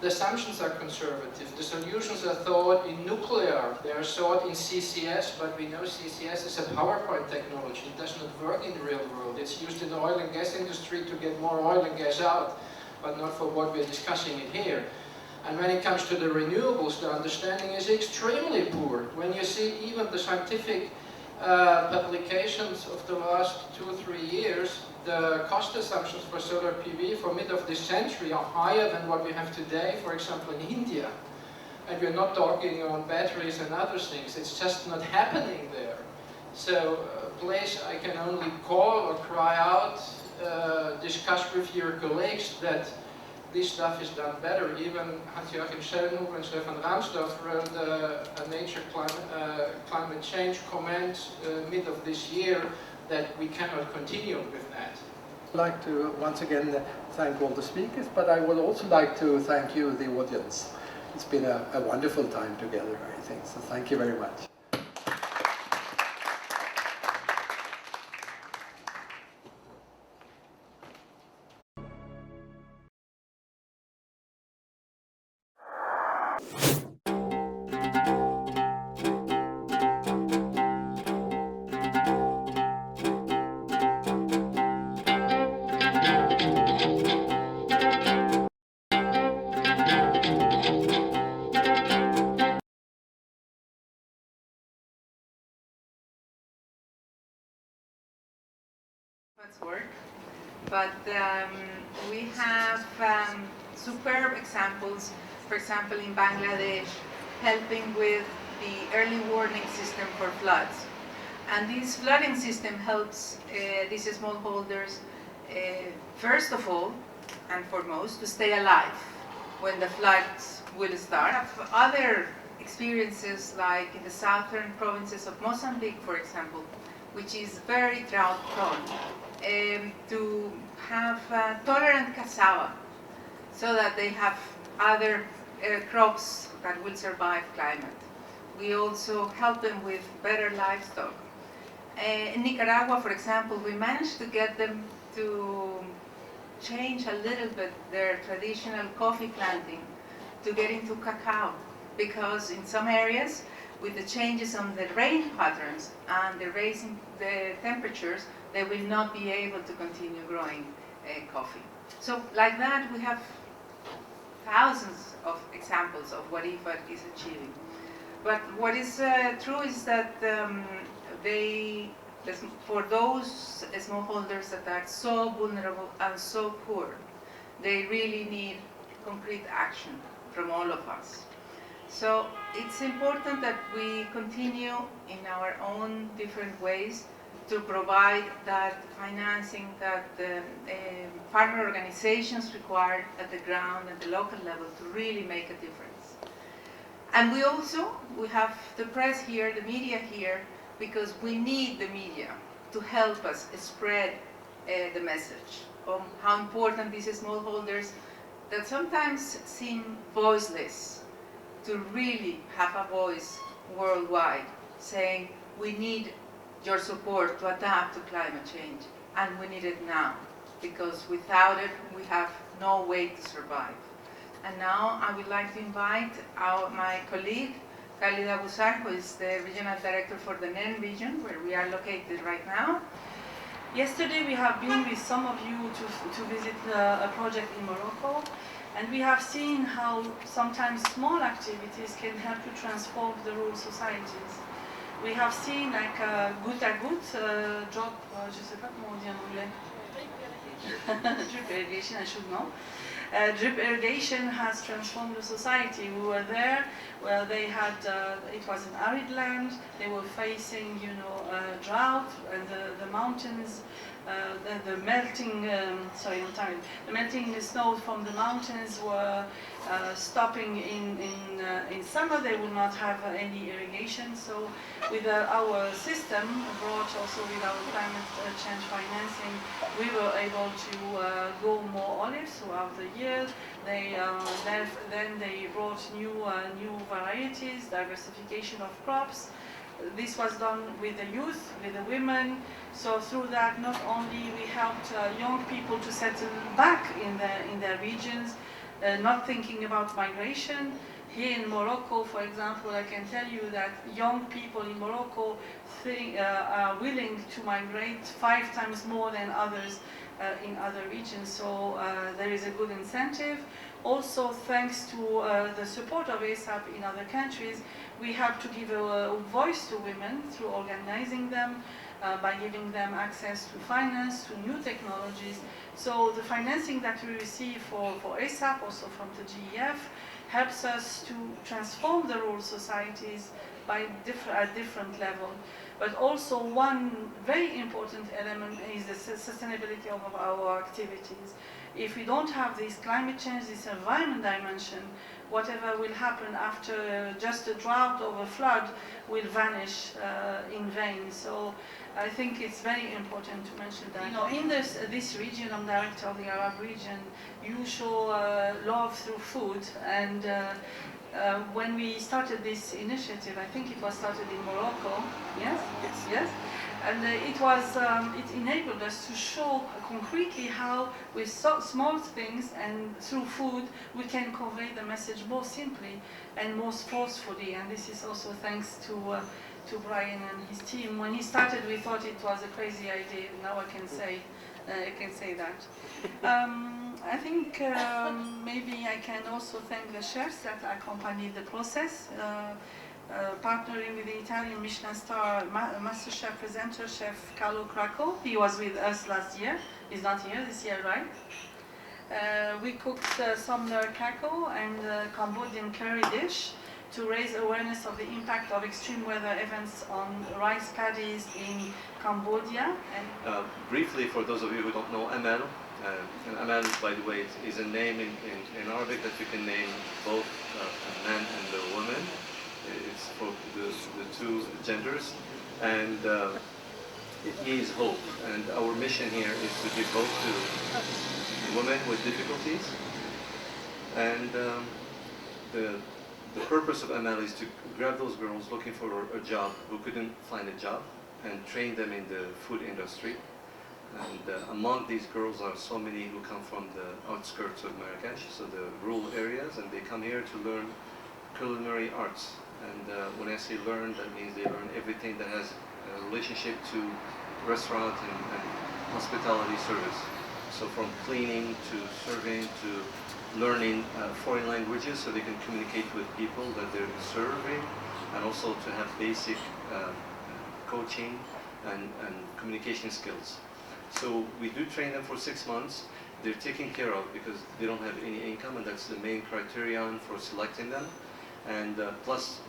The assumptions are conservative. The solutions are thought in nuclear. They are thought in CCS, but we know CCS is a PowerPoint technology. It does not work in the real world. It's used in the oil and gas industry to get more oil and gas out, but not for what we're discussing it here. And when it comes to the renewables, the understanding is extremely poor. When you see even the scientific publications of the last 2 or 3 years, the cost assumptions for solar PV for mid of this century are higher than what we have today, for example, in India. And we're not talking on batteries and other things. It's just not happening there. So please, I can only call or cry out, discuss with your colleagues that this stuff is done better. Even Hans-Joachim Schellnhuber and Stefan Rahmstorf wrote a Nature climate change comment mid of this year that we cannot continue with that. I'd like to once again thank all the speakers, but I would also like to thank you, the audience. It's been a wonderful time together, I think, so thank you very much. Work, but we have superb examples, for example in Bangladesh, helping with the early warning system for floods. And this flooding system helps these smallholders, first of all and foremost, to stay alive when the floods will start. Other experiences like in the southern provinces of Mozambique, for example, which is very drought prone, to have tolerant cassava so that they have other crops that will survive climate. We also help them with better livestock. In Nicaragua, for example, we managed to get them to change a little bit their traditional coffee planting to get into cacao, because in some areas, with the changes on the rain patterns and the raising the temperatures, they will not be able to continue growing coffee. So like that, we have thousands of examples of what IFAD is achieving. But what is true is that for those smallholders that are so vulnerable and so poor, they really need concrete action from all of us. So it's important that we continue in our own different ways to provide that financing that the farmer organizations require at the ground and the local level to really make a difference. And we have the press here, the media here, because we need the media to help us spread the message of how important these smallholders that sometimes seem voiceless to really have a voice worldwide, saying we need your support to adapt to climate change, and we need it now, because without it we have no way to survive. And now I would like to invite my colleague, Khalida Boussar, who is the Regional Director for the NEN region, where we are located right now. Yesterday we have been with some of you to visit a project in Morocco, and we have seen how sometimes small activities can help to transform the rural societies. We have seen like goutte à goutte, drop, je sais pas comment on dit en anglais. Drip irrigation, I should know. Drip irrigation has transformed the society. We were there, well, they had, it was an arid land, they were facing, drought, and the mountains, the melting, the melting snow from the mountains were stopping in summer. They would not have any irrigation. So with our system brought also with our climate change financing, we were able to grow more olives throughout the year. Then they brought new varieties, diversification of crops. This was done with the youth, with the women. So through that, not only we helped young people to settle back in their regions, not thinking about migration. Here in Morocco, for example, I can tell you that young people in Morocco are willing to migrate 5 times more than others in other regions. So there is a good incentive. Also, thanks to the support of ASAP in other countries, we have to give a voice to women through organizing them, by giving them access to finance, to new technologies. So the financing that we receive for ASAP, also from the GEF, helps us to transform the rural societies at different level. But also one very important element is the sustainability of our activities. If we don't have this climate change, this environment dimension, whatever will happen after just a drought or a flood will vanish in vain. So I think it's very important to mention that. In this region, I'm director of the Arab region, you show love through food. And when we started this initiative, I think it was started in Morocco, yes? Yes. Yes? And it enabled us to show concretely how with small things and through food we can convey the message more simply and most forcefully. And this is also thanks to Brian and his team. When he started, we thought it was a crazy idea. Now I can say that. I think maybe I can also thank the chefs that accompanied the process. Partnering with the Italian Michelin star master chef presenter, Chef Carlo Cracco. He was with us last year. He's not here this year, right? We cooked Somner Kako and Cambodian curry dish to raise awareness of the impact of extreme weather events on rice paddies in Cambodia. And briefly, for those of you who don't know Amal, and Amal, by the way, is a name in Arabic that you can name both a man and a woman. It's for the two genders, and it is hope. And our mission here is to give hope to women with difficulties. And the purpose of Amal is to grab those girls looking for a job who couldn't find a job and train them in the food industry. And among these girls are so many who come from the outskirts of Marrakesh, so the rural areas, and they come here to learn culinary arts. And when I say learn, that means they learn everything that has a relationship to restaurant and hospitality service. So from cleaning to serving to learning foreign languages so they can communicate with people that they're serving, and also to have basic coaching and communication skills. So we do train them for 6 months. They're taken care of because they don't have any income, and that's the main criterion for selecting them. And plus,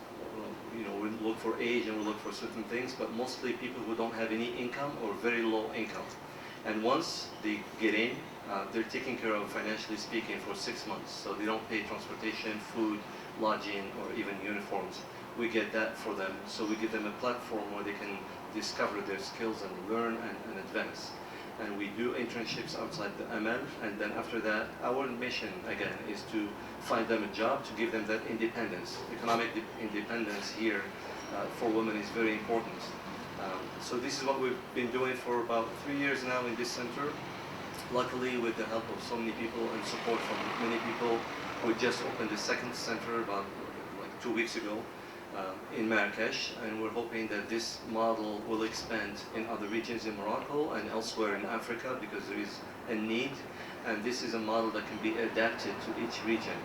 we look for age and we look for certain things, but mostly people who don't have any income or very low income. And once they get in, they're taken care of financially speaking for 6 months. So they don't pay transportation, food, lodging, or even uniforms. We get that for them. So we give them a platform where they can discover their skills and learn and advance. And we do internships outside the Aman, and then after that, our mission again is to find them a job, to give them that independence. Economic independence here for women is very important. So this is what we've been doing for about 3 years now in this center. Luckily, with the help of so many people and support from many people, we just opened the second center about 2 weeks ago in Marrakesh, and we're hoping that this model will expand in other regions in Morocco and elsewhere in Africa, because there is a need, and this is a model that can be adapted to each region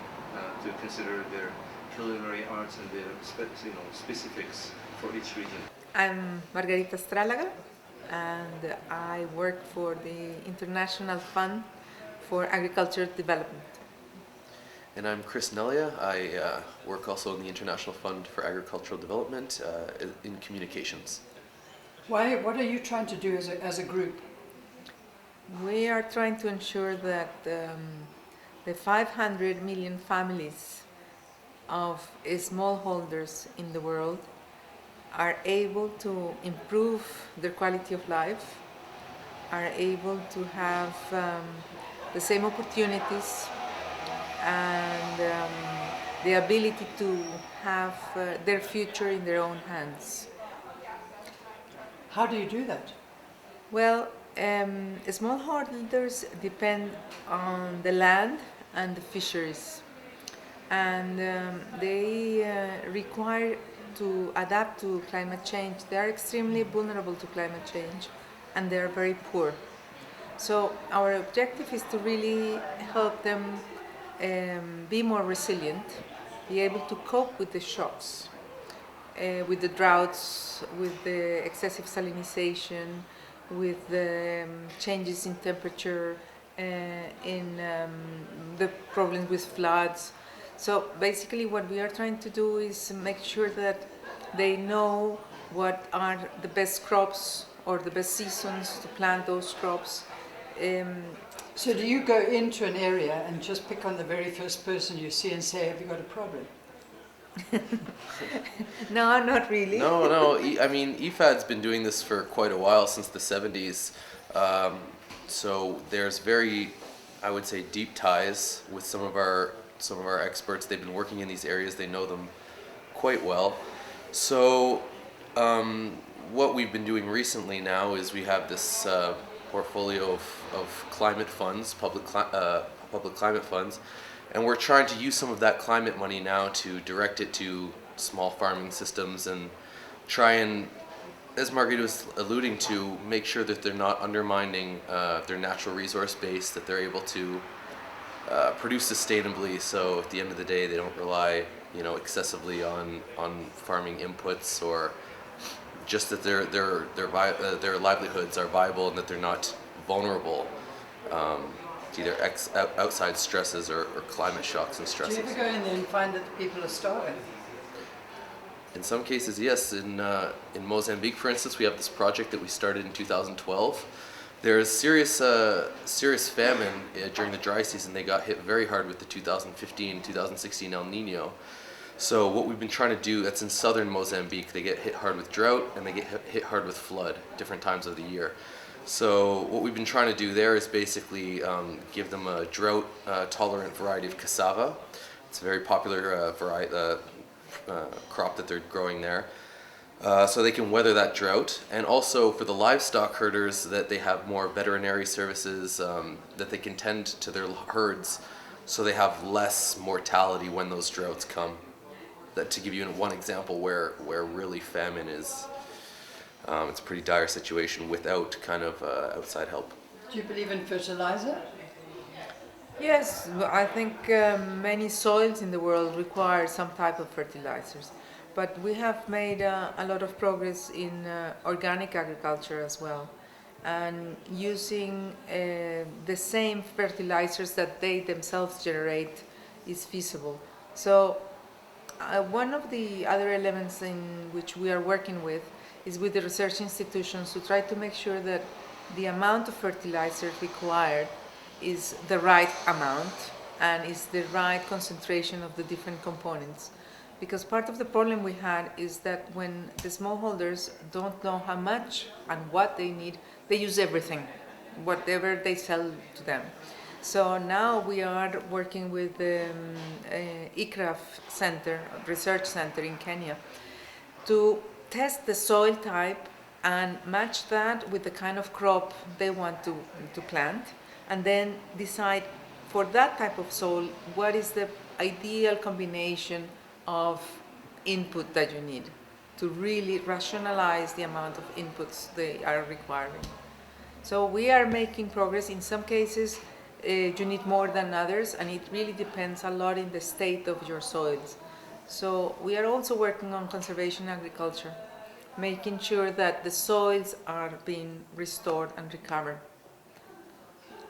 to consider their culinary arts and their specifics for each region. I'm Margarita Stralaga, and I work for the International Fund for Agricultural Development. And I'm Chris Nelia. I work also in the International Fund for Agricultural Development in communications. What are you trying to do as a group? We are trying to ensure that the 500 million families of smallholders in the world are able to improve their quality of life, are able to have the same opportunities and the ability to have their future in their own hands. How do you do that? Well, smallholders depend on the land and the fisheries, and they require to adapt to climate change. They are extremely vulnerable to climate change, and they are very poor. So our objective is to really help them be more resilient, be able to cope with the shocks, with the droughts, with the excessive salinization, with the changes in temperature, in the problems with floods. So basically what we are trying to do is make sure that they know what are the best crops or the best seasons to plant those crops. So do you go into an area and just pick on the very first person you see and say, have you got a problem? No, not really. No. I mean, IFAD's been doing this for quite a while, since the 70s. So there's very, I would say, deep ties with some of our experts. They've been working in these areas. They know them quite well. So what we've been doing recently now is we have this portfolio of climate funds, public climate funds, and we're trying to use some of that climate money now to direct it to small farming systems and try and, as Margarita was alluding to, make sure that they're not undermining their natural resource base, that they're able to produce sustainably, so at the end of the day they don't rely excessively on farming inputs, or just that their livelihoods are viable and that they're not vulnerable to either outside stresses or climate shocks and stresses. Do you ever go in there and find that the people are starving? In some cases, yes. In Mozambique, for instance, we have this project that we started in 2012. There's serious famine during the dry season. They got hit very hard with the 2015-2016 El Nino. So what we've been trying to do, that's in southern Mozambique, they get hit hard with drought and they get hit hard with flood different times of the year. So what we've been trying to do there is basically give them a drought tolerant variety of cassava. It's a very popular crop that they're growing there. So they can weather that drought, and also for the livestock herders, that they have more veterinary services, that they can tend to their herds so they have less mortality when those droughts come. That, to give you one example where really famine is, it's a pretty dire situation without kind of outside help. Do you believe in fertilizer? Yes, I think many soils in the world require some type of fertilizers. But we have made a lot of progress in organic agriculture as well, and using the same fertilizers that they themselves generate is feasible. So one of the other elements in which we are working with is with the research institutions to try to make sure that the amount of fertilizer required is the right amount and is the right concentration of the different components. Because part of the problem we had is that when the smallholders don't know how much and what they need, they use everything, whatever they sell to them. So now we are working with the ICRAF Center, Research Center in Kenya, to test the soil type and match that with the kind of crop they want to plant, and then decide for that type of soil what is the ideal combination of input that you need to really rationalize the amount of inputs they are requiring. So we are making progress. In some cases, you need more than others, and it really depends a lot in the state of your soils. So we are also working on conservation agriculture, making sure that the soils are being restored and recovered.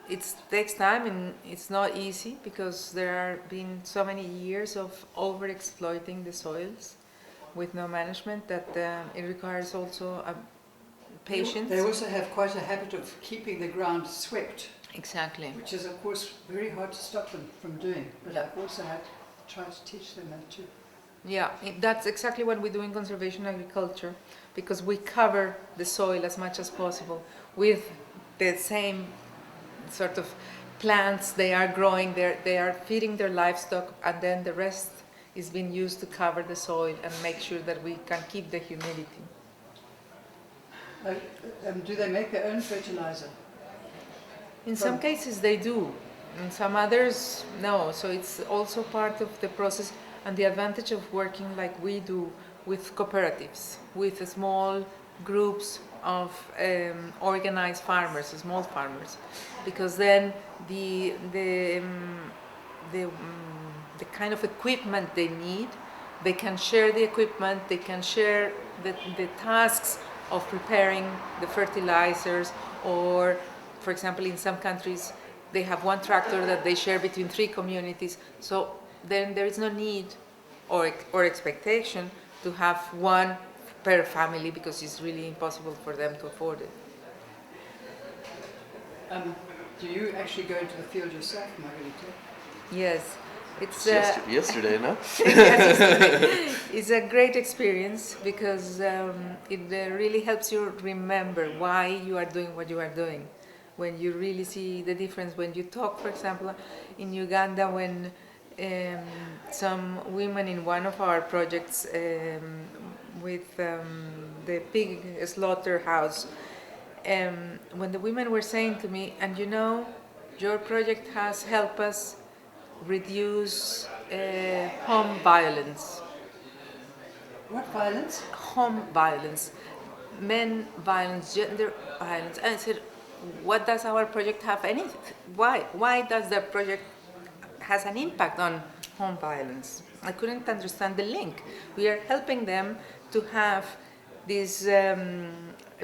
It takes time and it's not easy because there have been so many years of over-exploiting the soils with no management that it requires also patience. They also have quite a habit of keeping the ground swept. Exactly. Which is, of course, very hard to stop them from doing. But I've also had to try to teach them that too. Yeah, that's exactly what we do in conservation agriculture, because we cover the soil as much as possible with the same sort of plants they are growing, they are feeding their livestock, and then the rest is being used to cover the soil and make sure that we can keep the humidity. Do they make their own fertilizer? In some cases they do, in some others no, so it's also part of the process. And the advantage of working like we do with cooperatives, with small groups of organized farmers, small farmers, because then the kind of equipment they need, they can share the equipment, they can share the tasks of preparing the fertilizers, or for example in some countries they have one tractor that they share between 3 communities. So then there is no need or expectation to have one per family, because it's really impossible for them to afford it. Do you actually go into the field yourself, Margarita? Yes. It's yesterday, no? Yes, yesterday. It's a great experience because it really helps you remember why you are doing what you are doing. When you really see the difference, when you talk, for example, in Uganda, when some women in one of our projects with the pig slaughterhouse, when the women were saying to me, and you know, your project has helped us reduce home violence. What violence? Home violence, men violence, gender violence. And I said, what does our project have any? Why does the project has an impact on home violence? I couldn't understand the link. We are helping them to have these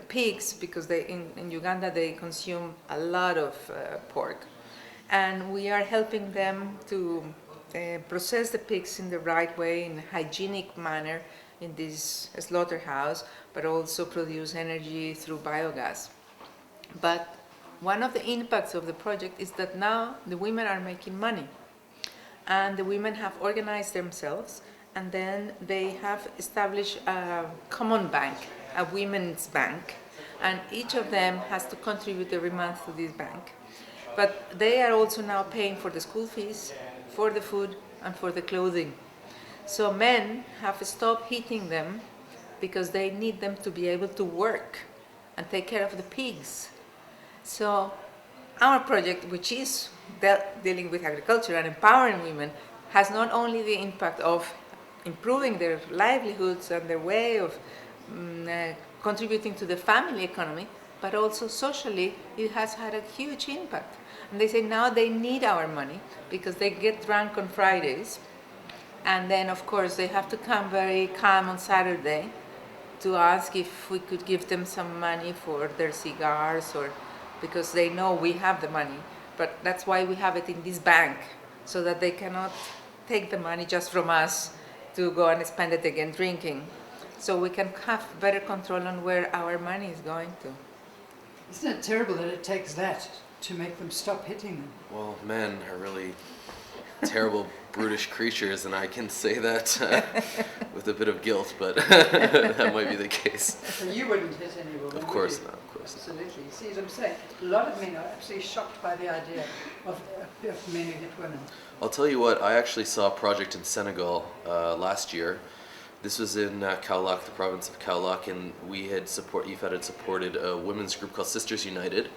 pigs, because in Uganda they consume a lot of pork, and we are helping them to process the pigs in the right way, in a hygienic manner in this slaughterhouse, but also produce energy through biogas. But one of the impacts of the project is that now the women are making money, and the women have organized themselves, and then they have established a common bank, a women's bank, and each of them has to contribute every month to this bank. But they are also now paying for the school fees, for the food, and for the clothing. So men have stopped hitting them because they need them to be able to work and take care of the pigs. So our project, which is dealing with agriculture and empowering women, has not only the impact of improving their livelihoods and their way of contributing to the family economy, but also socially it has had a huge impact. And they say now they need our money because they get drunk on Fridays, and then of course they have to come very calm on Saturday to ask if we could give them some money for their cigars, or because they know we have the money. But that's why we have it in this bank, so that they cannot take the money just from us to go and spend it again drinking. So we can have better control on where our money is going to. Isn't it terrible that it takes that to make them stop hitting them? Well, men are really terrible, brutish creatures, and I can say that with a bit of guilt, but that might be the case. So you wouldn't hit any woman? Of course not, of course not. Absolutely. You see what I'm saying? A lot of men are absolutely shocked by the idea of men who hit women. I'll tell you what, I actually saw a project in Senegal last year. This was in Kaolack, the province of Kaolack, and IFAD had supported a women's group called Sisters United.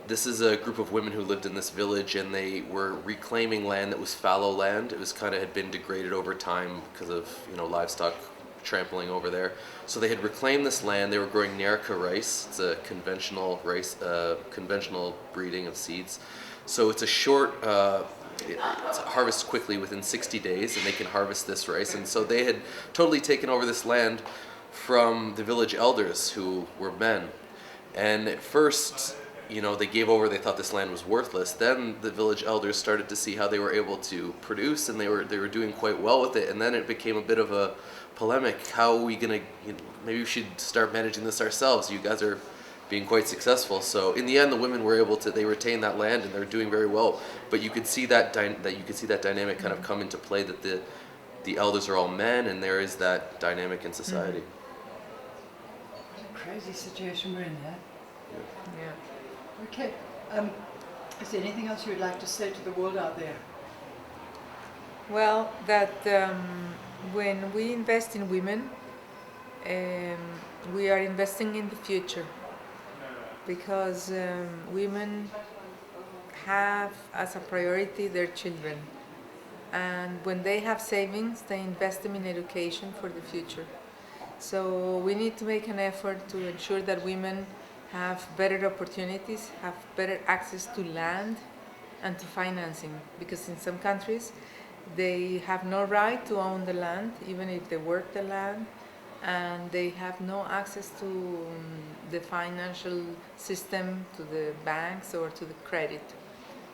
This is a group of women who lived in this village, and they were reclaiming land that was fallow land. It was had been degraded over time because of livestock trampling over there. So they had reclaimed this land. They were growing Nyarka rice. It's a conventional rice, conventional breeding of seeds. So it's a short. It's harvested quickly within 60 days, and they can harvest this rice. And so they had totally taken over this land from the village elders, who were men. And at first, they gave over. They thought this land was worthless. Then the village elders started to see how they were able to produce, and they were doing quite well with it. And then it became a bit of a polemic. How are we gonna? Maybe we should start managing this ourselves. You guys are being quite successful. So in the end, the women were able to. They retained that land, and they're doing very well. But you could see that dynamic kind of come into play. That the elders are all men, and there is that dynamic in society. What a crazy situation we're in there. Yeah. Okay. Is there anything else you would like to say to the world out there? Well, that when we invest in women, we are investing in the future, because women have as a priority their children, and when they have savings, they invest them in education for the future. So we need to make an effort to ensure that women have better opportunities, have better access to land and to financing, because in some countries they have no right to own the land, even if they work the land, and they have no access to the financial system, to the banks or to the credit.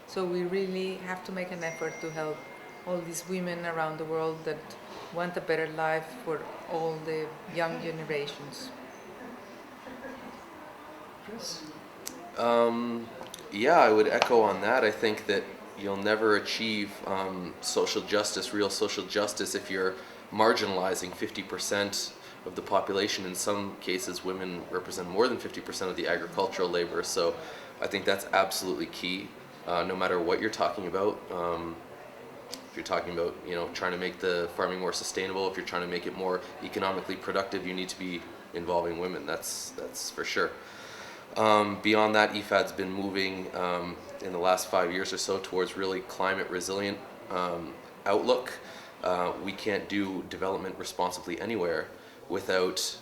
So we really have to make an effort to help all these women around the world that want a better life for all the young generations. Yeah, I would echo on that. I think that you'll never achieve social justice, real social justice, if you're marginalizing 50% of the population. In some cases, women represent more than 50% of the agricultural labor. So I think that's absolutely key, no matter what you're talking about. If you're talking about, trying to make the farming more sustainable, if you're trying to make it more economically productive, you need to be involving women. That's for sure. Beyond that, IFAD's been moving in the last 5 years or so towards really climate resilient outlook. We can't do development responsibly anywhere without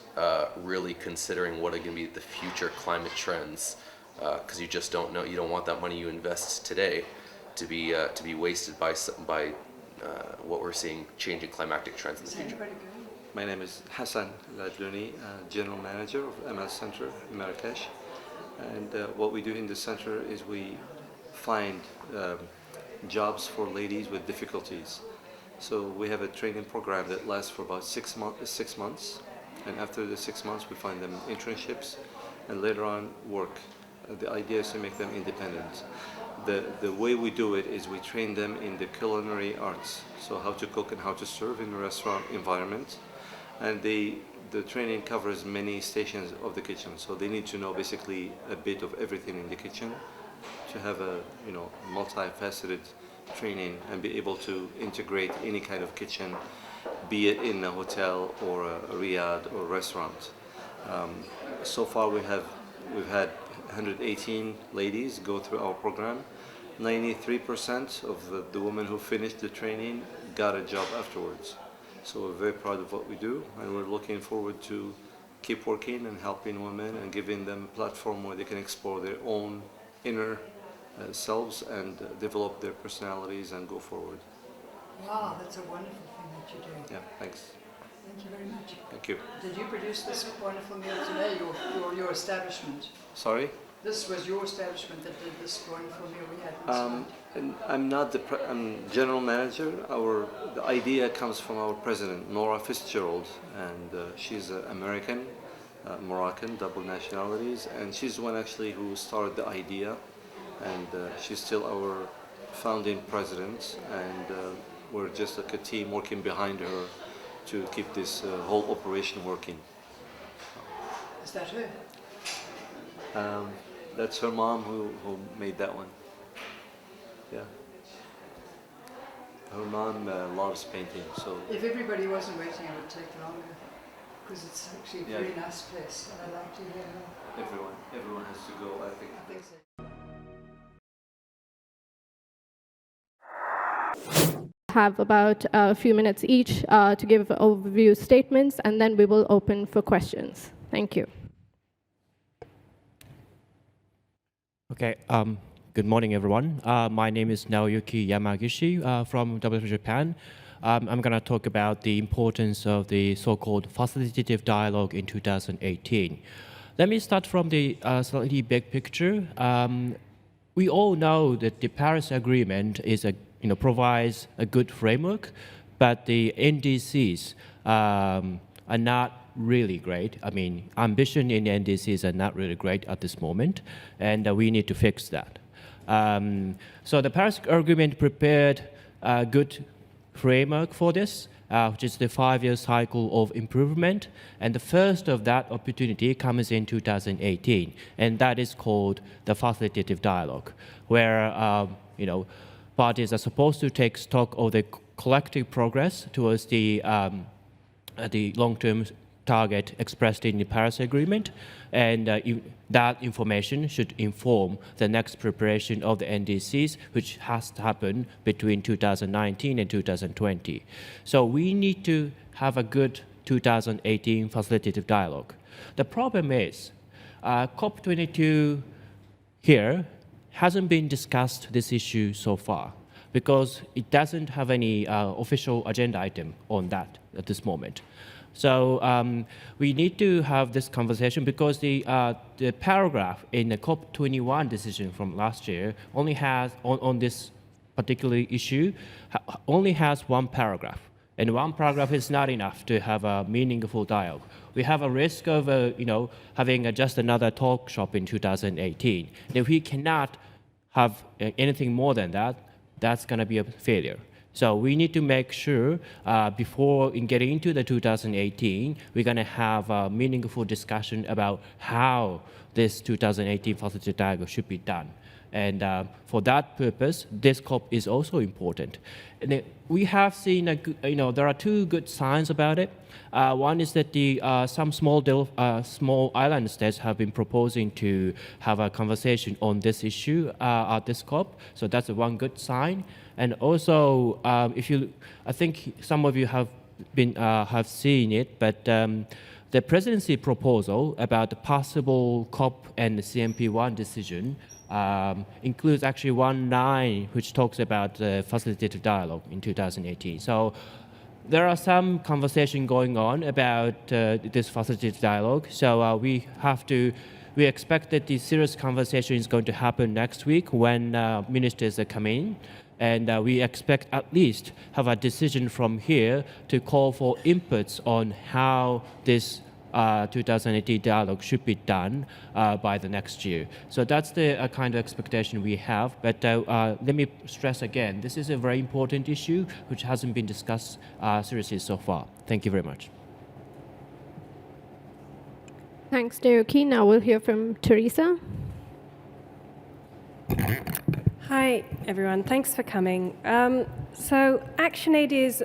really considering what are going to be the future climate trends, because you just don't know. You don't want that money you invest today to be wasted by what we're seeing changing climatic trends in the future. My name is Hassan Ladlouni, General Manager of ML Center in Marrakesh. And what we do in the center is we find jobs for ladies with difficulties. So we have a training program that lasts for about 6 months. And after the 6 months, we find them internships and later on work. The idea is to make them independent. The way we do it is we train them in the culinary arts. So how to cook and how to serve in a restaurant environment. And the training covers many stations of the kitchen, so they need to know basically a bit of everything in the kitchen to have a multifaceted training and be able to integrate any kind of kitchen, be it in a hotel or a riad or restaurant. So far we've had 118 ladies go through our program. 93% of the women who finished the training got a job afterwards. So we're very proud of what we do, and we're looking forward to keep working and helping women and giving them a platform where they can explore their own inner selves and develop their personalities and go forward. Wow, that's a wonderful thing that you're doing. Yeah, thanks. Thank you very much. Thank you. Did you produce this wonderful meal today, your establishment? Sorry? this was your establishment that did this drawing for me. We had this And I'm not the I'm general manager. The idea comes from our president, Nora Fitzgerald, and she's American, Moroccan, double nationalities, and she's the one actually who started the idea, and she's still our founding president, and we're just like a team working behind her to keep this whole operation working. Is that her? That's her mom who made that one. Yeah. Her mom loves painting, so. If everybody wasn't waiting, I would take longer, because it's actually a Yeah. very nice place, and I like to hear more. Everyone has to go, I think. I think so. Have about a few minutes each to give overview statements, and then we will open for questions. Thank you. Okay. Good morning, everyone. My name is Naoyuki Yamagishi from WWF Japan. I'm going to talk about the importance of the so-called facilitative dialogue in 2018. Let me start from the slightly big picture. We all know that the Paris Agreement is provides a good framework, but the NDCs are not really great. I mean, ambition in NDCs are not really great at this moment, and we need to fix that. So the Paris Agreement prepared a good framework for this, which is the 5-year cycle of improvement. And the first of that opportunity comes in 2018, and that is called the facilitative dialogue, where parties are supposed to take stock of the collective progress towards the long-term target expressed in the Paris Agreement, and that information should inform the next preparation of the NDCs, which has to happen between 2019 and 2020. So we need to have a good 2018 facilitative dialogue. The problem is COP22 here hasn't been discussed this issue so far, because it doesn't have any official agenda item on that at this moment. So we need to have this conversation, because the paragraph in the COP21 decision from last year only has, on this particular issue, only has one paragraph. And one paragraph is not enough to have a meaningful dialogue. We have a risk of having just another talk shop in 2018. And if we cannot have anything more than that, that's going to be a failure. So we need to make sure before getting into the 2018, we're going to have a meaningful discussion about how this 2018 facilitative dialogue should be done. And for that purpose, this COP is also important. And we have seen, there are two good signs about it. One is that some small island states have been proposing to have a conversation on this issue at this COP. So that's one good sign. And also, I think some of you have seen it, but the presidency proposal about the possible COP and the CMP1 decision includes actually one line which talks about the facilitative dialogue in 2018. So there are some conversation going on about this facilitative dialogue. So we expect that the serious conversation is going to happen next week when ministers come in. And we expect at least have a decision from here to call for inputs on how this 2018 dialogue should be done by the next year. So that's the kind of expectation we have. But let me stress again, this is a very important issue which hasn't been discussed seriously so far. Thank you very much. Thanks, Naoki. Now we'll hear from Teresa. Hi, everyone. Thanks for coming. So ActionAid is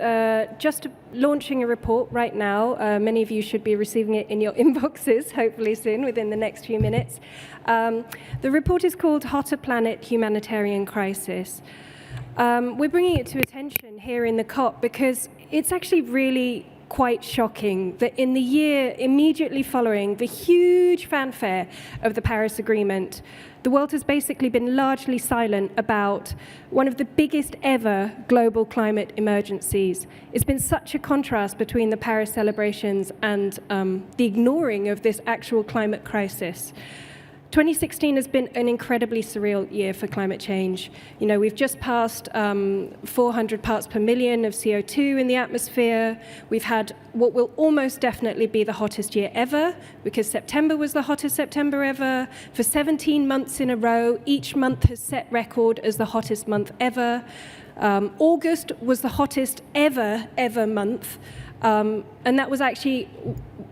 just launching a report right now. Many of you should be receiving it in your inboxes, hopefully soon, within the next few minutes. The report is called Hotter Planet Humanitarian Crisis. We're bringing it to attention here in the COP because it's actually really quite shocking that in the year immediately following the huge fanfare of the Paris Agreement, the world has basically been largely silent about one of the biggest ever global climate emergencies. It's been such a contrast between the Paris celebrations and the ignoring of this actual climate crisis. 2016 has been an incredibly surreal year for climate change. You know, we've just passed 400 parts per million of CO2 in the atmosphere. We've had what will almost definitely be the hottest year ever, because September was the hottest September ever. For 17 months in a row, each month has set record as the hottest month ever. August was the hottest ever month. And that was actually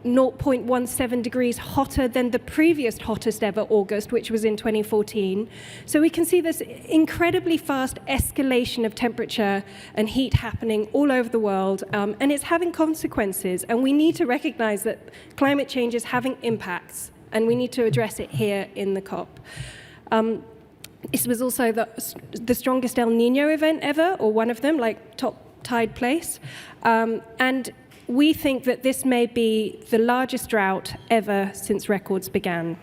0.17 degrees hotter than the previous hottest ever August, which was in 2014. So we can see this incredibly fast escalation of temperature and heat happening all over the world, and it's having consequences. And we need to recognize that climate change is having impacts, and we need to address it here in the COP. This was also the strongest El Nino event ever, or one of them, like top tide place. And we think that this may be the largest drought ever since records began.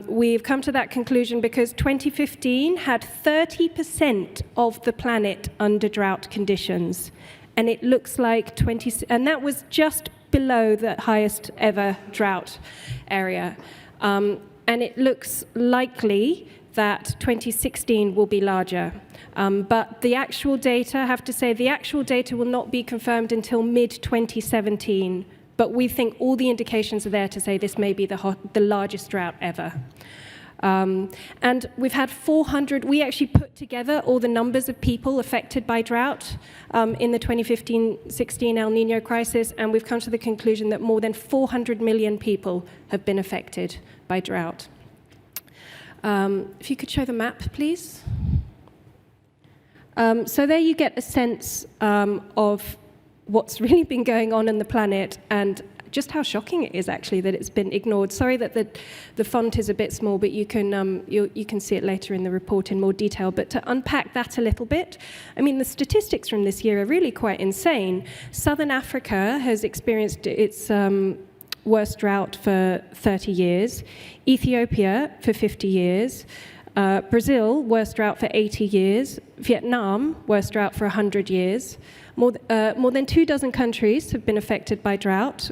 We've come to that conclusion because 2015 had 30% of the planet under drought conditions. And it looks like and that was just below the highest ever drought area. And it looks likely that 2016 will be larger. But the actual data, I have to say, the actual data will not be confirmed until mid-2017. But we think all the indications are there to say this may be the largest drought ever. And we've had 400, we actually put together all the numbers of people affected by drought in the 2015-16 El Nino crisis, and we've come to the conclusion that more than 400 million people have been affected by drought. If you could show the map, please. So there you get a sense of what's really been going on the planet and just how shocking it is actually that it's been ignored. Sorry that the font is a bit small, but you can see it later in the report in more detail. But to unpack that a little bit, I mean, the statistics from this year are really quite insane. Southern Africa has experienced its worst drought for 30 years, Ethiopia for 50 years, Brazil, worst drought for 80 years, Vietnam, worst drought for 100 years. More than 24 countries have been affected by drought,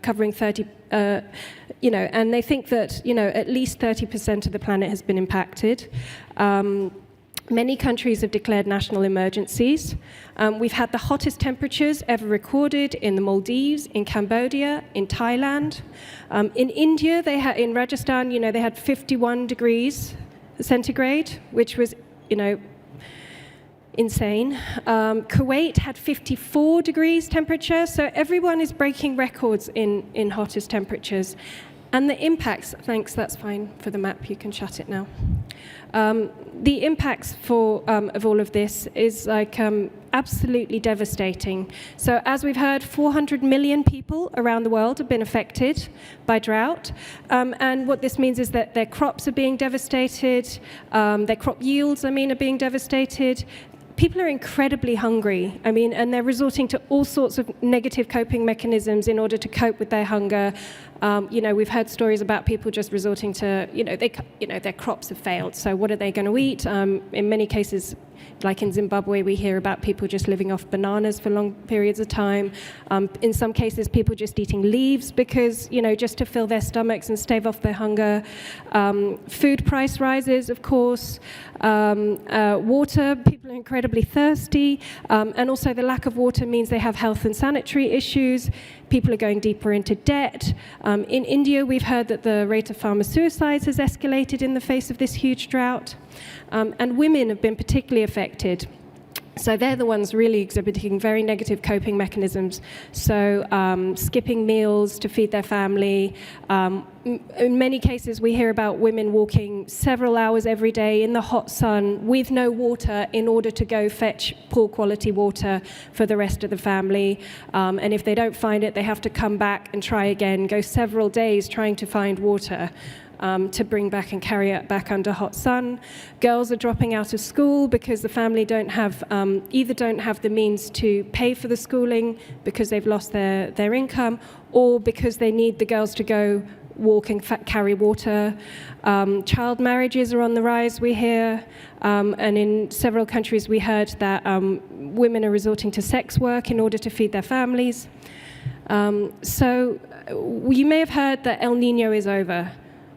covering 30, and they think that, at least 30% of the planet has been impacted. Many countries have declared national emergencies. We've had the hottest temperatures ever recorded in the Maldives, in Cambodia, in Thailand. In India, in Rajasthan, they had 51 degrees centigrade, which was, insane. Kuwait had 54 degrees temperature, so everyone is breaking records in hottest temperatures. And the impacts, thanks, that's fine for the map, you can shut it now. The impacts of all of this is absolutely devastating. So as we've heard, 400 million people around the world have been affected by drought. And what this means is that their crops are being devastated, their crop yields, are being devastated. People are incredibly hungry, and they're resorting to all sorts of negative coping mechanisms in order to cope with their hunger. We've heard stories about people just resorting to, their crops have failed, so what are they going to eat? In many cases, like in Zimbabwe, we hear about people just living off bananas for long periods of time. In some cases, people just eating leaves because, just to fill their stomachs and stave off their hunger. Food price rises, of course. Water, people are incredibly thirsty. And also the lack of water means they have health and sanitary issues. People are going deeper into debt. In India, we've heard that the rate of farmer suicides has escalated in the face of this huge drought. And women have been particularly affected. So they're the ones really exhibiting very negative coping mechanisms. So skipping meals to feed their family. In many cases, we hear about women walking several hours every day in the hot sun with no water in order to go fetch poor quality water for the rest of the family. And if they don't find it, they have to come back and try again, go several days trying to find water. To bring back and carry it back under hot sun. Girls are dropping out of school because the family either don't have the means to pay for the schooling because they've lost their income, or because they need the girls to go walk and carry water. Child marriages are on the rise, we hear, and in several countries we heard that women are resorting to sex work in order to feed their families. So you may have heard that El Nino is over.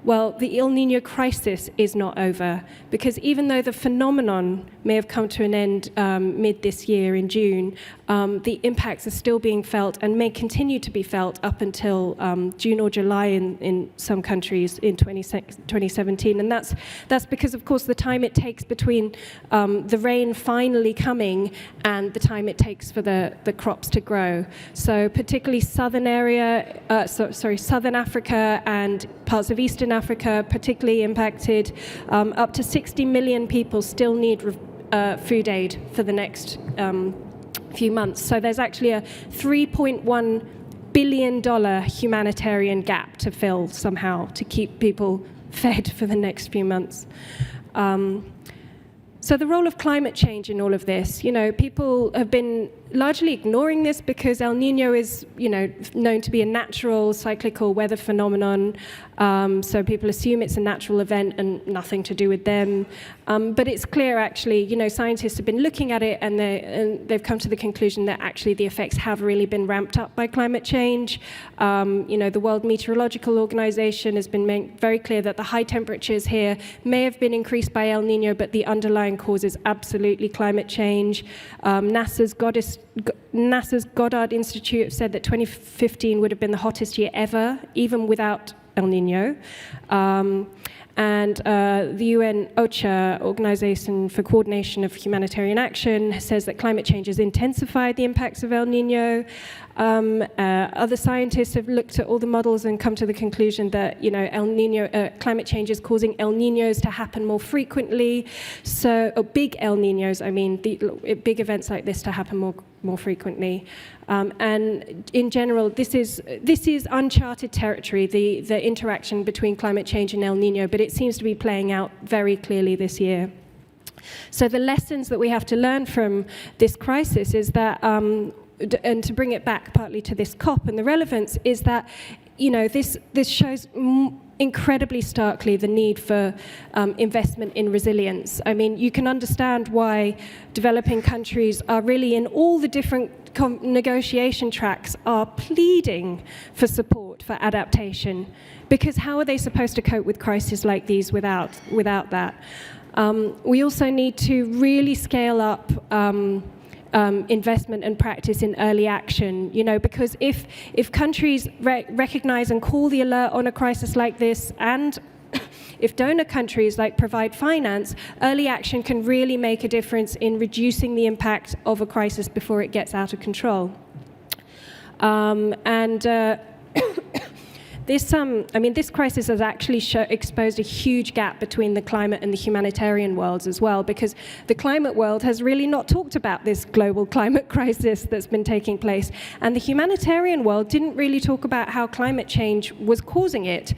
Well, the El Niño crisis is not over, because even though the phenomenon may have come to an end mid this year in June, the impacts are still being felt and may continue to be felt up until June or July in some countries in 2017. And that's because, of course, the time it takes between the rain finally coming and the time it takes for the crops to grow. So particularly southern Africa and parts of Eastern Africa, particularly impacted. Up to 60 million people still need food aid for the next few months. So there's actually a $3.1 billion humanitarian gap to fill somehow to keep people fed for the next few months. So the role of climate change in all of this, people have been largely ignoring this because El Niño is, known to be a natural cyclical weather phenomenon. So people assume it's a natural event and nothing to do with them. But it's clear, actually, scientists have been looking at it and they've come to the conclusion that actually the effects have really been ramped up by climate change. The World Meteorological Organization has been making very clear that the high temperatures here may have been increased by El Niño, but the underlying cause is absolutely climate change. NASA's Goddard Institute said that 2015 would have been the hottest year ever, even without El Niño. And the UN OCHA, Organization for Coordination of Humanitarian Action, says that climate change has intensified the impacts of El Niño. Other scientists have looked at all the models and come to the conclusion that El Niño climate change is causing El Niños to happen more frequently. So big El Niños, big events like this to happen more frequently. And in general, this is uncharted territory, the interaction between climate change and El Niño, but it seems to be playing out very clearly this year. So the lessons that we have to learn from this crisis is that, and to bring it back partly to this COP and the relevance, is that this shows incredibly starkly the need for investment in resilience. You can understand why developing countries are really in all the different negotiation tracks are pleading for support for adaptation, because how are they supposed to cope with crises like these without that? We also need to really scale up investment and practice in early action, because if countries recognize and call the alert on a crisis like this, and if donor countries provide finance, early action can really make a difference in reducing the impact of a crisis before it gets out of control. This crisis has actually exposed a huge gap between the climate and the humanitarian worlds as well, because the climate world has really not talked about this global climate crisis that's been taking place, and the humanitarian world didn't really talk about how climate change was causing it.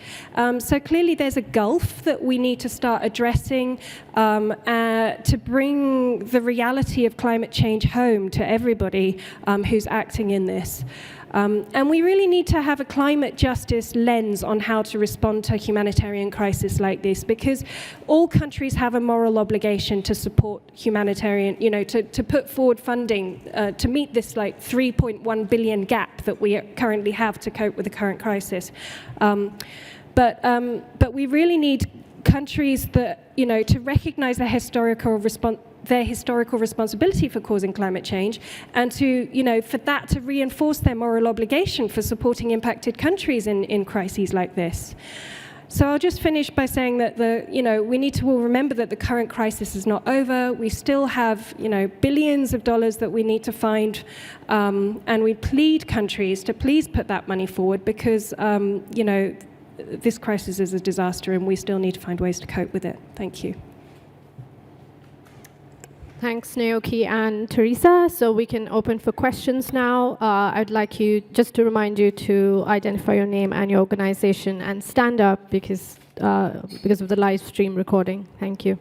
So clearly there's a gulf that we need to start addressing to bring the reality of climate change home to everybody who's acting in this. And we really need to have a climate justice lens on how to respond to a humanitarian crisis like this, because all countries have a moral obligation to support humanitarian, to put forward funding to meet this $3.1 billion gap that we currently have to cope with the current crisis. But we really need countries that, to recognize their historical responsibility for causing climate change, and for that to reinforce their moral obligation for supporting impacted countries in crises like this. So I'll just finish by saying that we need to all remember that the current crisis is not over. We still have billions of dollars that we need to find, and we plead countries to please put that money forward, because this crisis is a disaster and we still need to find ways to cope with it. Thank you. Thanks, Naoki and Teresa. So we can open for questions now. I'd like you just to remind you to identify your name and your organization and stand up because of the live stream recording. Thank you.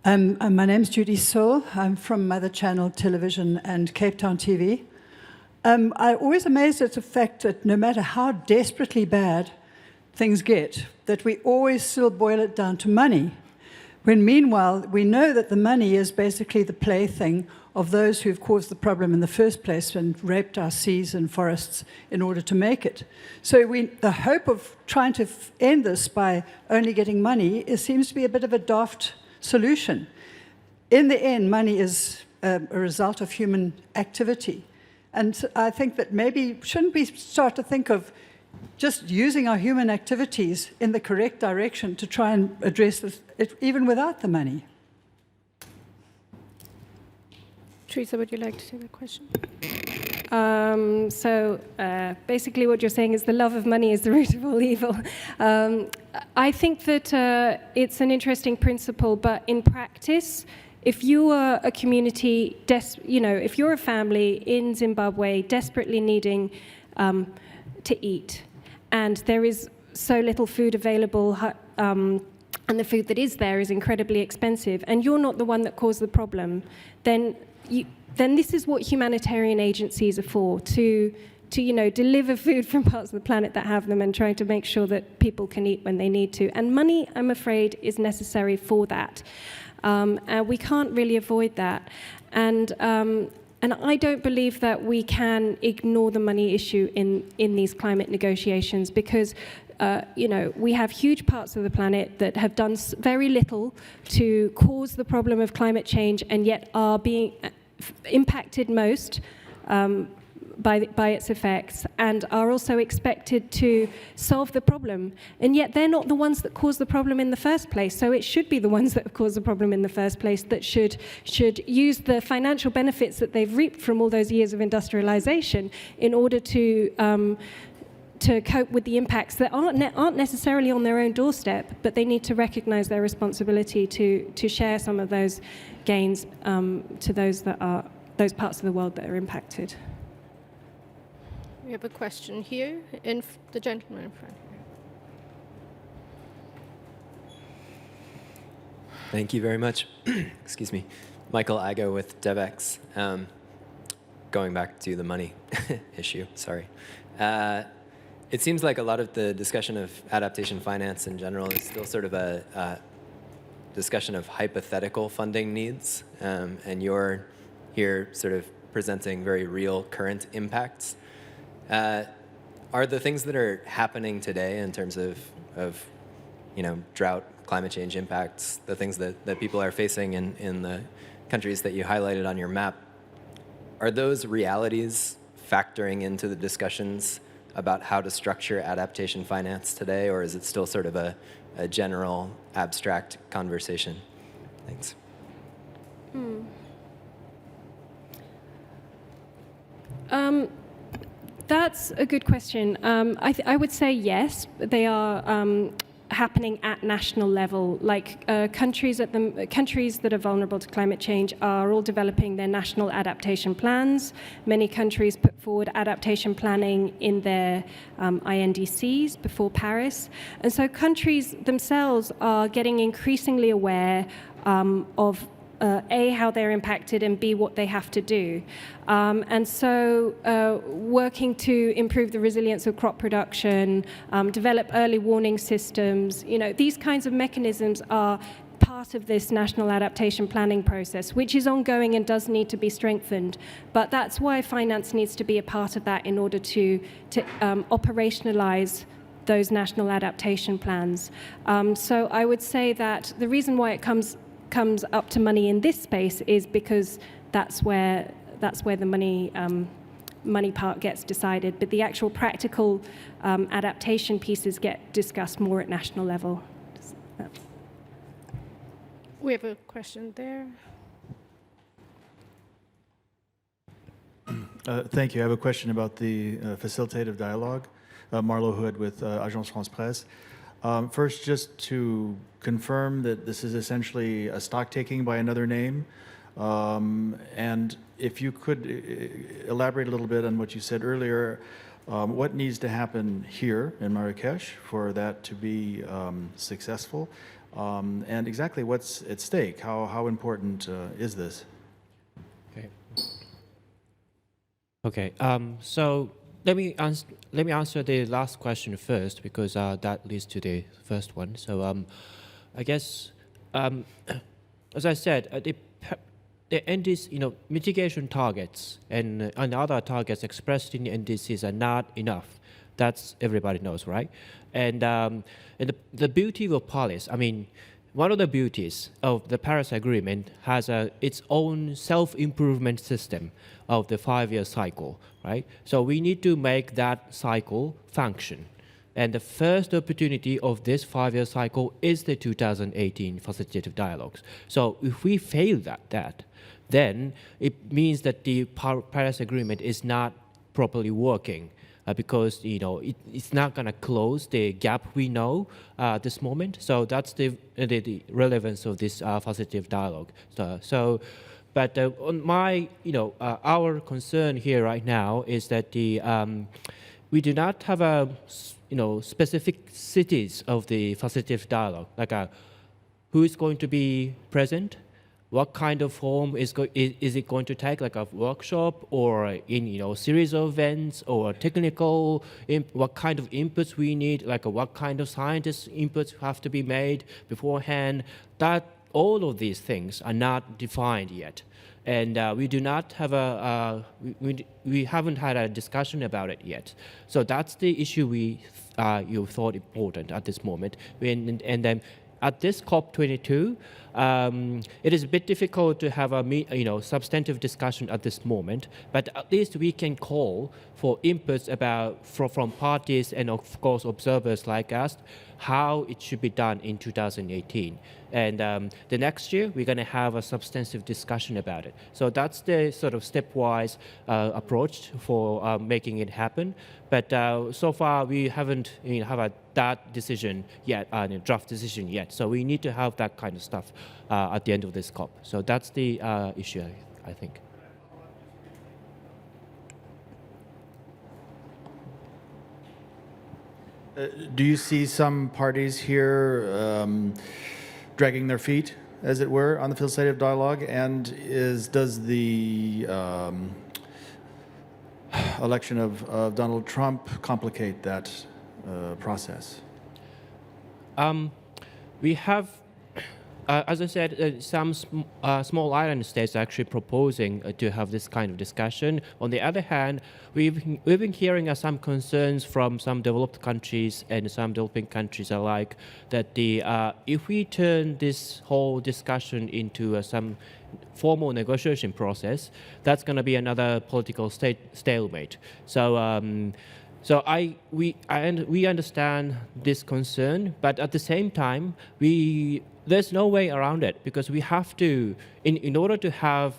My name's Judy So. I'm from Mother Channel Television and Cape Town TV. I'm always amazed at the fact that no matter how desperately bad things get, that we always still boil it down to money. when meanwhile we know that the money is basically the plaything of those who've caused the problem in the first place and raped our seas and forests in order to make it. So the hope of trying to end this by only getting money seems to be a bit of a daft solution. In the end, money is a result of human activity. And I think that maybe shouldn't we start to think of just using our human activities in the correct direction to try and address this, even without the money? Teresa, would you like to take that question? Basically what you're saying is the love of money is the root of all evil. I think that it's an interesting principle, but in practice, if you are a community, if you're a family in Zimbabwe desperately needing to eat, and there is so little food available, and the food that is there is incredibly expensive, and you're not the one that caused the problem, then this is what humanitarian agencies are for, to deliver food from parts of the planet that have them and trying to make sure that people can eat when they need to. And money, I'm afraid, is necessary for that. And we can't really avoid that. And I don't believe that we can ignore the money issue in these climate negotiations because we have huge parts of the planet that have done very little to cause the problem of climate change and yet are being impacted most by its effects and are also expected to solve the problem. And yet they're not the ones that cause the problem in the first place. So it should be the ones that have caused the problem in the first place that should use the financial benefits that they've reaped from all those years of industrialization in order to cope with the impacts that aren't necessarily on their own doorstep, but they need to recognize their responsibility to share some of those gains to those parts of the world that are impacted. We have a question here, the gentleman in front here. Thank you very much. Excuse me. Michael Igo with DevX. Going back to the money issue, sorry. It seems like a lot of the discussion of adaptation finance in general is still sort of a discussion of hypothetical funding needs, and you're here sort of presenting very real current impacts. Are the things that are happening today in terms of drought, climate change impacts, the things that people are facing in the countries that you highlighted on your map, are those realities factoring into the discussions about how to structure adaptation finance today, or is it still sort of a general abstract conversation? Thanks. That's a good question. I would say yes, they are happening at national level. Like countries that are vulnerable to climate change are all developing their national adaptation plans. Many countries put forward adaptation planning in their INDCs before Paris. And so countries themselves are getting increasingly aware of A, how they're impacted, and B, what they have to do. And so working to improve the resilience of crop production, develop early warning systems, these kinds of mechanisms are part of this national adaptation planning process, which is ongoing and does need to be strengthened. But that's why finance needs to be a part of that in order to operationalize those national adaptation plans. So I would say that the reason why it comes up to money in this space is because that's where the money part gets decided, but the actual practical adaptation pieces get discussed more at national level. We have a question there. Thank you. I have a question about the facilitative dialogue. Marlo Hood with Agence France Presse. First, just to confirm that this is essentially a stock taking by another name. And if you could elaborate a little bit on what you said earlier, what needs to happen here in Marrakesh for that to be successful? And exactly what's at stake? How important is this? Okay. So let me answer the last question first because that leads to the first one. So I guess as I said, the NDC, mitigation targets and other targets expressed in the NDCs are not enough. That's everybody knows, right? And the beauty of Paris, one of the beauties of the Paris Agreement has its own self-improvement system of the 5-year cycle, right? So we need to make that cycle function. And the first opportunity of this 5-year cycle is the 2018 facilitative dialogues. So if we fail that, then it means that the Paris Agreement is not properly working. Because it's not going to close the gap we know at this moment. So that's the relevance of this facilitative dialogue. But on my, our concern here right now is that we do not have a, specific cities of the facilitative dialogue, like who is going to be present. What kind of form is it going to take, like a workshop or in series of events or technical? What kind of inputs we need, like what kind of scientist inputs have to be made beforehand? That all of these things are not defined yet, and we do not have we haven't had a discussion about it yet. So that's the issue you thought important at this moment, and then. At this COP22, it is a bit difficult to have a substantive discussion at this moment, but at least we can call for inputs from parties and of course observers like us, how it should be done in 2018. And the next year, we're going to have a substantive discussion about it. So that's the sort of stepwise approach for making it happen. But so far, we haven't have that decision yet, draft decision yet. So we need to have that kind of stuff at the end of this COP. So that's the issue, I think. Do you see some parties here dragging their feet, as it were, on the facilitative dialogue? And does the election of Donald Trump complicate that process? We have, as I said, some small island states are actually proposing to have this kind of discussion. On the other hand, we've been hearing some concerns from some developed countries and some developing countries alike that if we turn this whole discussion into some formal negotiation process, that's going to be another political stalemate. So. We understand this concern, but at the same time, there's no way around it because we have to, in order to have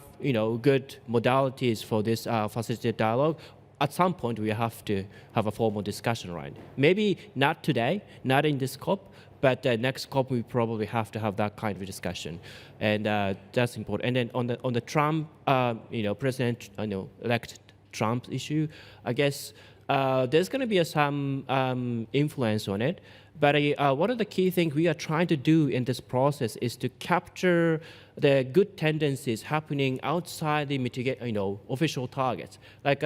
good modalities for this facilitated dialogue, at some point we have to have a formal discussion, right? Maybe not today, not in this COP, but next COP we probably have to have that kind of discussion, and that's important. And then on the Trump, President, elect Trump issue, I guess. There's going to be some influence on it, but one of the key things we are trying to do in this process is to capture the good tendencies happening outside the official targets, like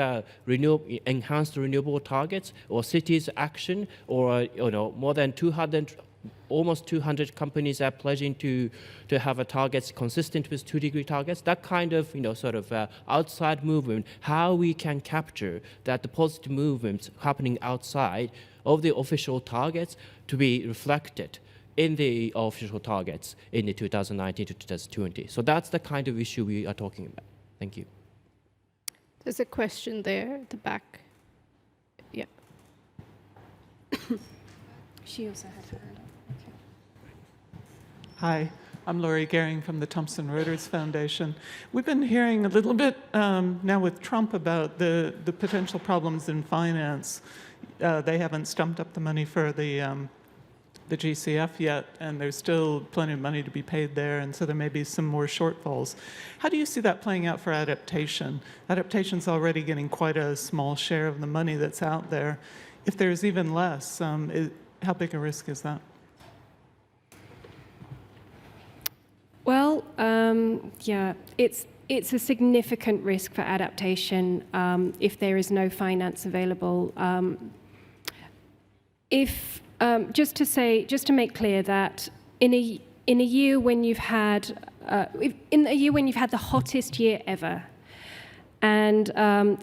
enhanced renewable targets or cities action, or more than almost 200 companies are pledging to have a targets consistent with 2-degree targets. That kind of outside movement, how we can capture that the positive movements happening outside of the official targets to be reflected in the official targets in the 2019 to 2020. So that's the kind of issue we are talking about. Thank you. There's a question there at the back. Yeah. She also had her hand up. Hi, I'm Laurie Gehring from the Thomson Reuters Foundation. We've been hearing a little bit now with Trump about the potential problems in finance. They haven't stumped up the money for the GCF yet, and there's still plenty of money to be paid there, and so there may be some more shortfalls. How do you see that playing out for adaptation? Adaptation's already getting quite a small share of the money that's out there. If there's even less, how big a risk is that? Well, yeah, it's a significant risk for adaptation if there is no finance available. Just to make clear that in in a year when you've had the hottest year ever, and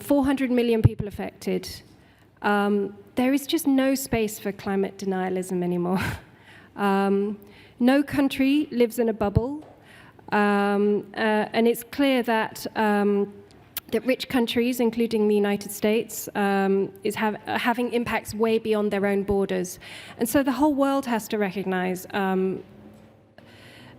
400 million people affected, there is just no space for climate denialism anymore. No country lives in a bubble, and it's clear that that rich countries, including the United States, are having impacts way beyond their own borders. And so the whole world has to recognize,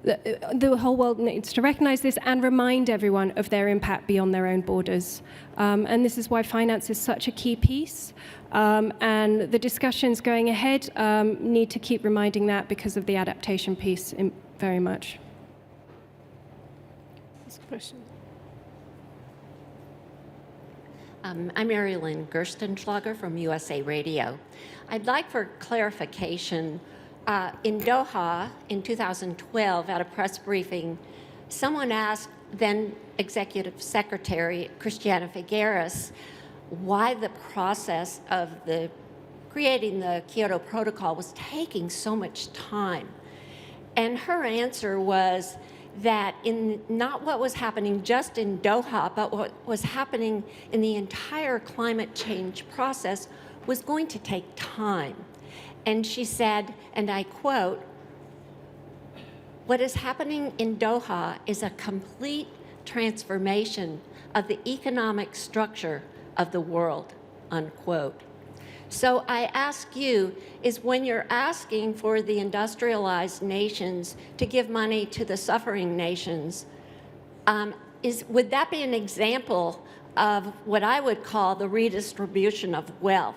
the whole world needs to recognize this and remind everyone of their impact beyond their own borders. And this is why finance is such a key piece. And the discussions going ahead need to keep reminding that because of the adaptation piece very much. Question. I'm Mary Lynn Gerstenschlager from USA Radio. I'd like for clarification. In Doha in 2012, at a press briefing, someone asked then Executive Secretary Christiana Figueres why the process of creating the Kyoto Protocol was taking so much time. And her answer was that in not what was happening just in Doha, but what was happening in the entire climate change process was going to take time. And she said, and I quote, "What is happening in Doha is a complete transformation of the economic structure of the world," unquote. So I ask you, is when you're asking for the industrialized nations to give money to the suffering nations, would that be an example of what I would call the redistribution of wealth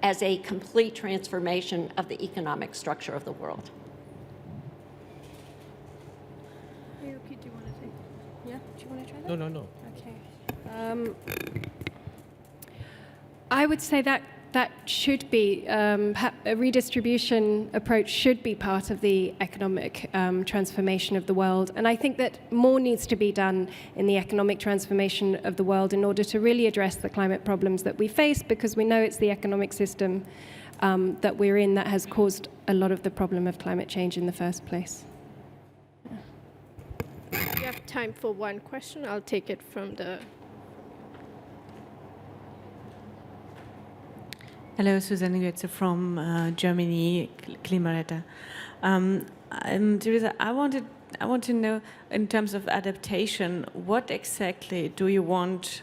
as a complete transformation of the economic structure of the world? Ryuki, do you want to take? Yeah, do you want to try that? No. Okay. I would say that should be a redistribution approach should be part of the economic transformation of the world, and I think that more needs to be done in the economic transformation of the world in order to really address the climate problems that we face, because we know it's the economic system that we're in that has caused a lot of the problem of climate change in the first place. We have time for one question. I'll take it from the... Hello, Susanne Goetze from Germany, Klimaretter. Teresa, I want to know, in terms of adaptation, what exactly do you want,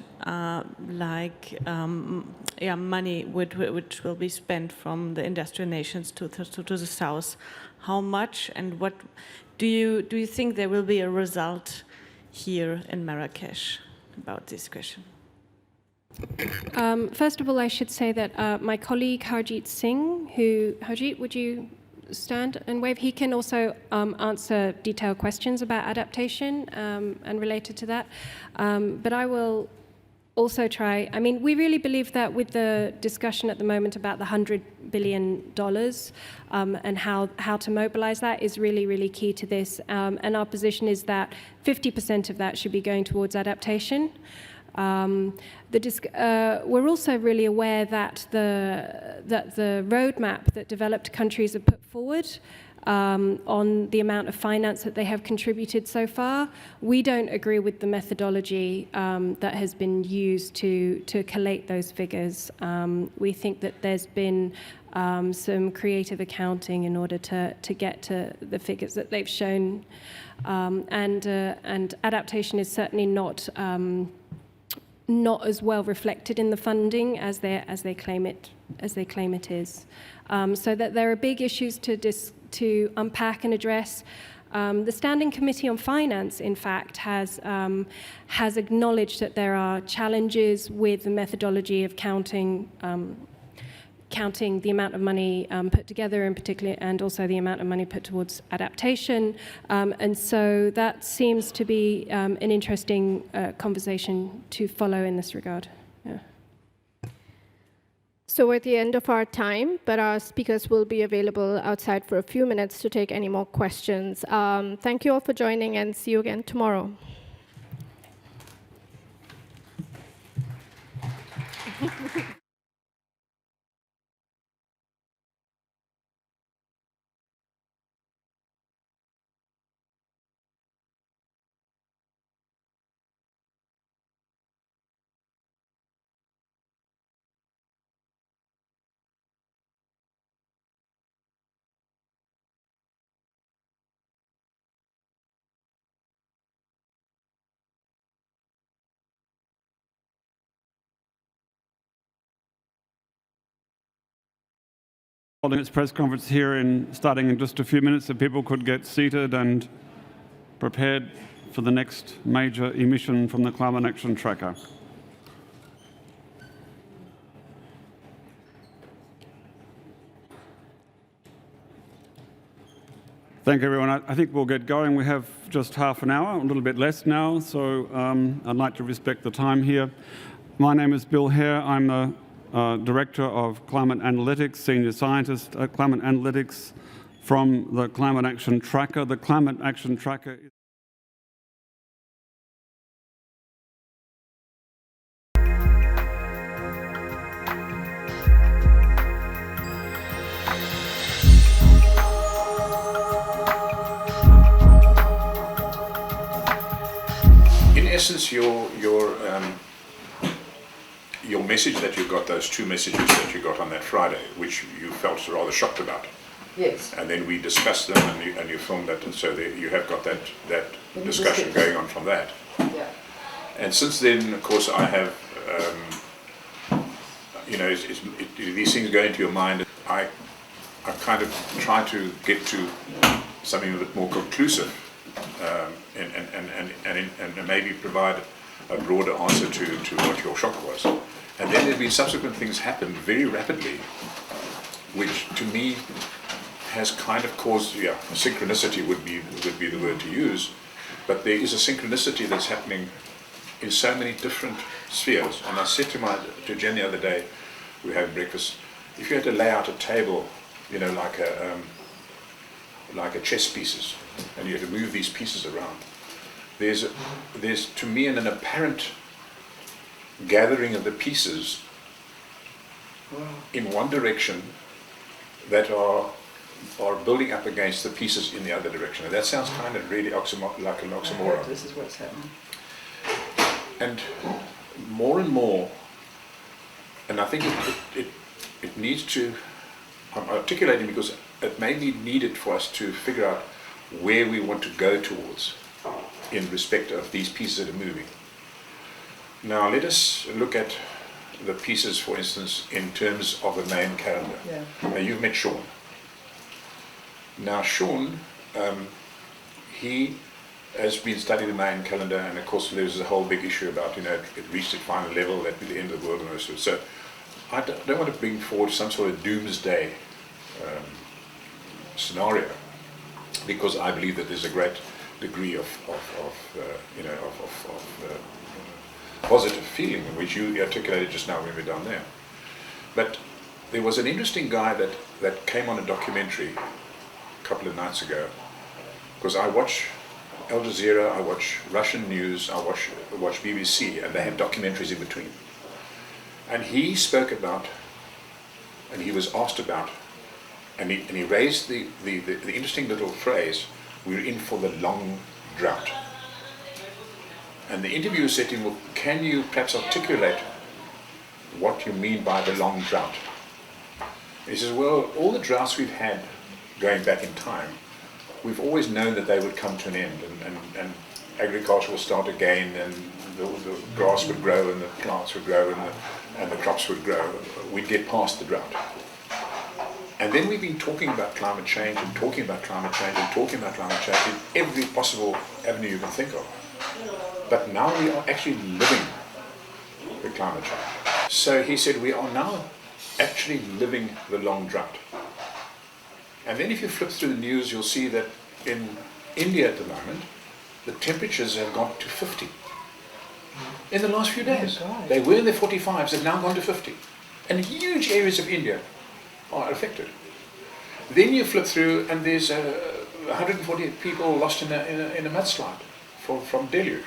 money which will be spent from the industrial nations to the south? How much, and what do you think there will be a result here in Marrakesh about this question? First of all, I should say that my colleague Harjeet Singh, Harjeet, would you stand and wave? He can also answer detailed questions about adaptation and related to that. But I will also try. I mean, we really believe that with the discussion at the moment about the $100 billion and how to mobilize that is really, really key to this. And our position is that 50% of that should be going towards adaptation. We're also really aware that the roadmap that developed countries have put forward on the amount of finance that they have contributed so far, we don't agree with the methodology that has been used to collate those figures. We think that there's been some creative accounting in order to get to the figures that they've shown, and adaptation is certainly not as well reflected in the funding as they claim it is. So that there are big issues to unpack and address. The Standing Committee on Finance, in fact, has acknowledged that there are challenges with the methodology of counting the amount of money put together, in particular, and also the amount of money put towards adaptation. And so that seems to be an interesting conversation to follow in this regard. Yeah. So we're at the end of our time, but our speakers will be available outside for a few minutes to take any more questions. Thank you all for joining, and see you again tomorrow. Holding its press conference here starting in just a few minutes, so people could get seated and prepared for the next major emission from the Climate Action Tracker. Thank you, everyone. I think we'll get going. We have just half an hour, a little bit less now, so I'd like to respect the time here. My name is Bill Hare. I'm the Director of Climate Analytics, Senior Scientist at Climate Analytics from the Climate Action Tracker. The Climate Action Tracker is in essence, your message that you got, those two messages that you got on that Friday, which you felt rather shocked about. Yes. And then we discussed them, and you filmed that, and so you have got that discussion going on from that. Yeah. And since then, of course, I have, these things go into your mind. I kind of try to get to something a bit more conclusive, and maybe provide a broader answer to what your shock was. And then there've been subsequent things happen very rapidly, which to me has kind of caused, synchronicity would be the word to use, but there is a synchronicity that's happening in so many different spheres. And I said to Jen the other day, we had breakfast, if you had to lay out a table, like a chess pieces, and you had to move these pieces around, there's to me an apparent gathering of the pieces in one direction that are building up against the pieces in the other direction. And that sounds kind of really like an oxymoron. This is what's happening. And more, and I think it needs to, I'm articulating because it may be needed for us to figure out where we want to go towards in respect of these pieces that are moving. Now let us look at the pieces, for instance, in terms of the main calendar. Yeah. Now you've met Sean. Now Sean, he has been studying the Mayan calendar, and of course there's a whole big issue about, it reached its final level, that be the end of the world and so. So I don't want to bring forward some sort of doomsday scenario, because I believe that there's a great degree of positive feeling, which you articulated just now when we were down there. But there was an interesting guy that came on a documentary a couple of nights ago, because I watch Al Jazeera, I watch Russian news, I watch BBC, and they have documentaries in between. And he spoke about, and he was asked about, and he raised the interesting little phrase, "We're in for the long drought." And the interviewer said to him, "Well, can you perhaps articulate what you mean by the long drought?" He says, "Well, all the droughts we've had going back in time, we've always known that they would come to an end, and agriculture will start again, and the grass would grow, and the plants would grow, and the crops would grow. We'd get past the drought. And then we've been talking about climate change, and talking about climate change, and talking about climate change in every possible avenue you can think of. But now we are actually living the climate change." So he said, we are now actually living the long drought. And then if you flip through the news, you'll see that in India at the moment, the temperatures have gone to 50. In the last few days. They were in the 45s, they've now gone to 50. And huge areas of India are affected. Then you flip through and there's 140 people lost in a mudslide from deluge.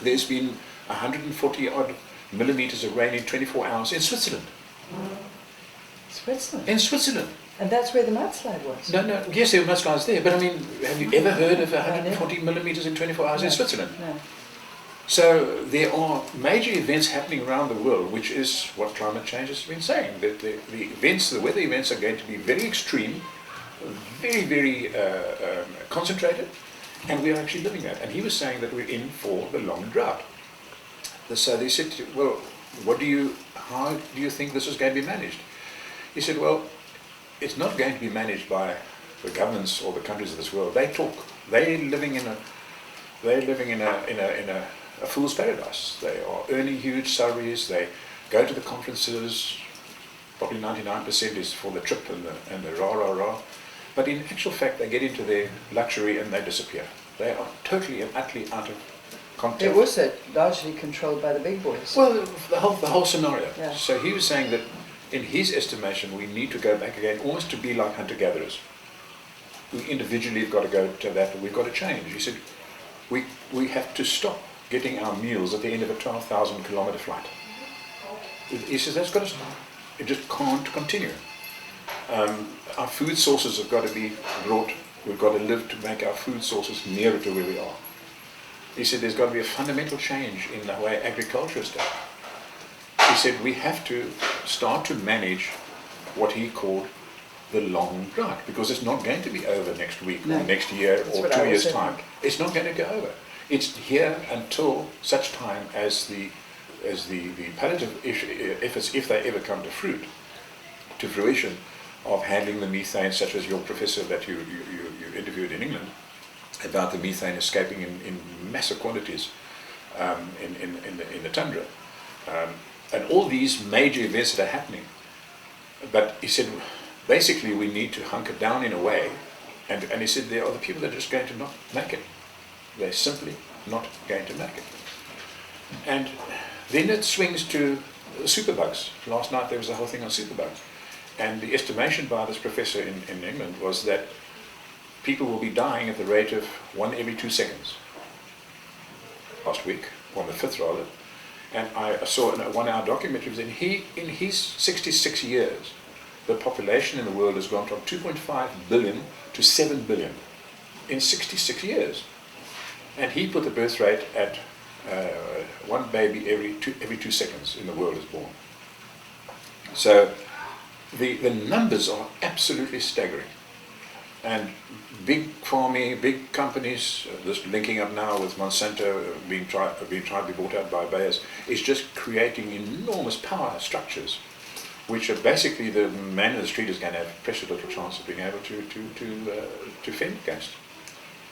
There's been 140 odd millimeters of rain in 24 hours in Switzerland. Switzerland? In Switzerland. And that's where the mudslide was? No, yes, there were mudslides there, but I mean, have you ever heard of 140 millimeters in 24 hours in Switzerland? No. So there are major events happening around the world, which is what climate change has been saying, that the weather events are going to be very extreme, very, very concentrated, and we are actually living that. And he was saying that we're in for the long drought. So they said, well, how do you think this is going to be managed? He said, well, it's not going to be managed by the governments or the countries of this world. They talk. They're living in a fool's paradise. They are earning huge salaries. They go to the conferences. Probably 99% is for the trip and the rah. But in actual fact, they get into their luxury and they disappear. They are totally and utterly out of contact. They're also largely controlled by the big boys. Well, the whole scenario. Yeah. So he was saying that in his estimation, we need to go back again, almost to be like hunter-gatherers. We individually have got to go to that, but we've got to change. He said, we have to stop getting our meals at the end of a 12,000 kilometre flight. He says, that's got to stop. It just can't continue. Our food sources have got to be brought, we've got to live to make our food sources nearer to where we are. He said there's got to be a fundamental change in the way agriculture is done. He said we have to start to manage what he called the long drought, because it's not going to be over next week or next year or 2 years' time. It's not going to go over. It's here until such time as the palliative efforts, if they ever come to fruition, of handling the methane, such as your professor that you interviewed in England, about the methane escaping in massive quantities in the tundra. And all these major events that are happening. But he said, basically we need to hunker down in a way, and he said there are the people that are just going to not make it. They're simply not going to make it. And then it swings to superbugs. Last night there was a whole thing on superbugs. And the estimation by this professor in England was that people will be dying at the rate of 1 every 2 seconds. Last week, on the 5th rather. And I saw a 1-hour documentary, and in his 66 years, the population in the world has gone from 2.5 billion to 7 billion in 66 years. And he put the birth rate at 1 baby every 2 seconds in the world is born. So the numbers are absolutely staggering. And big farming, big companies, just linking up now with Monsanto, being tried to be bought out by Bayer's, is just creating enormous power structures, which are basically the man in the street is going to have precious little chance of being able to fend against.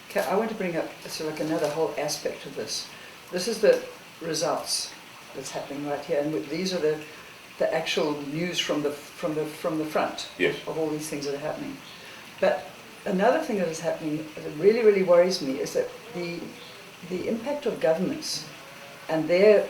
Okay, I want to bring up sort of like another whole aspect of this. This is the results that's happening right here, and these are the actual news from the front of all these things that are happening. But another thing that is happening that really, really worries me is that the impact of governments and their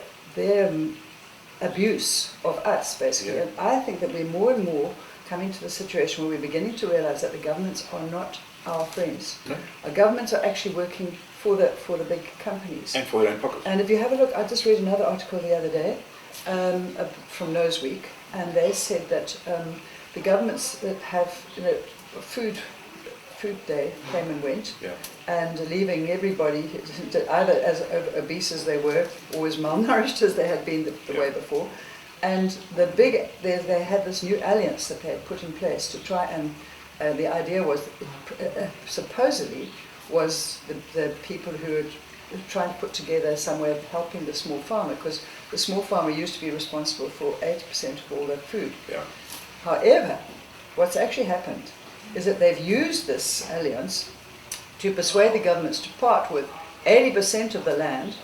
abuse of us, basically. Yeah. And I think that we're more and more coming to the situation where we're beginning to realize that the governments are not our friends. No. Our governments are actually working for the big companies. And for their own pockets. And if you have a look, I just read another article the other day from Noseweek, and they said that the governments that have food day came and went, and leaving everybody either as obese as they were or as malnourished as they had been the way before. And they had this new alliance that they had put in place to try and the idea was supposedly was the people who were trying to put together some way of helping the small farmer, because the small farmer used to be responsible for 80% of all their food. Yeah. However, what's actually happened is that they've used this alliance to persuade the governments to part with 80% of the land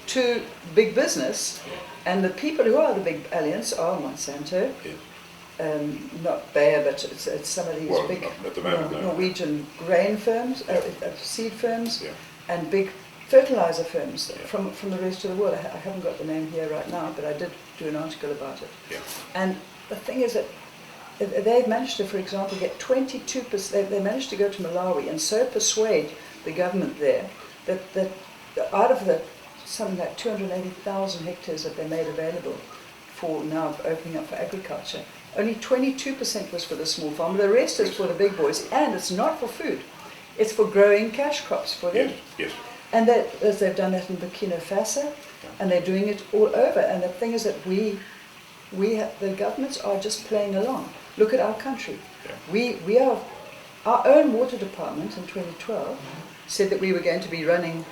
to big business, and the people who are the big alliance are Monsanto, not Bayer, but it's some of these big Norwegian grain firms, seed firms, and big fertilizer firms from the rest of the world. I haven't got the name here right now, but I did do an article about it. And the thing is that they've managed to, for example, get 22%, they managed to go to Malawi and so persuade the government there that out of the something like 280,000 hectares that they made available for now opening up for agriculture, only 22% was for the small farmer. The rest is for the big boys, and it's not for food. It's for growing cash crops for them. Yes. And as they've done that in Burkina Faso, and they're doing it all over. And the thing is that the governments are just playing along. Look at our country. We are, our own water department in 2012 said that we were going to be running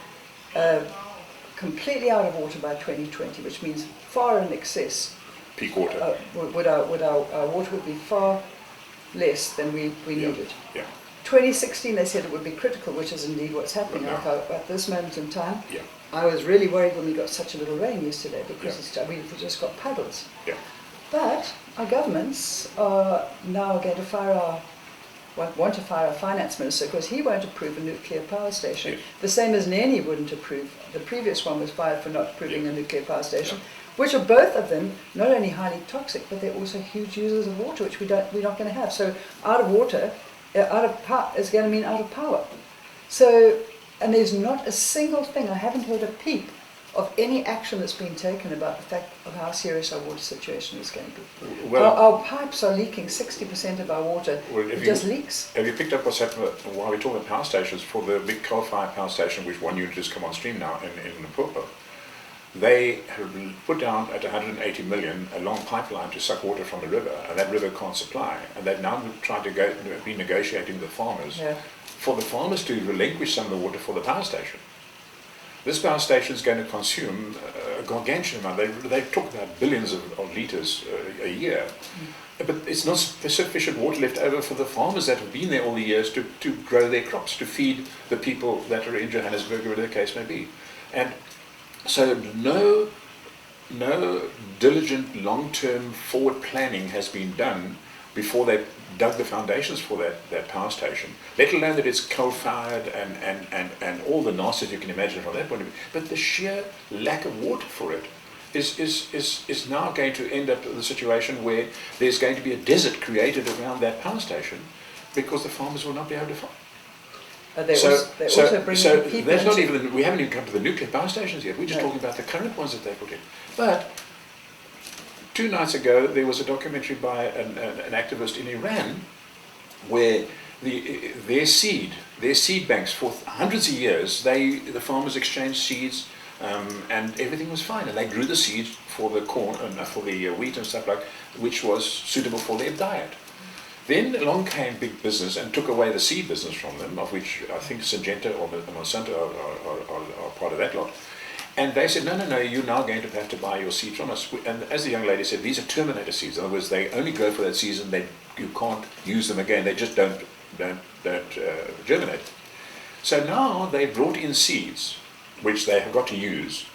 completely out of water by 2020, which means far in excess. Peak water. Our water would be far less than we needed. Yeah. 2016, they said it would be critical, which is indeed what's happening. Yeah. Like at this moment in time, Yeah. I was really worried when we got such a little rain yesterday because Yeah. we just got puddles. Yeah. But our governments are now going to want to fire our finance minister because he won't approve a nuclear power station. Yes. The same as Neni wouldn't approve. The previous one was fired for not approving a nuclear power station, which are both of them not only highly toxic, but they're also huge users of water, which we're not going to have. So out of water, out of power is going to mean out of power. So, and there's not a single thing, I haven't heard a peep of any action that's been taken about the fact of how serious our water situation is going to be. Well, our pipes are leaking 60% of our water. It just leaks. Have you picked up what's happened while we're talking about power stations? For the big coal-fired power station, which one unit has come on stream now in Limpopo, they have put down at 180 million a long pipeline to suck water from the river, and that river can't supply. And they've now tried to be negotiating with the farmers for the farmers to relinquish some of the water for the power station. This power station is going to consume a gargantuan amount. They talk about billions of litres a year. But it's not sufficient water left over for the farmers that have been there all the years to grow their crops, to feed the people that are in Johannesburg, or whatever the case may be. And so no diligent long-term forward planning has been done before they dug the foundations for that power station, let alone that it's coal-fired and all the nasties you can imagine from that point of view. But the sheer lack of water for it is now going to end up in the situation where there's going to be a desert created around that power station because the farmers will not be able to farm. They're also bringing people that's not even, we haven't even come to the nuclear power stations yet. We're just talking about the current ones that they put in. But 2 nights ago, there was a documentary by an activist in Iran where their seed banks for hundreds of years, the farmers exchanged seeds and everything was fine. And they grew the seeds for the corn and for the wheat and stuff like, which was suitable for their diet. Then along came big business and took away the seed business from them, of which I think Syngenta or Monsanto are part of that lot. And they said, no, you're now going to have to buy your seeds from us. And as the young lady said, these are terminator seeds. In other words, they only grow for that season. You can't use them again. They just don't germinate. So now they've brought in seeds, which they have got to use.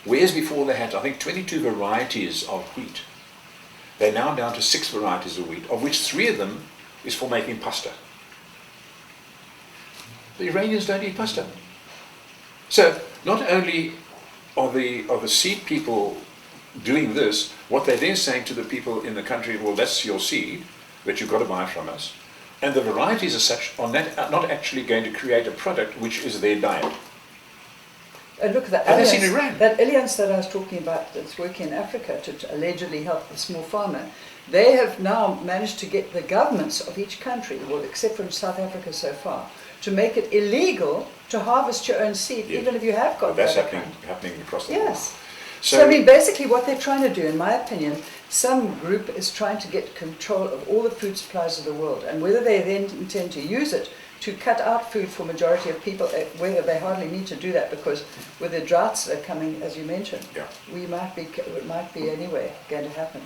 Whereas before they had, I think, 22 varieties of wheat. They're now down to 6 varieties of wheat, of which 3 of them is for making pasta. The Iranians don't eat pasta. So not only are the seed people doing this, what they're then saying to the people in the country, well, that's your seed that you've got to buy from us. And the varieties as such are not actually going to create a product which is their diet. Look, that alliance that I was talking about that's working in Africa to allegedly help the small farmer, they have now managed to get the governments of each country, well, except from South Africa so far, to make it illegal to harvest your own seed, even if you have got that's that happening across the world. Yes. So I mean, basically what they're trying to do, in my opinion, some group is trying to get control of all the food supplies of the world, and whether they then intend to use it to cut out food for majority of people, whether they hardly need to do that, because with the droughts that are coming, as you mentioned, it might be anyway going to happen.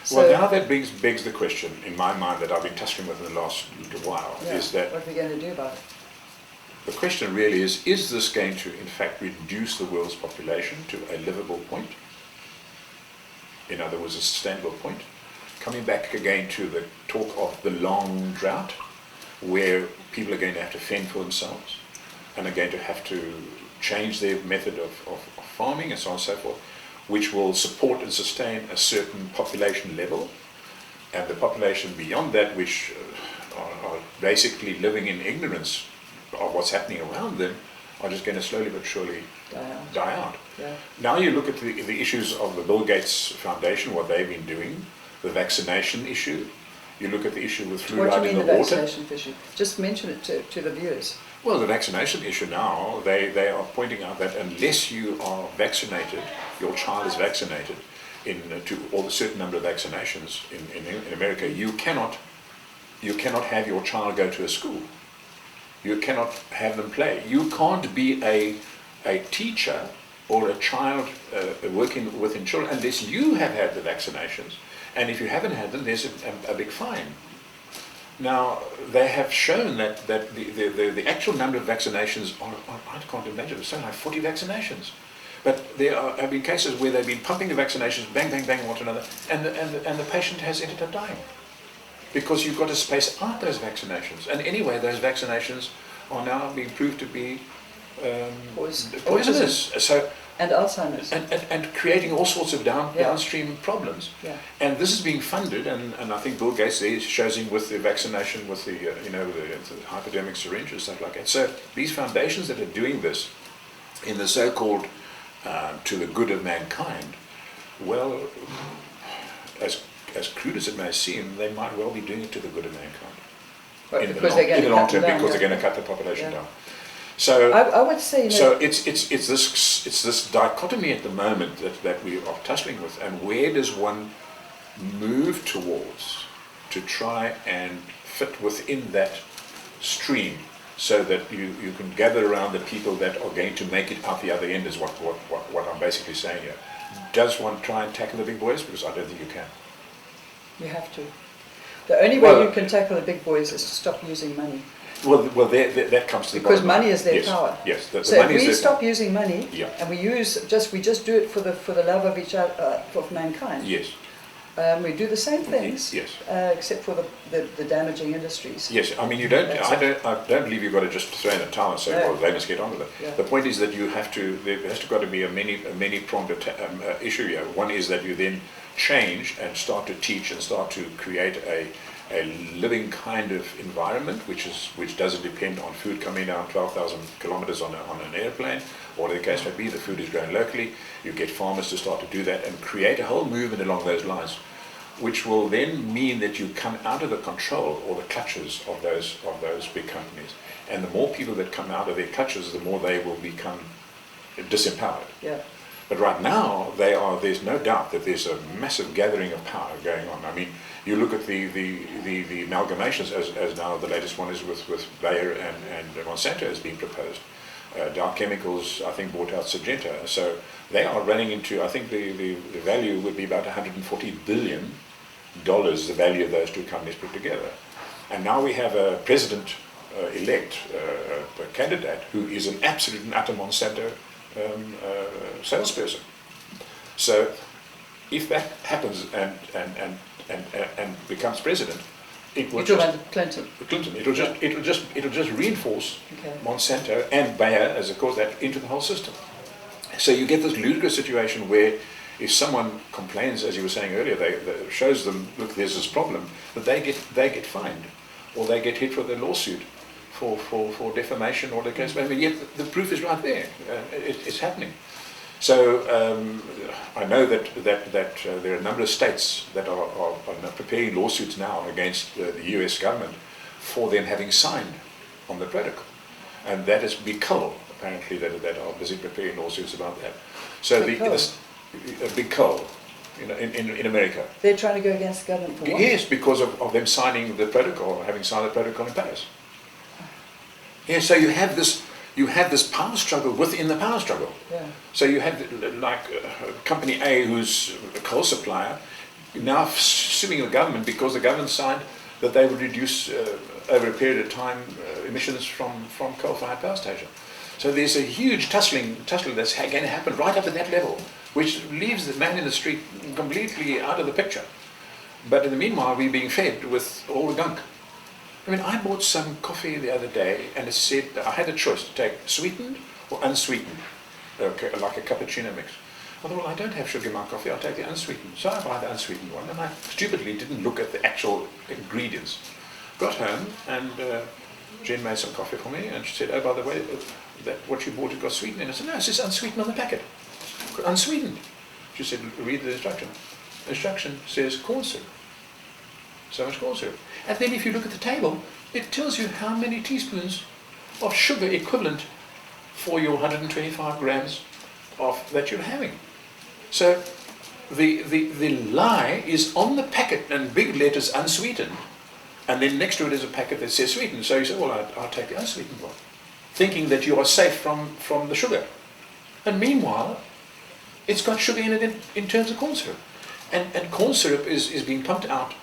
Well, now that begs the question, in my mind, that I've been tussling with in the last little while, is that what are we going to do about it? The question really is this going to, in fact, reduce the world's population to a livable point? In other words, a sustainable point? Coming back again to the talk of the long drought, where people are going to have to fend for themselves and are going to have to change their method of farming and so on and so forth, which will support and sustain a certain population level, and the population beyond that, which are basically living in ignorance of what's happening around them, are just going to slowly but surely die out. Yeah. Now you look at the issues of the Bill Gates Foundation, what they've been doing, the vaccination issue. You look at the issue with fluoride in the water. What do you mean the vaccination issue? Just mention it to the viewers. Well, the vaccination issue now, they are pointing out that unless you are vaccinated, your child is vaccinated to all a certain number of vaccinations in America, you cannot have your child go to a school. You cannot have them play. You can't be a teacher or a child working within children unless you have had the vaccinations. And if you haven't had them, there's a big fine. Now, they have shown that the actual number of vaccinations, I can't imagine, it's something like 40 vaccinations. But there have been cases where they've been pumping the vaccinations, bang, bang, bang, one to another, and the patient has ended up dying. Because you've got to space out those vaccinations. And anyway, those vaccinations are now being proved to be poisonous. So, and Alzheimer's. And creating all sorts of downstream problems. Yeah. And this is being funded, and I think Bill Gates there is choosing with the vaccination, with the, the hypodermic syringe and stuff like that. So these foundations that are doing this in the so-called to the good of mankind, well, as crude as it may seem, they might well be doing it to the good of mankind. Right, in the long term, because they're going to cut the population down. So I would say, so it's this dichotomy at the moment that we are tussling with, and where does one move towards to try and fit within that stream, so that you can gather around the people that are going to make it out the other end, is what I'm basically saying here. Does one try and tackle the big boys? Because I don't think you can. You have to. The only way you can tackle the big boys is to stop using money. Well, that comes to the because bottom money line. is their Yes, power. Yes, the so money if is we their stop using money, Yeah. and we just do it for the love of each other, of mankind. Yes. We do the same things. Yes. Except for the damaging industries. Yes, I mean you don't. I don't believe you've got to just throw in a towel and say, No. well, they must get on with it. Yeah. The point is that you have to. There has to got to be a many pronged issue here. One is that you then change and start to teach and start to create a living kind of environment, which doesn't depend on food coming down 12,000 kilometers on an airplane, or the case may be, the food is grown locally. You get farmers to start to do that and create a whole movement along those lines, which will then mean that you come out of the control or the clutches of those big companies. And the more people that come out of their clutches, the more they will become disempowered. Yeah. But right now, there's no doubt that there's a massive gathering of power going on. I mean, you look at the amalgamations, as now the latest one is with Bayer and Monsanto has been proposed. Dow Chemicals, I think, bought out Syngenta. So they are running into, I think the value would be about $140 billion, the value of those two companies put together. And now we have a president-elect, a candidate, who is an absolute and utter Monsanto salesperson. So if that happens and becomes president, it will Clinton. It'll just reinforce Monsanto and Bayer, as of course, that into the whole system. So you get this ludicrous situation where if someone complains, as you were saying earlier, they shows them, look, there's this problem, but they get fined, or they get hit with a lawsuit for defamation or the case. I mean, yet the proof is right there. It's happening. So I know that there are a number of states that are preparing lawsuits now against the US government for them having signed on the protocol. And that is Big Coal, apparently, that are busy preparing lawsuits about that. So Big Coal in America. They're trying to go against the government for what? Yes, because of them signing the protocol, having signed the protocol in Paris. Yes, so you have this power struggle within the power struggle. Yeah. So you have Company A, who's a coal supplier, now suing the government because the government signed that they would reduce over a period of time emissions from coal-fired power station. So there's a huge tussling that's going to happen right up at that level, which leaves the man in the street completely out of the picture. But in the meanwhile, we're being fed with all the gunk. I mean, I bought some coffee the other day, and it said I had a choice to take sweetened or unsweetened, like a cappuccino mix. I thought, well, I don't have sugar in my coffee, I'll take the unsweetened. So I buy the unsweetened one, and I stupidly didn't look at the actual ingredients. Got home, and Jen made some coffee for me, and she said, oh, by the way, that what you bought has got sweetened in it. I said, no, it says unsweetened on the packet. Unsweetened. She said, read the instruction. The instruction says corn syrup. So much corn syrup. And then if you look at the table, it tells you how many teaspoons of sugar equivalent for your 125 grams that you're having. So the lie is on the packet in big letters, unsweetened, and then next to it is a packet that says sweetened. So you say, well, I'll take the unsweetened one, thinking that you are safe from the sugar. And meanwhile, it's got sugar in it in terms of corn syrup. And corn syrup is being pumped out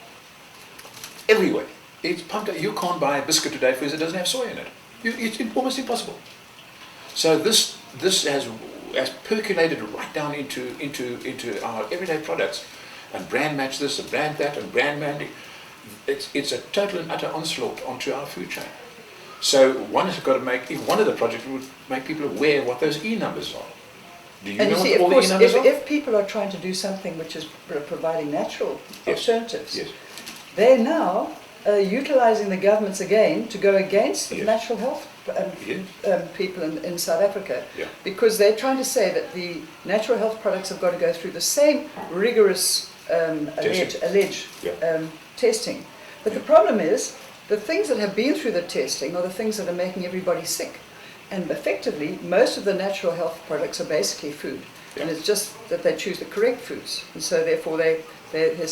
everywhere. It's pumped out. You can't buy a biscuit today because it doesn't have soy in it. It's almost impossible. So this has percolated right down into our everyday products, and brand match this and brand that and brand branding. It's a total and utter onslaught onto our food chain. So one has got to make, if one of the projects would make people aware of what those E numbers are. Do you And know you see, what of all the course, E numbers are? if people are trying to do something which is providing natural alternatives, Yes. they're now utilizing the governments again to go against the natural health people in South Africa, because they're trying to say that the natural health products have got to go through the same rigorous alleged testing. But the problem is, the things that have been through the testing are the things that are making everybody sick. And effectively, most of the natural health products are basically food. And it's just that they choose the correct foods. And so therefore they have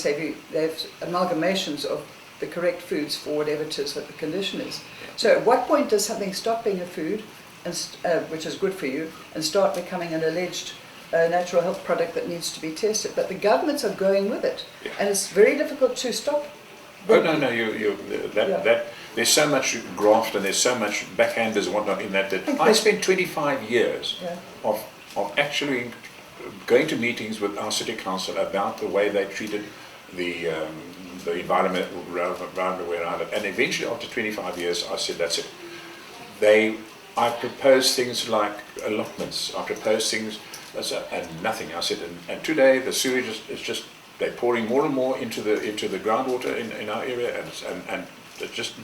amalgamations of the correct foods for whatever it is that the condition is. So at what point does something stop being a food, and which is good for you, and start becoming an alleged natural health product that needs to be tested? But the governments are going with it. And it's very difficult to stop. Oh no, there's so much graft and there's so much backhanders and whatnot in that I spent 25 years of actually going to meetings with our city council about the way they treated the environment around where I live. And eventually, after 25 years, I said, that's it. I proposed things like allotments. I proposed things, and nothing. I said, and today the sewage is just. They're pouring more and more into the groundwater in our area, and it just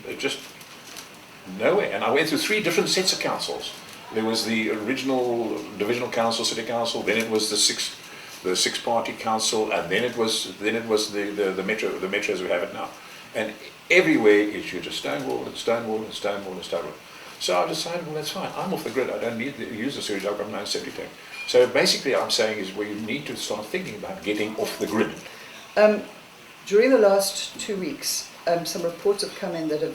nowhere. And I went through 3 different sets of councils. There was the original divisional council, city council. Then it was the six-party council, and then it was the metros we have it now. And everywhere it's you just Stonewall and Stonewall and Stonewall and Stonewall. So I decided, well, that's fine. I'm off the grid. I don't need to use the sewage. I've got my own septic tank. So basically, I'm saying is we need to start thinking about getting off the grid. During the last 2 weeks, some reports have come in that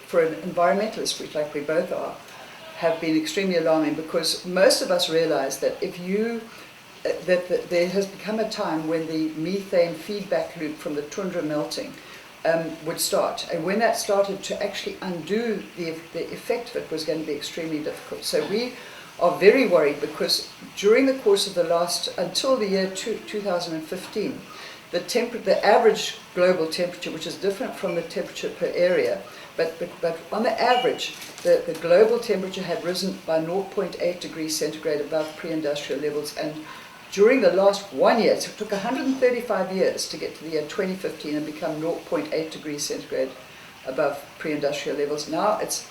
for an environmentalist, which like we both are, have been extremely alarming, because most of us realize that that there has become a time when the methane feedback loop from the tundra melting would start, and when that started, to actually undo the effect of it was going to be extremely difficult. So we are very worried, because during the course of until the year 2015, the average global temperature, which is different from the temperature per area, but on the average, the global temperature had risen by 0.8 degrees centigrade above pre-industrial levels. And during the last 1 year, so it took 135 years to get to the year 2015 and become 0.8 degrees centigrade above pre-industrial levels. Now it's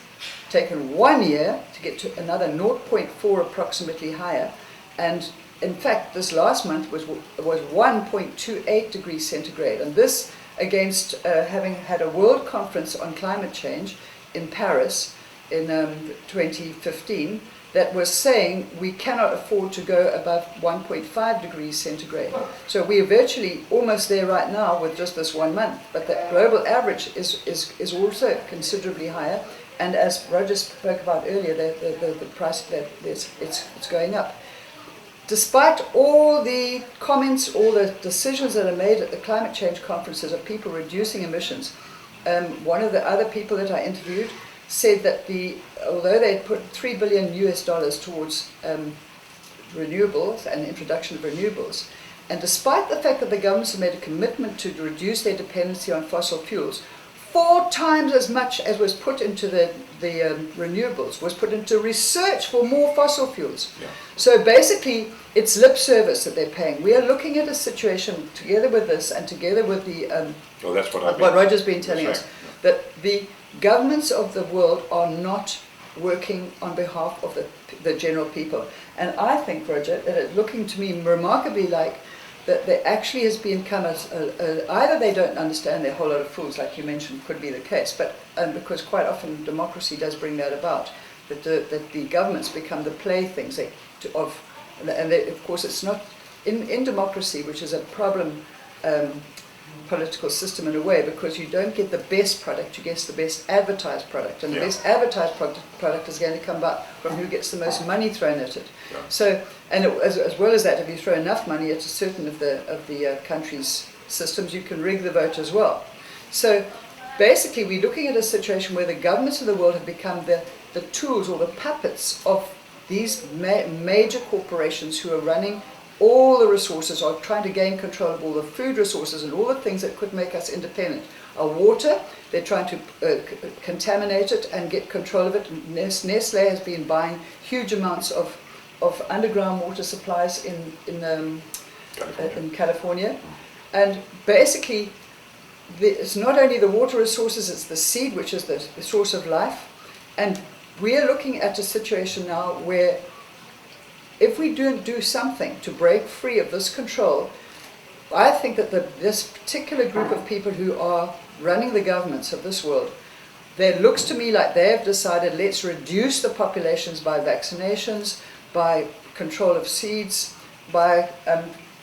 taken 1 year to get to another 0.4 approximately higher, and in fact this last month was 1.28 degrees centigrade, and this against having had a world conference on climate change in Paris in 2015 that was saying we cannot afford to go above 1.5 degrees centigrade. So we are virtually almost there right now with just this 1 month, but the global average is also considerably higher. And as Roger spoke about earlier, the price that it's going up. Despite all the comments, all the decisions that are made at the climate change conferences of people reducing emissions, one of the other people that I interviewed said that although they put $3 billion towards renewables and the introduction of renewables, and despite the fact that the governments have made a commitment to reduce their dependency on fossil fuels, 4 times as much as was put into the renewables was put into research for more fossil fuels. Yeah. So basically, it's lip service that they're paying. We are looking at a situation together with this and together with that's what Roger's been telling us, that the governments of the world are not working on behalf of the general people. And I think, Roger, that it's looking to me remarkably like that there actually has become either they don't understand, they're a whole lot of fools, like you mentioned, could be the case, but because quite often democracy does bring that about, that the governments become the playthings of course it's not, in democracy, which is a problem political system in a way, because you don't get the best product, you get the best advertised product, and the best advertised product is going to come about from who gets the most money thrown at it. So, and as well as that, if you throw enough money at a certain of the country's systems, you can rig the vote as well. So basically, we're looking at a situation where the governments of the world have become the tools or the puppets of these major corporations who are running all the resources, are trying to gain control of all the food resources and all the things that could make us independent. Our water, they're trying to contaminate it and get control of it. Nestle has been buying huge amounts of underground water supplies in California. And basically, it's not only the water resources, it's the seed, which is the source of life. And we're looking at a situation now where if we don't do something to break free of this control, I think that this particular group of people who are running the governments of this world, it looks to me like they have decided, let's reduce the populations by vaccinations, by control of seeds, by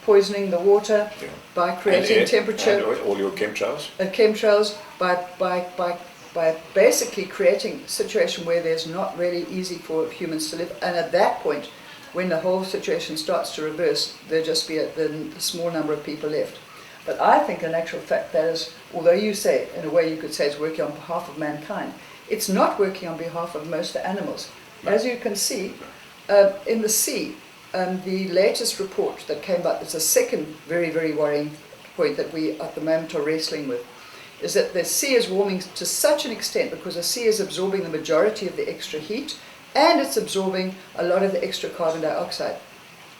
poisoning the water, by creating temperature. And all your chemtrails? Chemtrails, by basically creating a situation where there's not really easy for humans to live. And at that point, when the whole situation starts to reverse, there'll just be a small number of people left. But I think in actual fact that is, although you say, in a way you could say it's working on behalf of mankind, it's not working on behalf of most animals. As you can see, in the sea, the latest report that came out, it's a second very, very worrying point that we at the moment are wrestling with, is that the sea is warming to such an extent because the sea is absorbing the majority of the extra heat, and it's absorbing a lot of the extra carbon dioxide.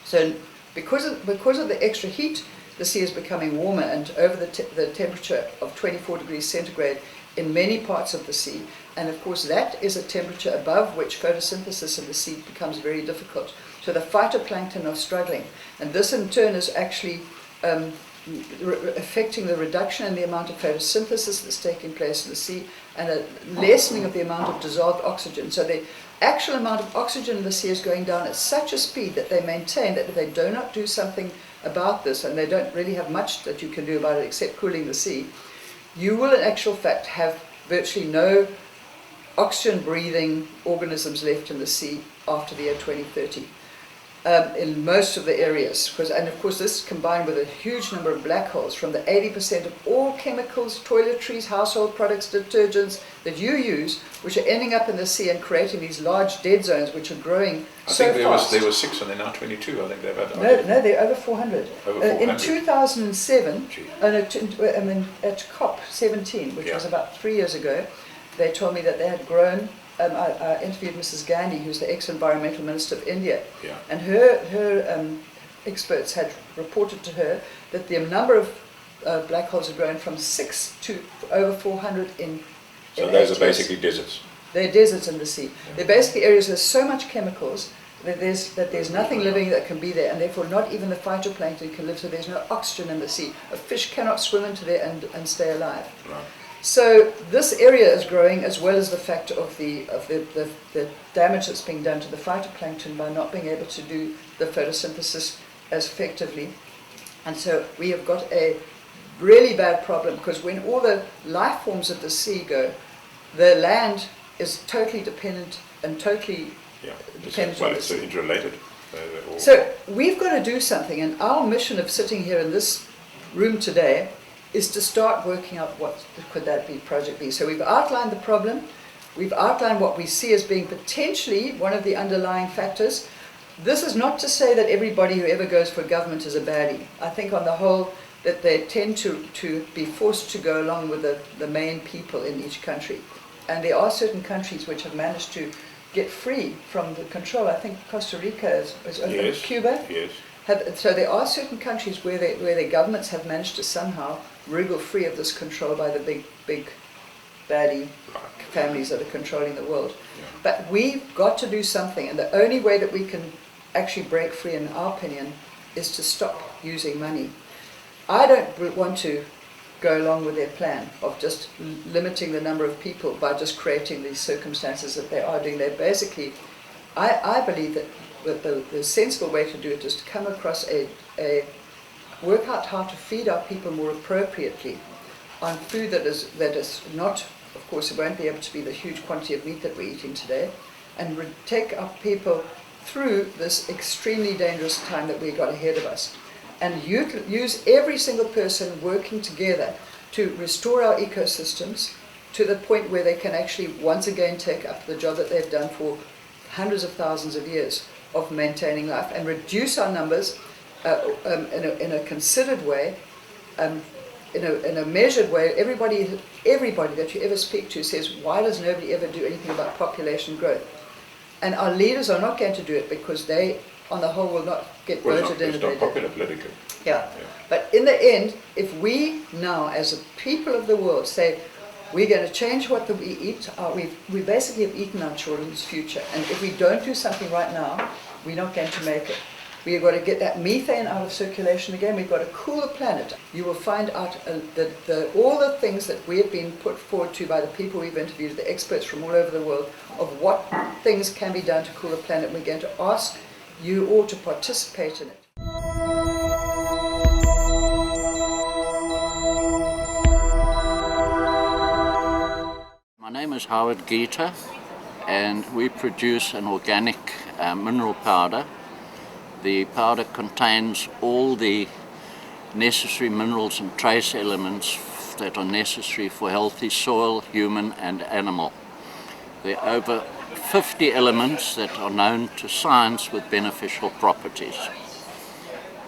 So because of the extra heat, the sea is becoming warmer, and over the temperature of 24 degrees centigrade in many parts of the sea. And of course that is a temperature above which photosynthesis in the sea becomes very difficult. So the phytoplankton are struggling. And this in turn is actually affecting the reduction in the amount of photosynthesis that's taking place in the sea, and a lessening of the amount of dissolved oxygen. So the actual amount of oxygen in the sea is going down at such a speed that they maintain that if they do not do something about this, and they don't really have much that you can do about it except cooling the sea, you will in actual fact have virtually no oxygen-breathing organisms left in the sea after the year 2030. In most of the areas, and of course this combined with a huge number of black holes from the 80% of all chemicals, toiletries, household products, detergents that you use, which are ending up in the sea and creating these large dead zones which are growing so fast. There were 6 and they're now 22. I think they've had. No, they're over 400. Over 400. In 2007, at COP17, which was about 3 years ago, they told me that they had grown. I interviewed Mrs. Gandhi, who's the ex-environmental minister of India, and her experts had reported to her that the number of black holes had grown from 6 to over 400 in So those are basically deserts. They're deserts in the sea. They're basically areas where there's so much chemicals that there's nothing living that can be there, and therefore not even the phytoplankton can live, so there's no oxygen in the sea. A fish cannot swim into there and stay alive. Right. So this area is growing, as well as the fact of the damage that's being done to the phytoplankton by not being able to do the photosynthesis as effectively. And so we have got a really bad problem, because when all the life forms of the sea go, the land is totally dependent and totally dependent on the sea. It's interrelated. So we've got to do something, and our mission of sitting here in this room today is to start working out what could that project be. So we've outlined the problem, we've outlined what we see as being potentially one of the underlying factors. This is not to say that everybody who ever goes for government is a baddie. I think on the whole that they tend to be forced to go along with the main people in each country. And there are certain countries which have managed to get free from the control. I think Costa Rica is Yes. Cuba. Yes. So there are certain countries where their governments have managed to somehow wriggle free of this control by the big baddie families that are controlling the world. Yeah. But we've got to do something, and the only way that we can actually break free, in our opinion, is to stop using money. I don't want to go along with their plan of just limiting the number of people by just creating these circumstances that they are doing. They basically, I believe that the sensible way to do it is to come across a work out how to feed our people more appropriately on food that is not, of course, it won't be able to be the huge quantity of meat that we're eating today, and take our people through this extremely dangerous time that we've got ahead of us. And use every single person working together to restore our ecosystems to the point where they can actually once again take up the job that they've done for hundreds of thousands of years of maintaining life, and reduce our numbers in a considered way, in a measured way. Everybody that you ever speak to says, why does nobody ever do anything about population growth? And our leaders are not going to do it because they, on the whole, will not get voted in. It's not popular politically. Yeah. But in the end, if we now, as a people of the world, say, we're going to change what we eat, we basically have eaten our children's future. And if we don't do something right now, we're not going to make it. We've got to get that methane out of circulation again. We've got to cool the planet. You will find out that all the things that we have been put forward to by the people we've interviewed, the experts from all over the world, of what things can be done to cool the planet. We're going to ask you all to participate in it. My name is Howard Geeta, and we produce an organic mineral powder. The powder contains all the necessary minerals and trace elements that are necessary for healthy soil, human and animal. There are over 50 elements that are known to science with beneficial properties.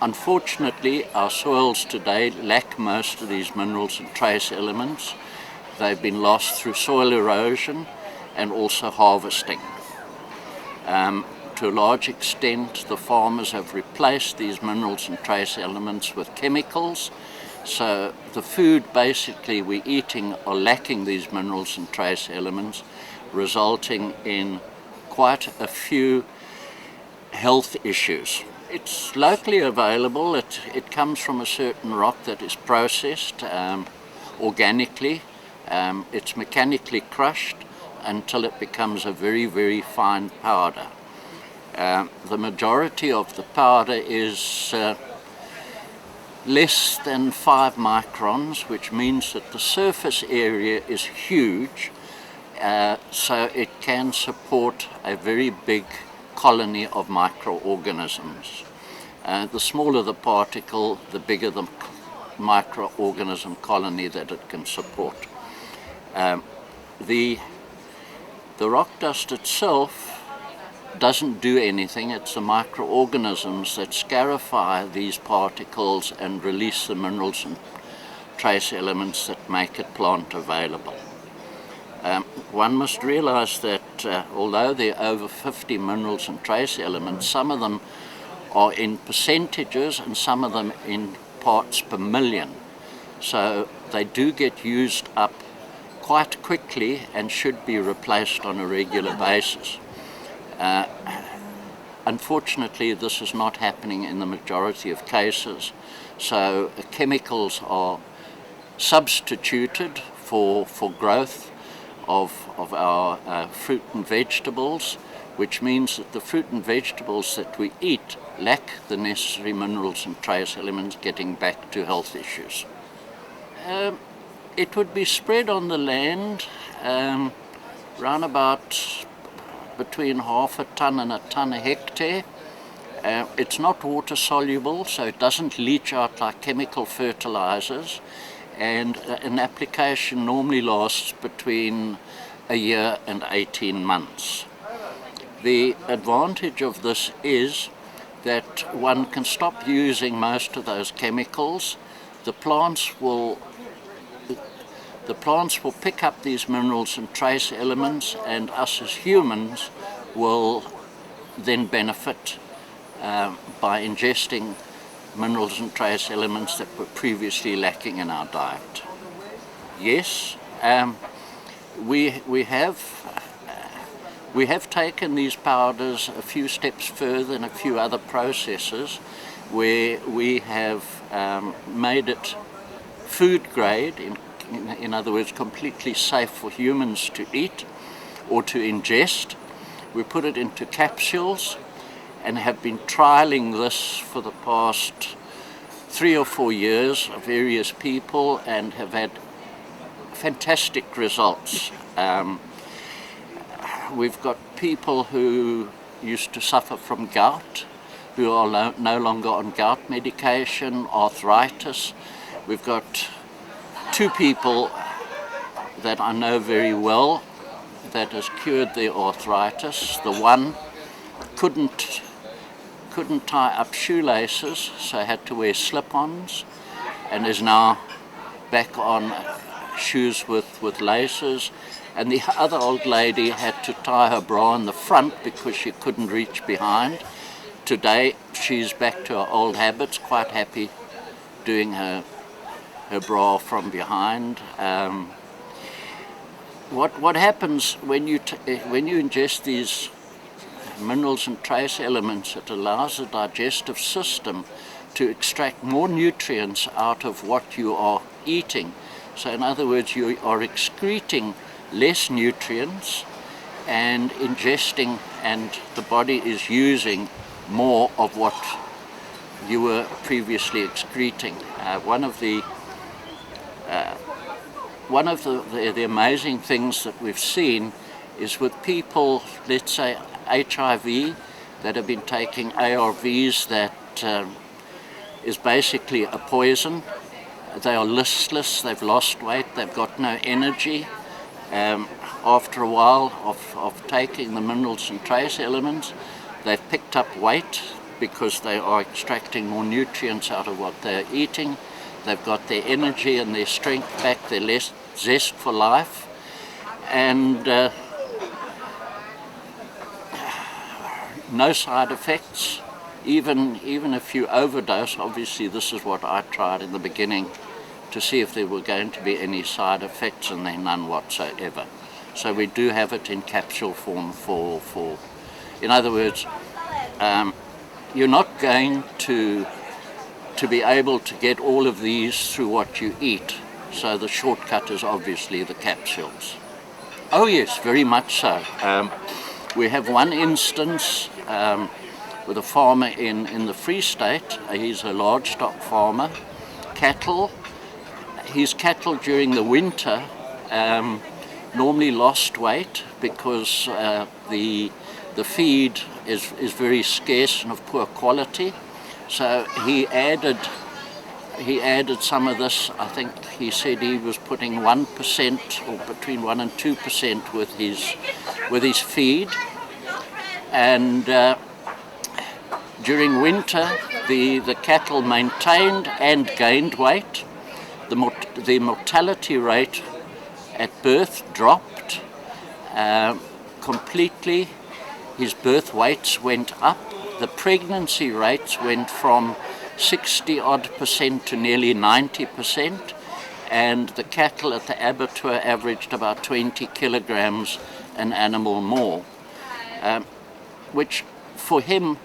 Unfortunately, our soils today lack most of these minerals and trace elements. They've been lost through soil erosion and also harvesting. To a large extent, the farmers have replaced these minerals and trace elements with chemicals. So the food basically we're eating are lacking these minerals and trace elements, resulting in quite a few health issues. It's locally available. It comes from a certain rock that is processed organically. It's mechanically crushed until it becomes a very, very fine powder. The majority of the powder is less than 5 microns, which means that the surface area is huge, so it can support a very big colony of microorganisms. The smaller the particle, the bigger the microorganism colony that it can support. The rock dust itself doesn't do anything. It's the microorganisms that scarify these particles and release the minerals and trace elements that make it plant available. One must realize that although there are over 50 minerals and trace elements, some of them are in percentages and some of them in parts per million. So they do get used up quite quickly and should be replaced on a regular basis. Unfortunately, this is not happening in the majority of cases. So chemicals are substituted for growth of our fruit and vegetables, which means that the fruit and vegetables that we eat lack the necessary minerals and trace elements, getting back to health issues. It would be spread on the land round about between 0.5 ton and 1 ton a hectare. It's not water soluble, so it doesn't leach out like chemical fertilizers, and an application normally lasts between a year and 18 months. The advantage of this is that one can stop using most of those chemicals. The plants will pick up these minerals and trace elements, and us as humans will then benefit by ingesting minerals and trace elements that were previously lacking in our diet. Yes, we have taken these powders a few steps further in a few other processes where we have made it food grade, in other words, completely safe for humans to eat or to ingest. We put it into capsules and have been trialing this for the past 3 or 4 years of various people and have had fantastic results. We've got people who used to suffer from gout, who are no longer on gout medication, arthritis. We've got 2 people that I know very well that has cured their arthritis. The one couldn't tie up shoelaces, so had to wear slip-ons, and is now back on shoes with laces. And the other old lady had to tie her bra in the front because she couldn't reach behind. Today she's back to her old habits, quite happy doing her bra from behind. What happens when you ingest these minerals and trace elements? It allows the digestive system to extract more nutrients out of what you are eating. So in other words, you are excreting less nutrients and ingesting, and the body is using more of what you were previously excreting. One of the amazing things that we've seen is with people, let's say HIV, that have been taking ARVs that is basically a poison. They are listless, they've lost weight, they've got no energy. After a while of taking the minerals and trace elements, they've picked up weight because they are extracting more nutrients out of what they're eating. They've got their energy and their strength back, their less zest for life, and no side effects. Even if you overdose, obviously this is what I tried in the beginning to see if there were going to be any side effects, and there are none whatsoever. So we do have it in capsule form for in other words, you're not going to be able to get all of these through what you eat. So the shortcut is obviously the capsules. Oh yes, very much so. We have one instance with a farmer in the Free State. He's a large stock farmer. Cattle. His cattle during the winter normally lost weight because the feed is very scarce and of poor quality. So he added some of this. I think he said he was putting 1% or between 1 and 2% with his feed. And during winter, the cattle maintained and gained weight. The mortality rate at birth dropped completely. His birth weights went up. The pregnancy rates went from 60-odd% to nearly 90%, and the cattle at the abattoir averaged about 20 kilograms an animal more, which for him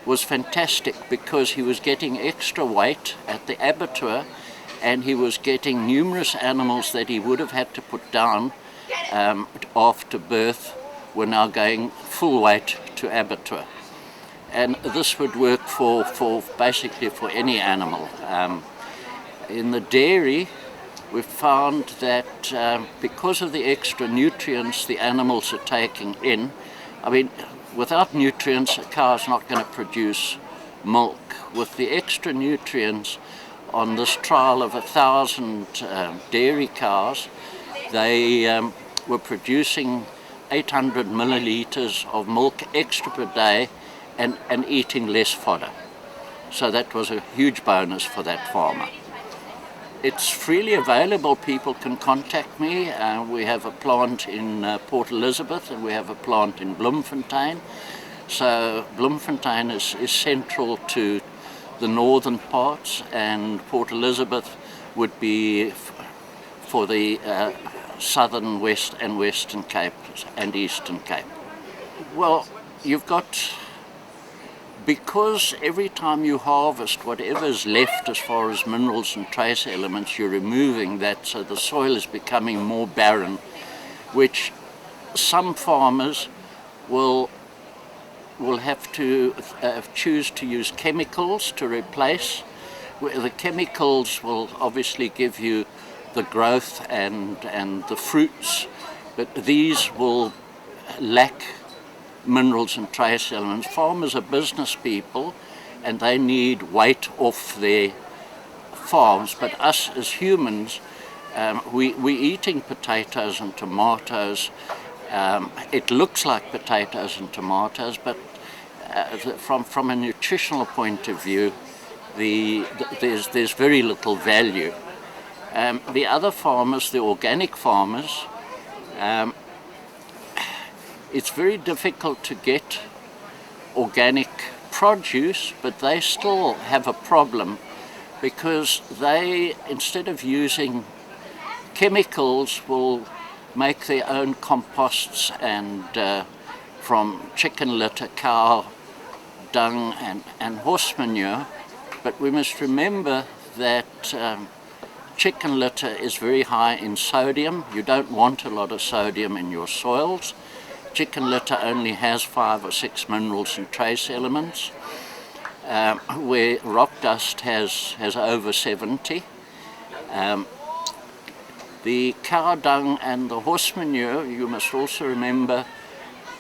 was fantastic because he was getting extra weight at the abattoir, and he was getting numerous animals that he would have had to put down after birth were now going full weight to abattoir. And this would work for basically for any animal. In the dairy, we've found that because of the extra nutrients the animals are taking in, I mean, without nutrients, a cow is not going to produce milk. With the extra nutrients, on this trial of 1,000 dairy cows, they were producing 800 milliliters of milk extra per day and eating less fodder. So that was a huge bonus for that farmer. It's freely available. People can contact me. We have a plant in Port Elizabeth and we have a plant in Bloemfontein. So Bloemfontein is central to the northern parts, and Port Elizabeth would be for the southern West and Western Cape and Eastern Cape. Well, you've got, because every time you harvest, whatever is left as far as minerals and trace elements, you're removing that, so the soil is becoming more barren, which some farmers will have to choose to use chemicals to replace the chemicals will obviously give you the growth and the fruits, but these will lack minerals and trace elements. Farmers are business people and they need weight off their farms, but us as humans, we're eating potatoes and tomatoes. It looks like potatoes and tomatoes, but from a nutritional point of view, there's very little value. The other farmers, the organic farmers, it's very difficult to get organic produce, but they still have a problem because they, instead of using chemicals, will make their own composts and from chicken litter, cow dung and horse manure. But we must remember that chicken litter is very high in sodium. You don't want a lot of sodium in your soils. Chicken litter only has 5 or 6 minerals and trace elements, where rock dust has over 70. The cow dung and the horse manure, you must also remember,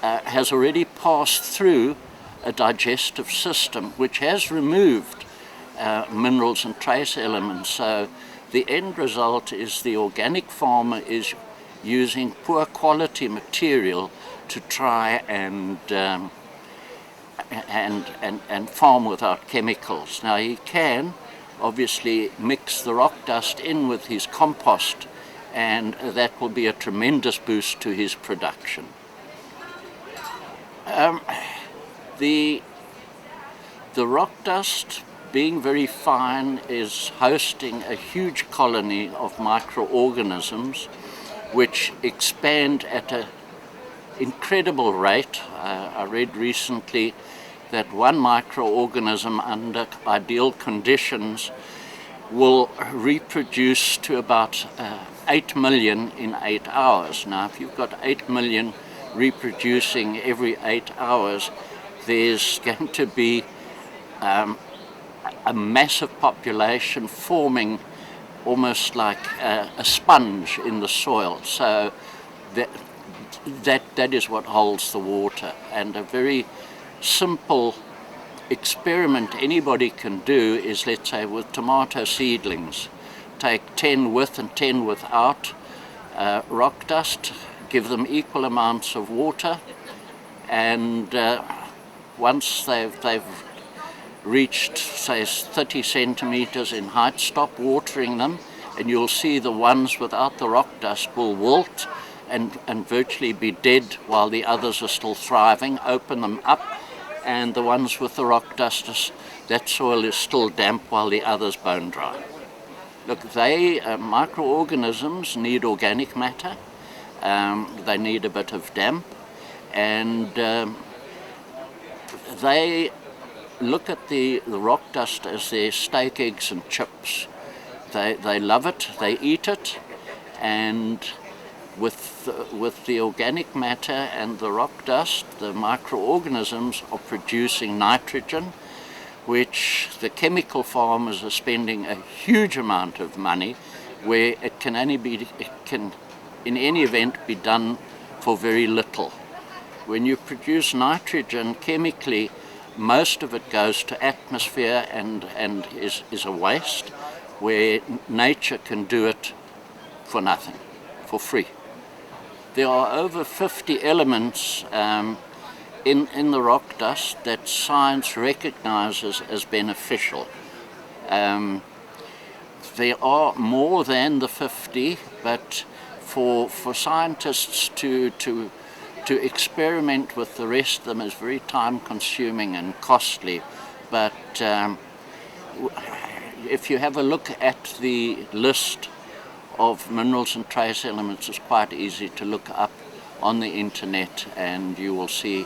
has already passed through a digestive system which has removed minerals and trace elements. So the end result is the organic farmer is using poor quality material to try and farm without chemicals. Now he can obviously mix the rock dust in with his compost, and that will be a tremendous boost to his production. The rock dust, being very fine, is hosting a huge colony of microorganisms which expand at an incredible rate. I read recently that one microorganism under ideal conditions will reproduce to about 8 million in 8 hours. Now, if you've got 8 million reproducing every 8 hours, there's going to be a massive population forming almost like a sponge in the soil. So that is what holds the water. And a very simple experiment anybody can do is, let's say, with tomato seedlings. Take 10 with and 10 without rock dust, give them equal amounts of water, and once they've reached, say, 30 centimeters in height, stop watering them, and you'll see the ones without the rock dust will wilt and virtually be dead while the others are still thriving. Open them up, and the ones with the rock dust, that soil is still damp while the others bone dry. Look, microorganisms need organic matter, they need a bit of damp, and they look at the rock dust as their steak, eggs and chips. They love it, they eat it, and with the organic matter and the rock dust, the microorganisms are producing nitrogen, which the chemical farmers are spending a huge amount of money, where it can in any event be done for very little. When you produce nitrogen chemically, most of it goes to atmosphere and is a waste, where nature can do it for nothing, for free. There are over 50 elements in the rock dust that science recognizes as beneficial. There are more than the 50, but for scientists to experiment with the rest of them is very time consuming and costly. But if you have a look at the list of minerals and trace elements, it's quite easy to look up on the internet, and you will see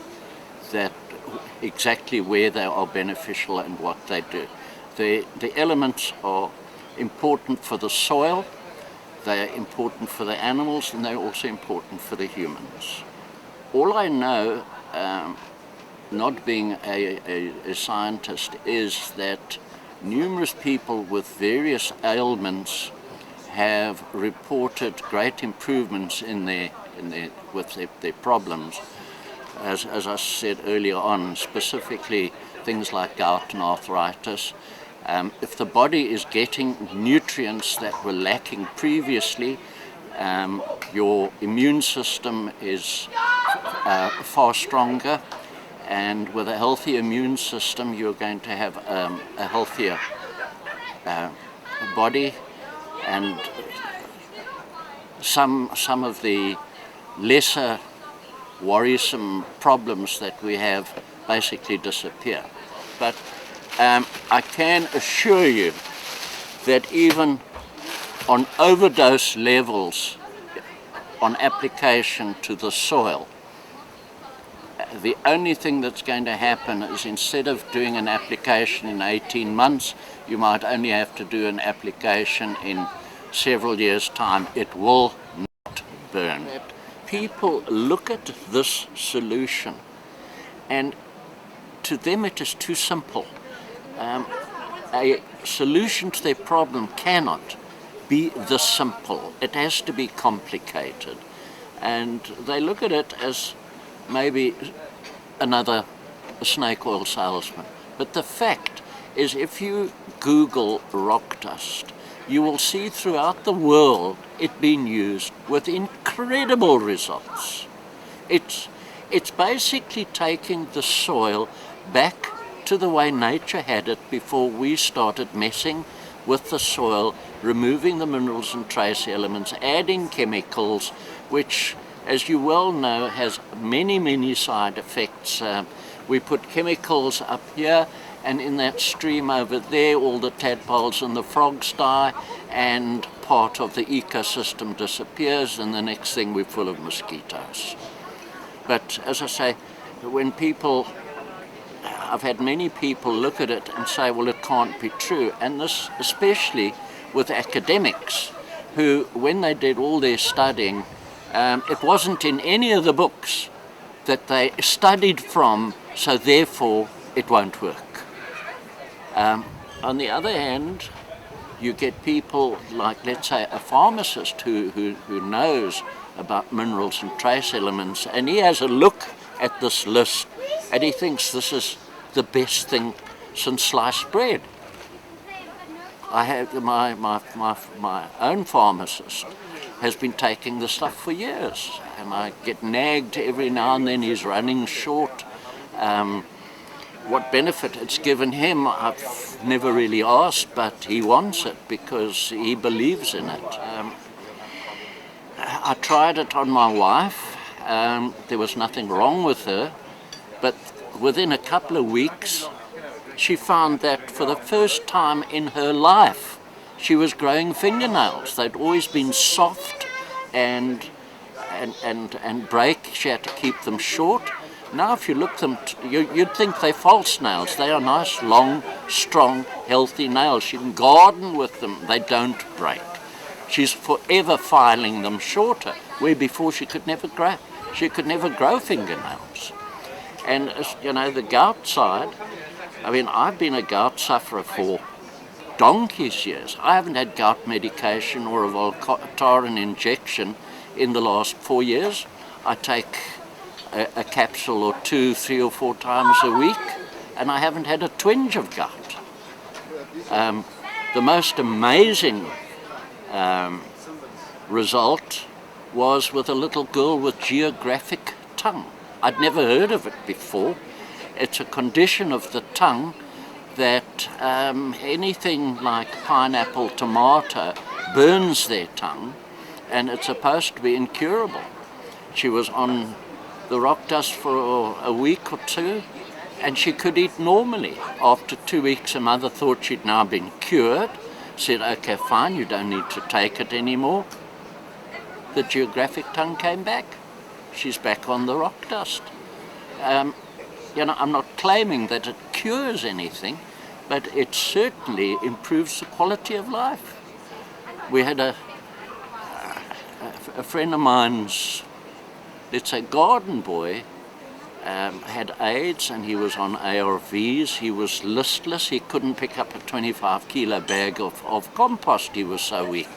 that exactly where they are beneficial and what they do. The elements are important for the soil, they are important for the animals, and they're also important for the humans. All I know, not being a scientist, is that numerous people with various ailments have reported great improvements in their problems. As I said earlier on, specifically things like gout and arthritis. If the body is getting nutrients that were lacking previously, your immune system is far stronger, and with a healthy immune system you're going to have a healthier body, and some of the lesser worrisome problems that we have basically disappear. But I can assure you that even on overdose levels on application to the soil, the only thing that's going to happen is instead of doing an application in 18 months, you might only have to do an application in several years' time. It will not burn. People look at this solution and to them it is too simple. A solution to their problem cannot be this simple. It has to be complicated. And they look at it as maybe another snake oil salesman. But the fact is, if you Google rock dust, you will see throughout the world it being used with incredible results. It's basically taking the soil back to the way nature had it before we started messing with the soil, removing the minerals and trace elements, adding chemicals, which, as you well know, has many side effects. We put chemicals up here, and in that stream over there all the tadpoles and the frogs die, and part of the ecosystem disappears, and the next thing we're full of mosquitoes. But as I say, when I've had many people look at it and say, well, it can't be true. And this, especially with academics, who, when they did all their studying, it wasn't in any of the books that they studied from, so therefore it won't work. On the other hand, you get people like, let's say, a pharmacist who knows about minerals and trace elements, and he has a look at this list and he thinks this is the best thing since sliced bread. I have my own pharmacist has been taking the stuff for years, and I get nagged every now and then. He's running short. What benefit it's given him, I've never really asked, but he wants it because he believes in it. I tried it on my wife. There was nothing wrong with her, but within a couple of weeks, she found that for the first time in her life, she was growing fingernails. They'd always been soft and break. She had to keep them short. Now if you look them, you'd think they're false nails. They are nice, long, strong, healthy nails. You can garden with them. They don't break. She's forever filing them shorter, where before she could never grow fingernails. And you know, the gout side, I mean, I've been a gout sufferer for donkey's years. I haven't had gout medication or a Voltaren injection in the last 4 years. I take a capsule or two, 3 or 4 times a week, and I haven't had a twinge of gout. The most amazing result was with a little girl with geographic tongue. I'd never heard of it before. It's a condition of the tongue that anything like pineapple, tomato burns their tongue, and it's supposed to be incurable. She was on the rock dust for a week or two, and she could eat normally. After 2 weeks, her mother thought she'd now been cured, said, okay, fine, you don't need to take it anymore. The geographic tongue came back. She's back on the rock dust. You know, I'm not claiming that it cures anything, but it certainly improves the quality of life. We had a friend of mine's, let's say, garden boy had AIDS and he was on ARVs. He was listless. He couldn't pick up a 25-kilo bag of compost. He was so weak.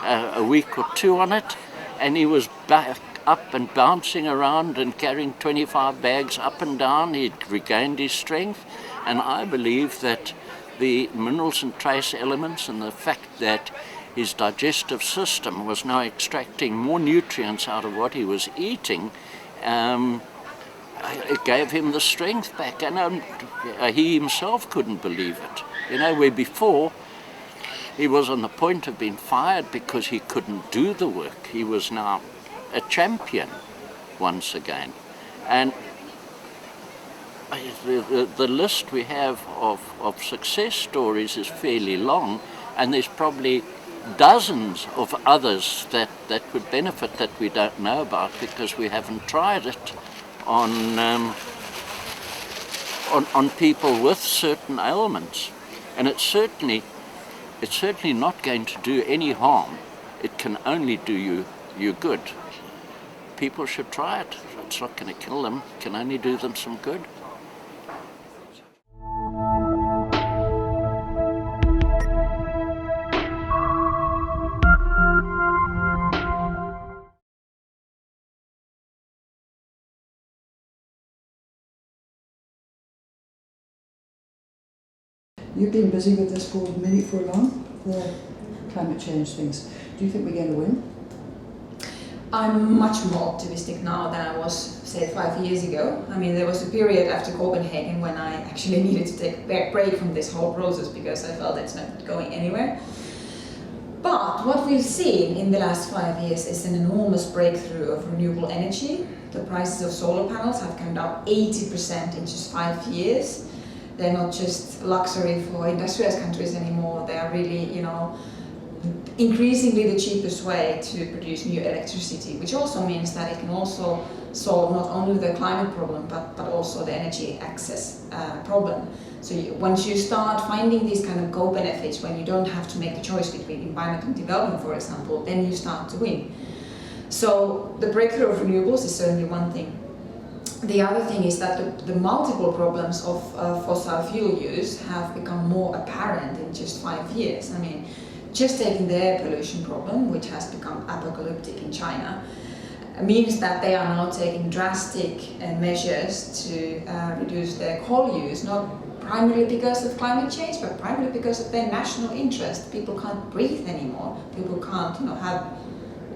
A week or two on it, and he was back up and bouncing around and carrying 25 bags up and down. He'd regained his strength, and I believe that the minerals and trace elements and the fact that his digestive system was now extracting more nutrients out of what he was eating, it gave him the strength back, and he himself couldn't believe it. You know, where before he was on the point of being fired because he couldn't do the work. He was now a champion once again. And the list we have of success stories is fairly long, and there's probably dozens of others that would benefit that we don't know about because we haven't tried it on people with certain ailments. And it's certainly not going to do any harm. It can only do you good. People should try it. It's not going to kill them. It can only do them some good. You've been busy with this for long, the climate change things. Do you think we're going to win? I'm much more optimistic now than I was, say, 5 years ago. I mean, there was a period after Copenhagen when I actually needed to take a break from this whole process because I felt it's not going anywhere. But what we've seen in the last 5 years is an enormous breakthrough of renewable energy. The prices of solar panels have come down 80% in just 5 years. They're not just luxury for industrialized countries anymore. They are really, increasingly the cheapest way to produce new electricity, which also means that it can also solve not only the climate problem, but also the energy access problem. So once you start finding these kind of co-benefits, when you don't have to make the choice between environment and development, for example, then you start to win. So the breakthrough of renewables is certainly one thing. The other thing is that the multiple problems of fossil fuel use have become more apparent in just 5 years. I mean, just taking the air pollution problem, which has become apocalyptic in China, means that they are now taking drastic measures to reduce their coal use, not primarily because of climate change, but primarily because of their national interest. People can't breathe anymore. People can't,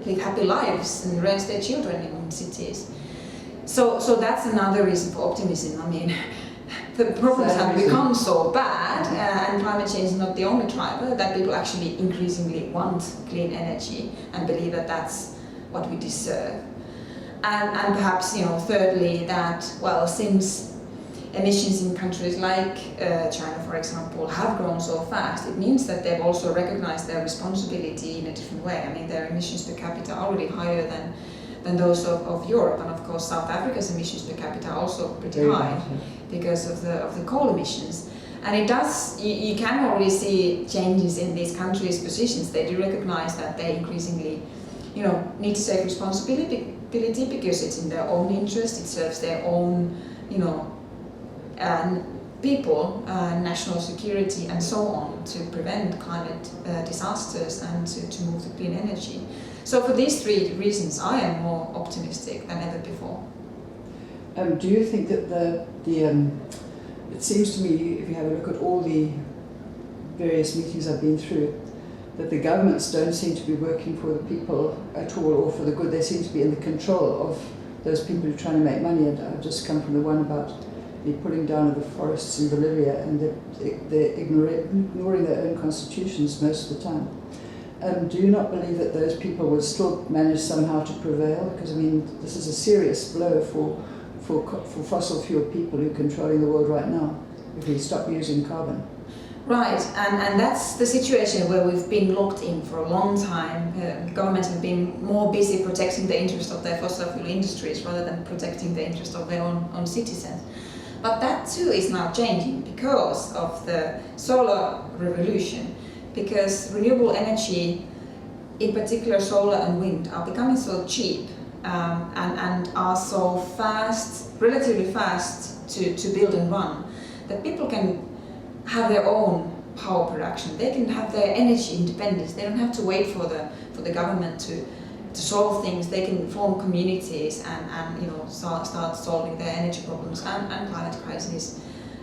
live happy lives and raise their children in cities. So that's another reason for optimism. I mean, the problems have become so bad, and climate change is not the only driver, that people actually increasingly want clean energy and believe that that's what we deserve. And perhaps, thirdly, that, since emissions in countries like China, for example, have grown so fast, it means that they've also recognized their responsibility in a different way. I mean, their emissions per capita are already higher than those of Europe, and of course South Africa's emissions per capita are also pretty high because of the coal emissions. And it does, you can already see changes in these countries' positions. They do recognize that they increasingly, need to take responsibility because it's in their own interest, it serves their own, people, national security and so on, to prevent climate disasters and to move to clean energy. So for these three reasons, I am more optimistic than ever before. Do you think that it seems to me, if you have a look at all the various meetings I've been through, that the governments don't seem to be working for the people at all or for the good. They seem to be in the control of those people who are trying to make money. And I've just come from the one about the pulling down of the forests in Bolivia, and they're ignoring their own constitutions most of the time. Do you not believe that those people will still manage somehow to prevail? Because, I mean, this is a serious blow for fossil fuel people who are controlling the world right now, if we stop using carbon. Right, and that's the situation where we've been locked in for a long time. Governments have been more busy protecting the interest of their fossil fuel industries rather than protecting the interest of their own citizens. But that too is now changing because of the solar revolution, because renewable energy, in particular solar and wind, are becoming so cheap and are so fast, relatively fast to build and run, that people can have their own power production. They can have their energy independence. They don't have to wait for the government to solve things. They can form communities and you know, start solving their energy problems and climate crisis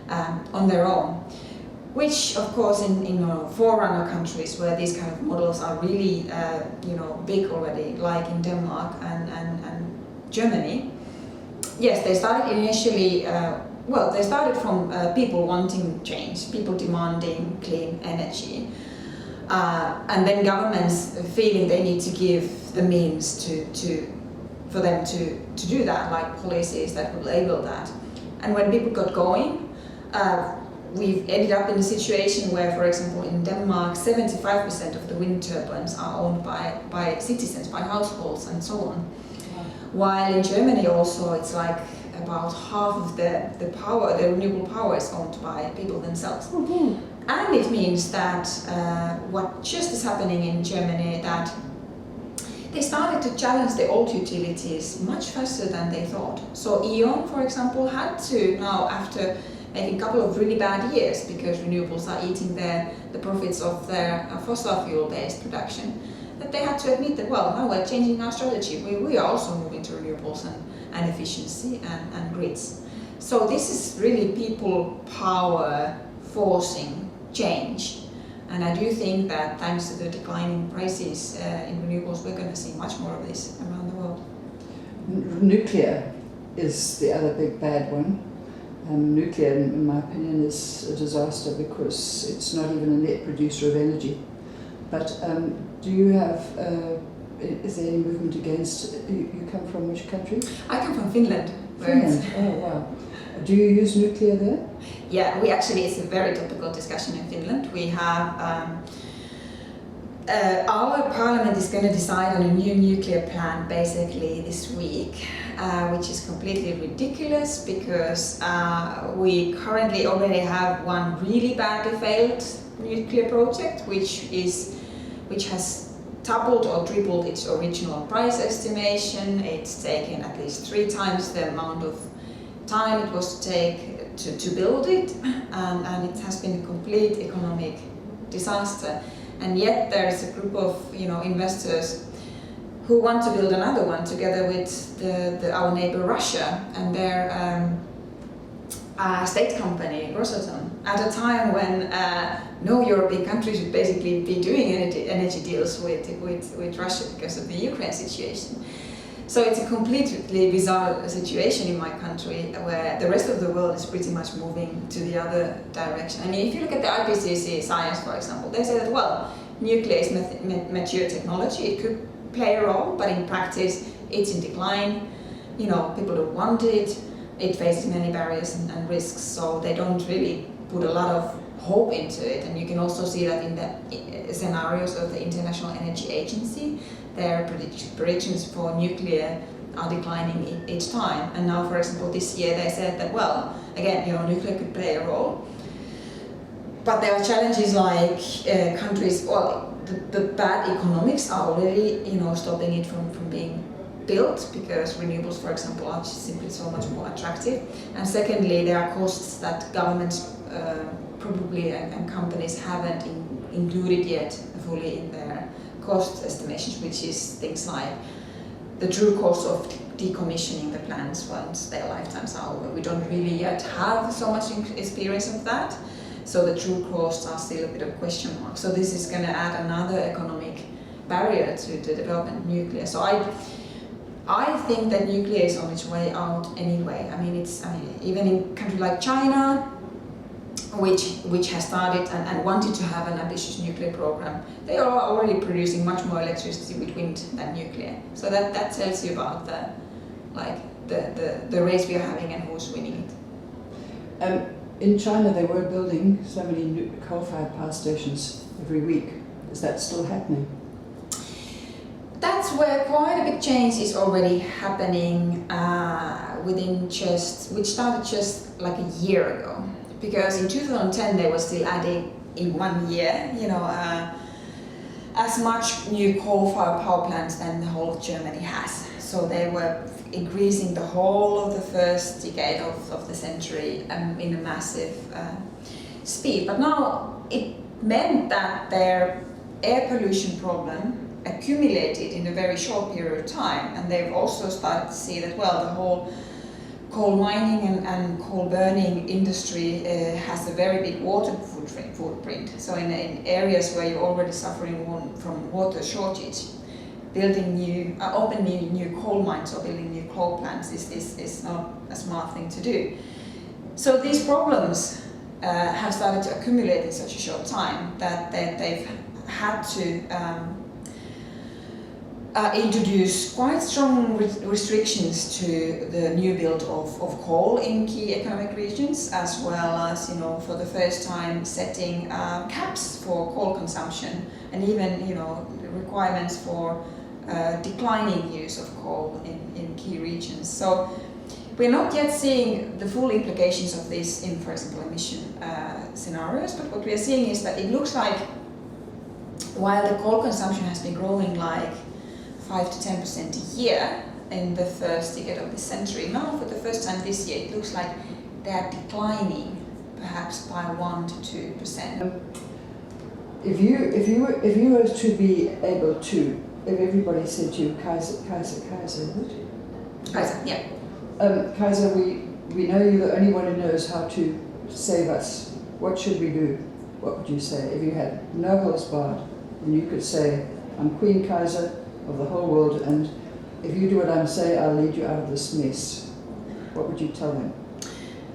on their own. Which, of course, in forerunner countries where these kind of models are really you know, big already, like in Denmark and Germany, yes, they started initially. Well, they started from people wanting change, people demanding clean energy, and then governments feeling they need to give the means for them to do that, like policies that would enable that. And when people got going, we've ended up in a situation where, for example, in Denmark, 75% of the wind turbines are owned by citizens, by households, and so on. While in Germany also, it's like about half of the power, the renewable power, is owned by people themselves. And it means that what just is happening in Germany, that they started to challenge the old utilities much faster than they thought. So E.ON, for example, had to now, after maybe a couple of really bad years, because renewables are eating the profits of their fossil fuel-based production, that they had to admit that, well, now we're changing our strategy. We are also moving to renewables and efficiency and grids. So this is really people power forcing change. And I do think that thanks to the declining prices in renewables, we're going to see much more of this around the world. Nuclear is the other big bad one. Nuclear, in my opinion, is a disaster because it's not even a net producer of energy. But do you have, is there any movement against, you come from which country? I come from Finland. Finland, oh wow. Do you use nuclear there? Yeah, it's a very topical discussion in Finland. We have, our parliament is going to decide on a new nuclear plan basically this week, which is completely ridiculous because we currently already have one really badly failed nuclear project, which has doubled or tripled its original price estimation. It's taken at least 3 times the amount of time it was to take to build it, and it has been a complete economic disaster. And yet there is a group of investors who want to build another one together with our neighbor Russia and their state company Rosatom, at a time when no European country should basically be doing energy deals with Russia because of the Ukraine situation. So it's a completely bizarre situation in my country where the rest of the world is pretty much moving to the other direction. I mean, if you look at the IPCC science, for example, they say that, well, nuclear is mature technology, it could play a role, but in practice it's in decline. People don't want it, it faces many barriers and risks, so they don't really put a lot of hope into it. And you can also see that in the scenarios of the International Energy Agency, their predictions for nuclear are declining each time. And now, for example, this year they said that, well, again, nuclear could play a role, but there are challenges like countries, well, the bad economics are already, stopping it from being built because renewables, for example, are simply so much more attractive. And secondly, there are costs that governments probably and companies haven't included yet fully in their cost estimations, which is things like the true cost of decommissioning the plants once their lifetimes are over. We don't really yet have so much experience of that, so the true costs are still a bit of a question mark. So this is going to add another economic barrier to the development of nuclear. So I think that nuclear is on its way out anyway. I mean, even in a country like China, which has started and wanted to have an ambitious nuclear program, they are already producing much more electricity with wind than nuclear. So that tells you about the race we are having and who's winning it. In China, they were building so many coal-fired power stations every week. Is that still happening? That's where quite a big change is already happening which started just like a year ago. Because in 2010 they were still adding in 1 year, as much new coal-fired power plants than the whole of Germany has. So they were increasing the whole of the first decade of the century in a massive speed. But now it meant that their air pollution problem accumulated in a very short period of time, and they've also started to see that, well, the whole coal mining and coal burning industry has a very big water footprint. So in areas where you're already suffering from water shortage, building opening new coal mines or building new coal plants is not a smart thing to do. So these problems have started to accumulate in such a short time that they've had to introduce quite strong restrictions to the new build of coal in key economic regions, as well as, for the first time setting caps for coal consumption, and even, requirements for declining use of coal in key regions. So we're not yet seeing the full implications of this in, for example, emission scenarios, but what we are seeing is that it looks like while the coal consumption has been growing like 5 to 10% a year in the first decade of this century, now for the first time this year it looks like they are declining perhaps by 1 to 2%. If you were to be able to, if everybody said to you, Kaiser, is it? Kaiser, yeah. Kaiser, we know you're the only one who knows how to save us. What should we do? What would you say? If you had no holds barred, and you could say, I'm Queen Kaiser of the whole world, and if you do what I'm saying, I'll lead you out of this mess. What would you tell them?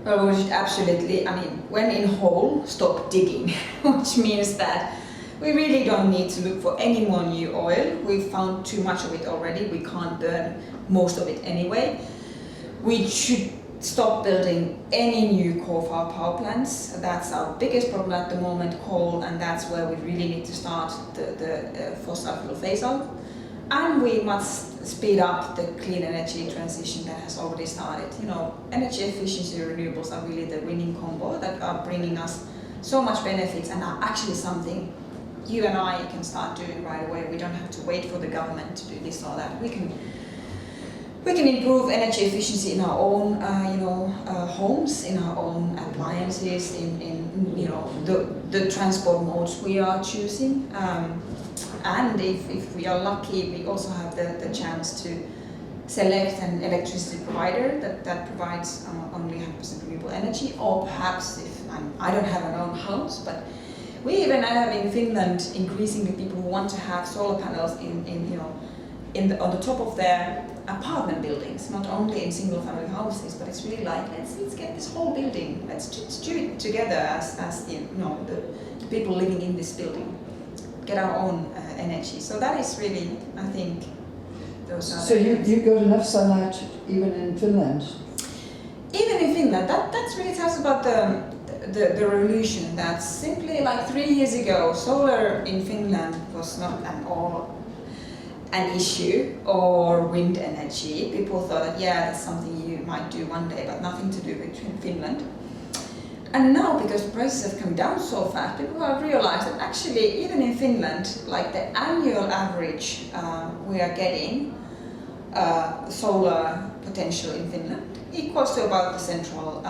Well, we should absolutely, when in hole, stop digging, which means that we really don't need to look for any more new oil. We've found too much of it already. We can't burn most of it anyway. We should stop building any new coal-fired power plants. That's our biggest problem at the moment, coal, and that's where we really need to start the fossil fuel phase-out. And we must speed up the clean energy transition that has already started. Energy efficiency and renewables are really the winning combo that are bringing us so much benefits and are actually something you and I can start doing right away. We don't have to wait for the government to do this or that. We can improve energy efficiency in our own, homes, in our own appliances, in the transport modes we are choosing. And if we are lucky, we also have the chance to select an electricity provider that provides only 100% renewable energy, or perhaps if I don't have an own house, but we even have in Finland increasingly people who want to have solar panels on the top of their apartment buildings, not only in single-family houses, but it's really like let's get this whole building, let's do it together as the people living in this building, get our own energy. So that is really, I think, those are. So you got enough sunlight even in Finland? Even in Finland, that really tells about the revolution. That simply like 3 years ago, solar in Finland was not at all an issue, or wind energy. People thought that, that's something you might do one day, but nothing to do with Finland. And now, because prices have come down so fast, people have realized that actually, even in Finland, like the annual average we are getting solar potential in Finland equals to about the central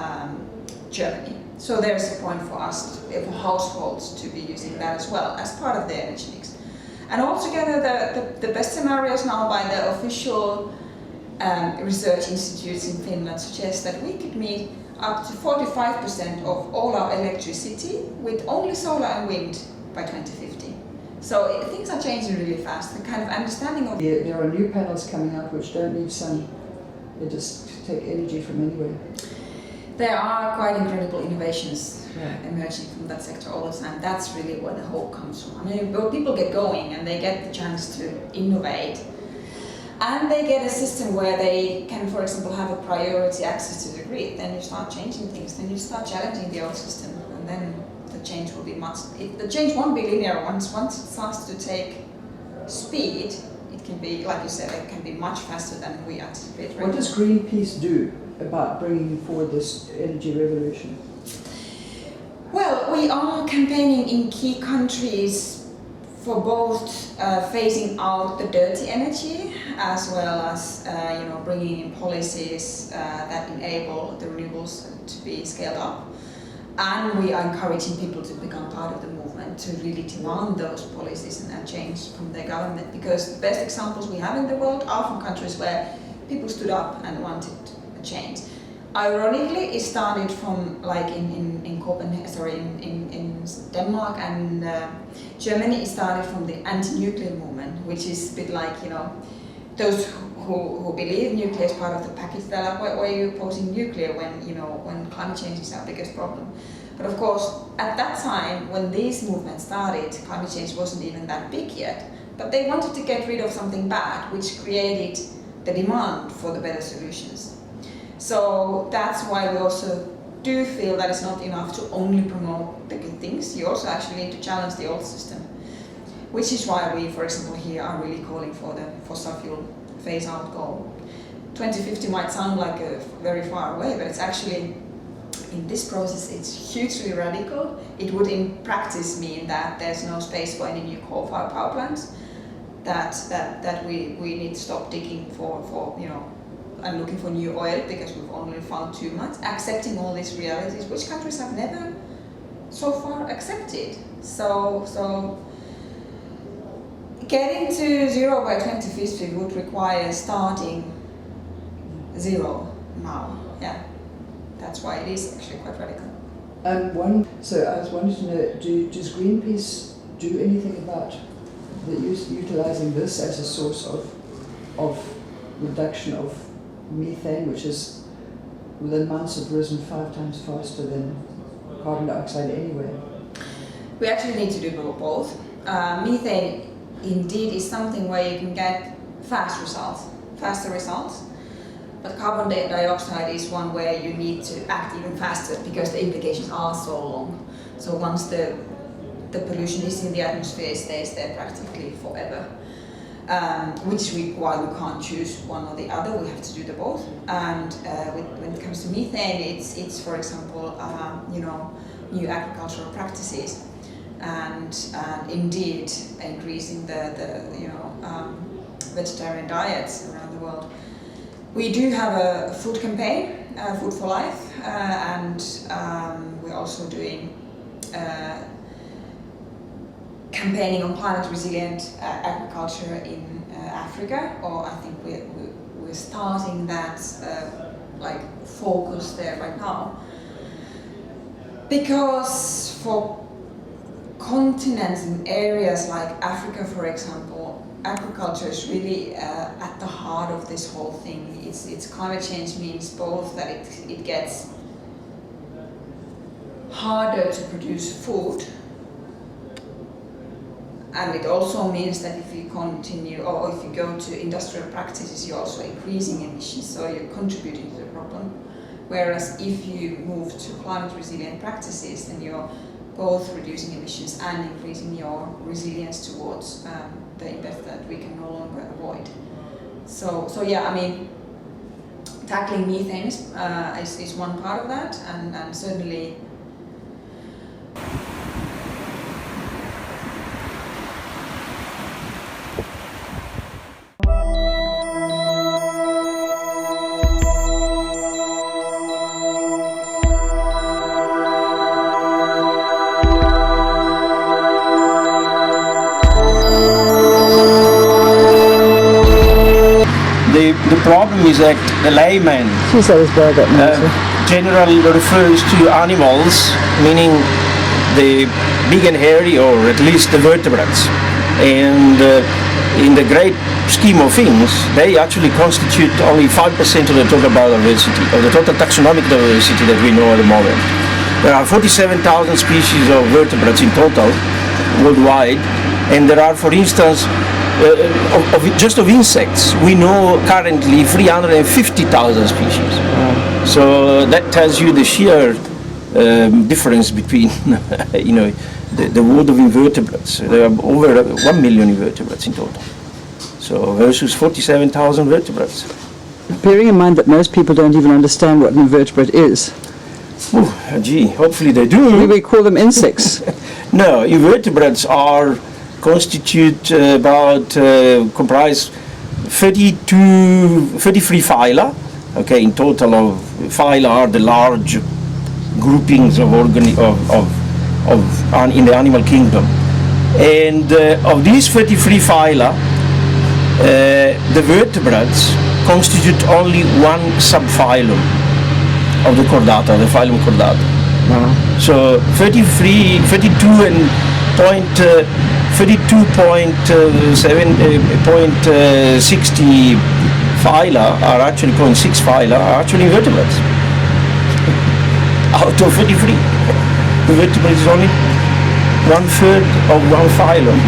Germany. So there's a point for us, for households, to be using that as well as part of the energy mix. And altogether, the best scenarios now by the official research institutes in Finland suggest that we could meet up to 45% of all our electricity with only solar and wind by 2050. So things are changing really fast. The kind of understanding of... There are new panels coming out which don't need sun. They just take energy from anywhere. There are quite incredible innovations emerging from that sector all the time. That's really where the hope comes from. When people get going and they get the chance to innovate, and they get a system where they can, for example, have a priority access to the grid, then you start changing things, then you start challenging the old system, and then the change will be the change won't be linear. Once it starts to take speed, it can be, like you said, it can be much faster than we anticipate. What does Greenpeace do about bringing forward this energy revolution? Well, we are campaigning in key countries for both phasing out the dirty energy as well as bringing in policies that enable the renewables to be scaled up. And we are encouraging people to become part of the movement, to really demand those policies and change from their government, because the best examples we have in the world are from countries where people stood up and wanted a change. Ironically, it started from like in Copenhagen, in Denmark and Germany. It started from the anti-nuclear movement, which is a bit like those who believe nuclear is part of the package. They're like, why are you opposing nuclear when climate change is our biggest problem? But of course, at that time when these movements started, climate change wasn't even that big yet. But they wanted to get rid of something bad, which created the demand for the better solutions. So that's why we also do feel that it's not enough to only promote the good things. You also actually need to challenge the old system, which is why we, for example, here are really calling for the fossil fuel phase-out goal. 2050 might sound like very far away, but it's actually, in this process, it's hugely radical. It would in practice mean that there's no space for any new coal-fired power plants, that we need to stop digging for and looking for new oil because we've only found too much, accepting all these realities which countries have never so far accepted. So getting to zero by 2050 would require starting zero now. Yeah, that's why it is actually quite radical. So I was wanting to know, does Greenpeace do anything about utilizing this as a source of reduction of methane, which is, the amounts have risen 5 times faster than carbon dioxide anyway? We actually need to do both. Methane indeed is something where you can get faster results, but carbon dioxide is one where you need to act even faster because the implications are so long. So once the pollution is in the atmosphere, it stays there practically forever. Which is why we can't choose one or the other. We have to do the both. And when it comes to methane, it's for example, new agricultural practices, and indeed increasing the vegetarian diets around the world. We do have a food campaign, Food for Life, and we're also doing campaigning on climate resilient agriculture in Africa, or I think we're starting that focus there right now. Because for continents and areas like Africa, for example, agriculture is really at the heart of this whole thing. It's climate change means both that it gets harder to produce food, and it also means that if you continue, or if you go to industrial practices, you're also increasing emissions, so you're contributing to the problem. Whereas if you move to climate resilient practices, then you're both reducing emissions and increasing your resilience towards the impact that we can no longer avoid. So yeah, I mean, tackling methane is one part of that, and certainly the problem is that the layman generally refers to animals, meaning the big and hairy, or at least the vertebrates. And in the great scheme of things, they actually constitute only 5% of the total biodiversity, of the total taxonomic diversity that we know at the moment. There are 47,000 species of vertebrates in total worldwide, and there are, for instance, just of insects, we know currently 350,000 species. So that tells you the sheer difference between, the world of invertebrates. There are over 1 million invertebrates in total. So versus 47,000 vertebrates. Bearing in mind that most people don't even understand what an invertebrate is. Gee, hopefully they do. We call them insects. No, invertebrates are comprise 33 phyla. Okay, in total of phyla are the large groupings of in the animal kingdom. And of these 33 phyla, the vertebrates constitute only one subphylum of the Chordata, the phylum Chordata. So 32.60 phyla are actually 0.6 phyla are actually invertebrates. Out of 33, the vertebrate is only 1/3 of one phylum.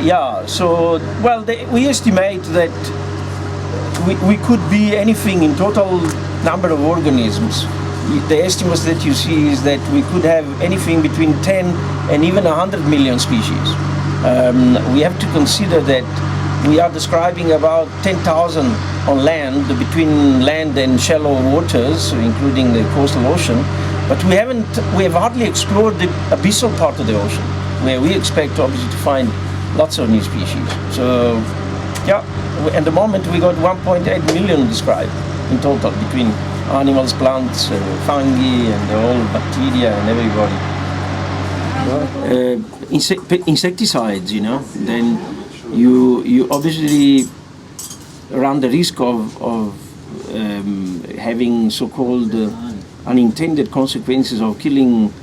Yeah, so, well, we estimate that we could be anything in total number of organisms. The estimates that you see is that we could have anything between 10 and even 100 million species. We have to consider that we are describing about 10,000 on land, between land and shallow waters, including the coastal ocean. But we have hardly explored the abyssal part of the ocean, where we expect obviously to find lots of new species. So, yeah, at the moment we got 1.8 million described in total between animals, plants, fungi, and all bacteria and everybody. Insecticides, you know, then you obviously run the risk of having so-called unintended consequences of killing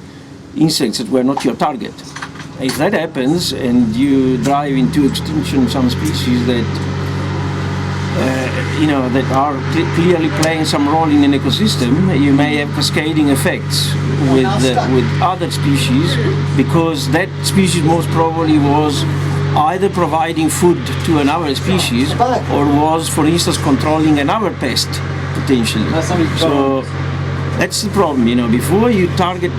insects that were not your target. If that happens and you drive into extinction some species that that are clearly playing some role in an ecosystem, you may have cascading effects with other species, because that species most probably was either providing food to another species or was, for instance, controlling another pest potentially. So that's the problem, you know. Before you target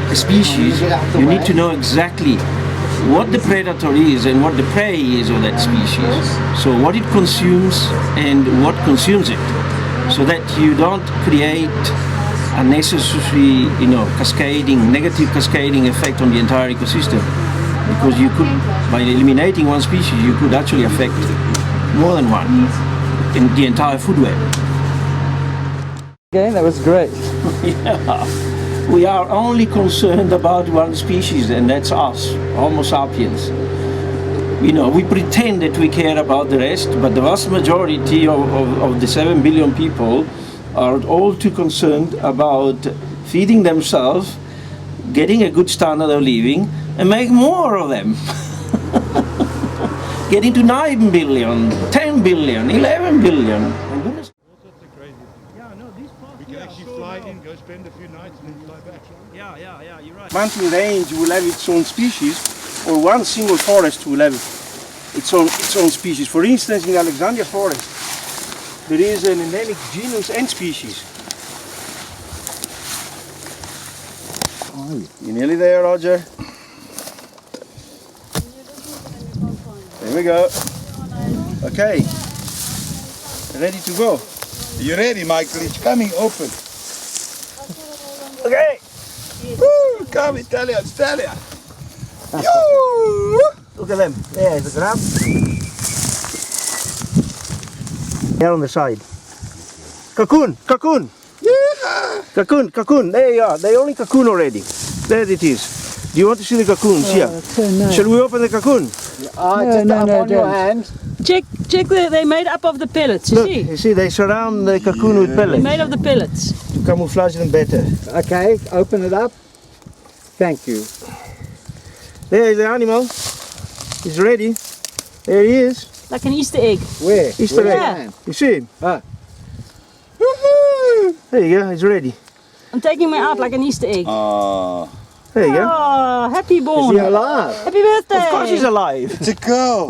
a species, you need to know exactly what the predator is and what the prey is of that species. So what it consumes and what consumes it, so that you don't create unnecessary, negative cascading effect on the entire ecosystem. Because you could, by eliminating one species, you could actually affect more than one in the entire food web. Okay, that was great. Yeah. We are only concerned about one species, and that's us, Homo sapiens. We pretend that we care about the rest, but the vast majority of the 7 billion people are all too concerned about feeding themselves, getting a good standard of living, and make more of them. Getting to 9 billion, 10 billion, 11 billion. Go spend a few nights and then fly back. Yeah, you're right. Mountain range will have its own species, or one single forest will have its own species. For instance, in Alexandria Forest, there is an endemic genus and species. You're nearly there, Roger. There we go. Okay. Ready to go. You ready, Michael? It's coming open. Okay. Woo, come Italia. Look at them. There's the grab. There on the side. Cocoon. Yeah. Cocoon. There you are. They only cocoon already. There it is. Do you want to see the cocoons here? Nice. Shall we open the cocoon? No, your hand. Check. They're made up of the pellets. You see, they surround the cocoon with pellets. Made of the pellets. To camouflage them better. Okay, open it up. Thank you. There is the animal. He's ready. There he is. Like an Easter egg. Where? Easter egg. Yeah. You see him? Ah. There you go. He's ready. I'm taking me out like an Easter egg. There you go. Oh, happy born. Is he alive? Happy birthday. Of course he's alive. It's a girl.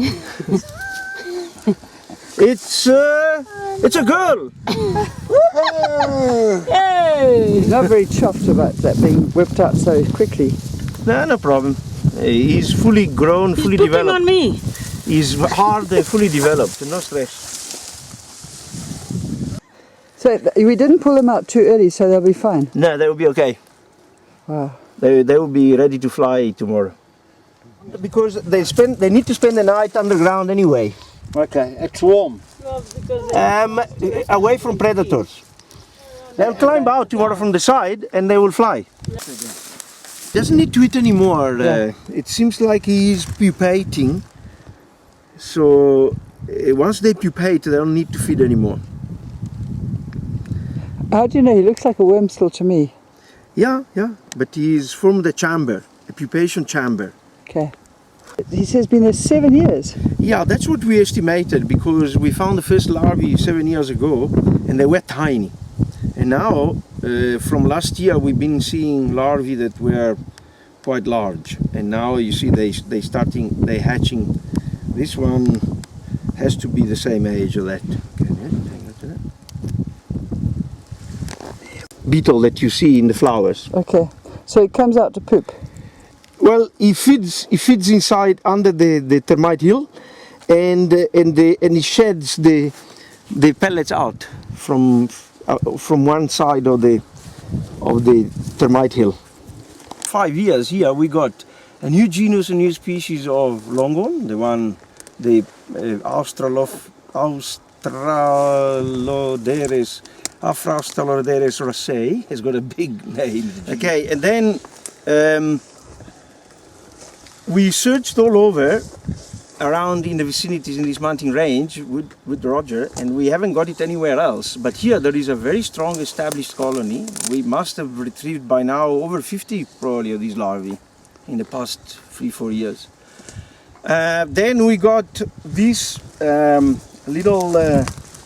It's a girl. Yay! He's not very chuffed about that being whipped out so quickly. No problem. He's fully grown, fully developed. on me. He's hard and fully developed. No stress. So we didn't pull them out too early, so they'll be fine. No, they will be okay. Wow. They will be ready to fly tomorrow. Because they need to spend the night underground anyway. Okay, it's warm. Away from predators. They'll climb out tomorrow from the side and they will fly. Doesn't need to eat anymore. It seems like he is pupating. So once they pupate, they don't need to feed anymore. How do you know? He looks like a worm still to me. Yeah, but he's from the chamber, the pupation chamber. Okay. He says been there 7 years. Yeah, that's what we estimated because we found the first larvae 7 years ago and they were tiny. And now, from last year, we've been seeing larvae that were quite large. And now you see they hatching. This one has to be the same age of that. Beetle that you see in the flowers. Okay, so it comes out to poop. Well, he feeds inside under the termite hill, and he sheds the pellets out from one side of the termite hill. 5 years here we got a new genus, a new species of longhorn, the Australoderes. Afraustraloderes raceyi has got a big name. Okay, and then we searched all over around in the vicinities in this mountain range with Roger, and we haven't got it anywhere else. But here there is a very strong established colony. We must have retrieved by now over 50 probably of these larvae in the past 3-4 years. Then we got this little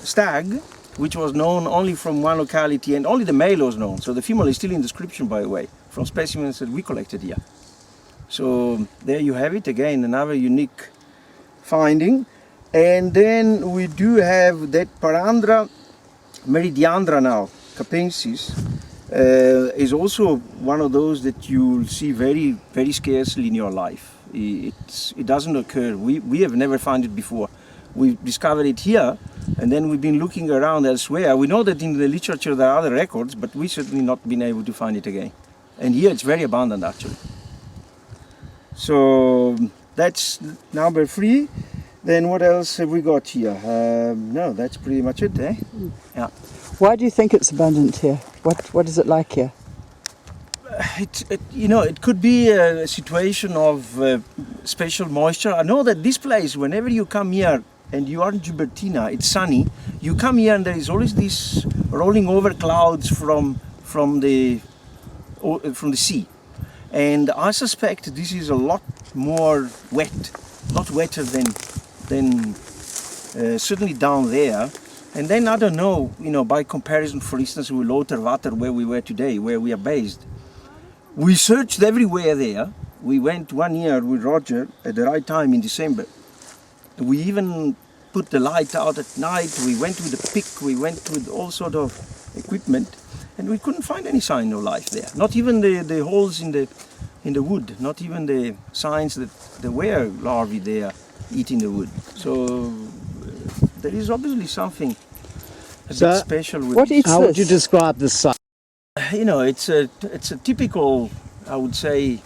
stag, which was known only from one locality, and only the male was known. So the female is still in description, by the way, from specimens that we collected here. So there you have it, again, another unique finding. And then we do have that Parandra meridiandra now, capensis, is also one of those that you'll see very, very scarcely in your life. It doesn't occur. We have never found it before. We discovered it here, and then we've been looking around elsewhere. We know that in the literature there are other records, but we certainly not been able to find it again. And here it's very abundant actually. So that's number 3. Then what else have we got here? No, that's pretty much it, eh? Yeah. Why do you think it's abundant here? What is it like here? It could be a situation of special moisture. I know that this place, whenever you come here and you are in Gibertina, it's sunny, you come here and there is always this rolling over clouds from the sea. And I suspect this is a lot more wet, a lot wetter than certainly down there. And then I don't know, by comparison, for instance, with Loterwater, where we were today, where we are based. We searched everywhere there. We went 1 year with Roger at the right time in December. We even put the light out at night. We went with a pick. We went with all sort of equipment, and we couldn't find any sign of life there. Not even the holes in the wood. Not even the signs that there were larvae there eating the wood. So there is obviously something a bit special with this. How would you describe this site? It's a typical, I would say,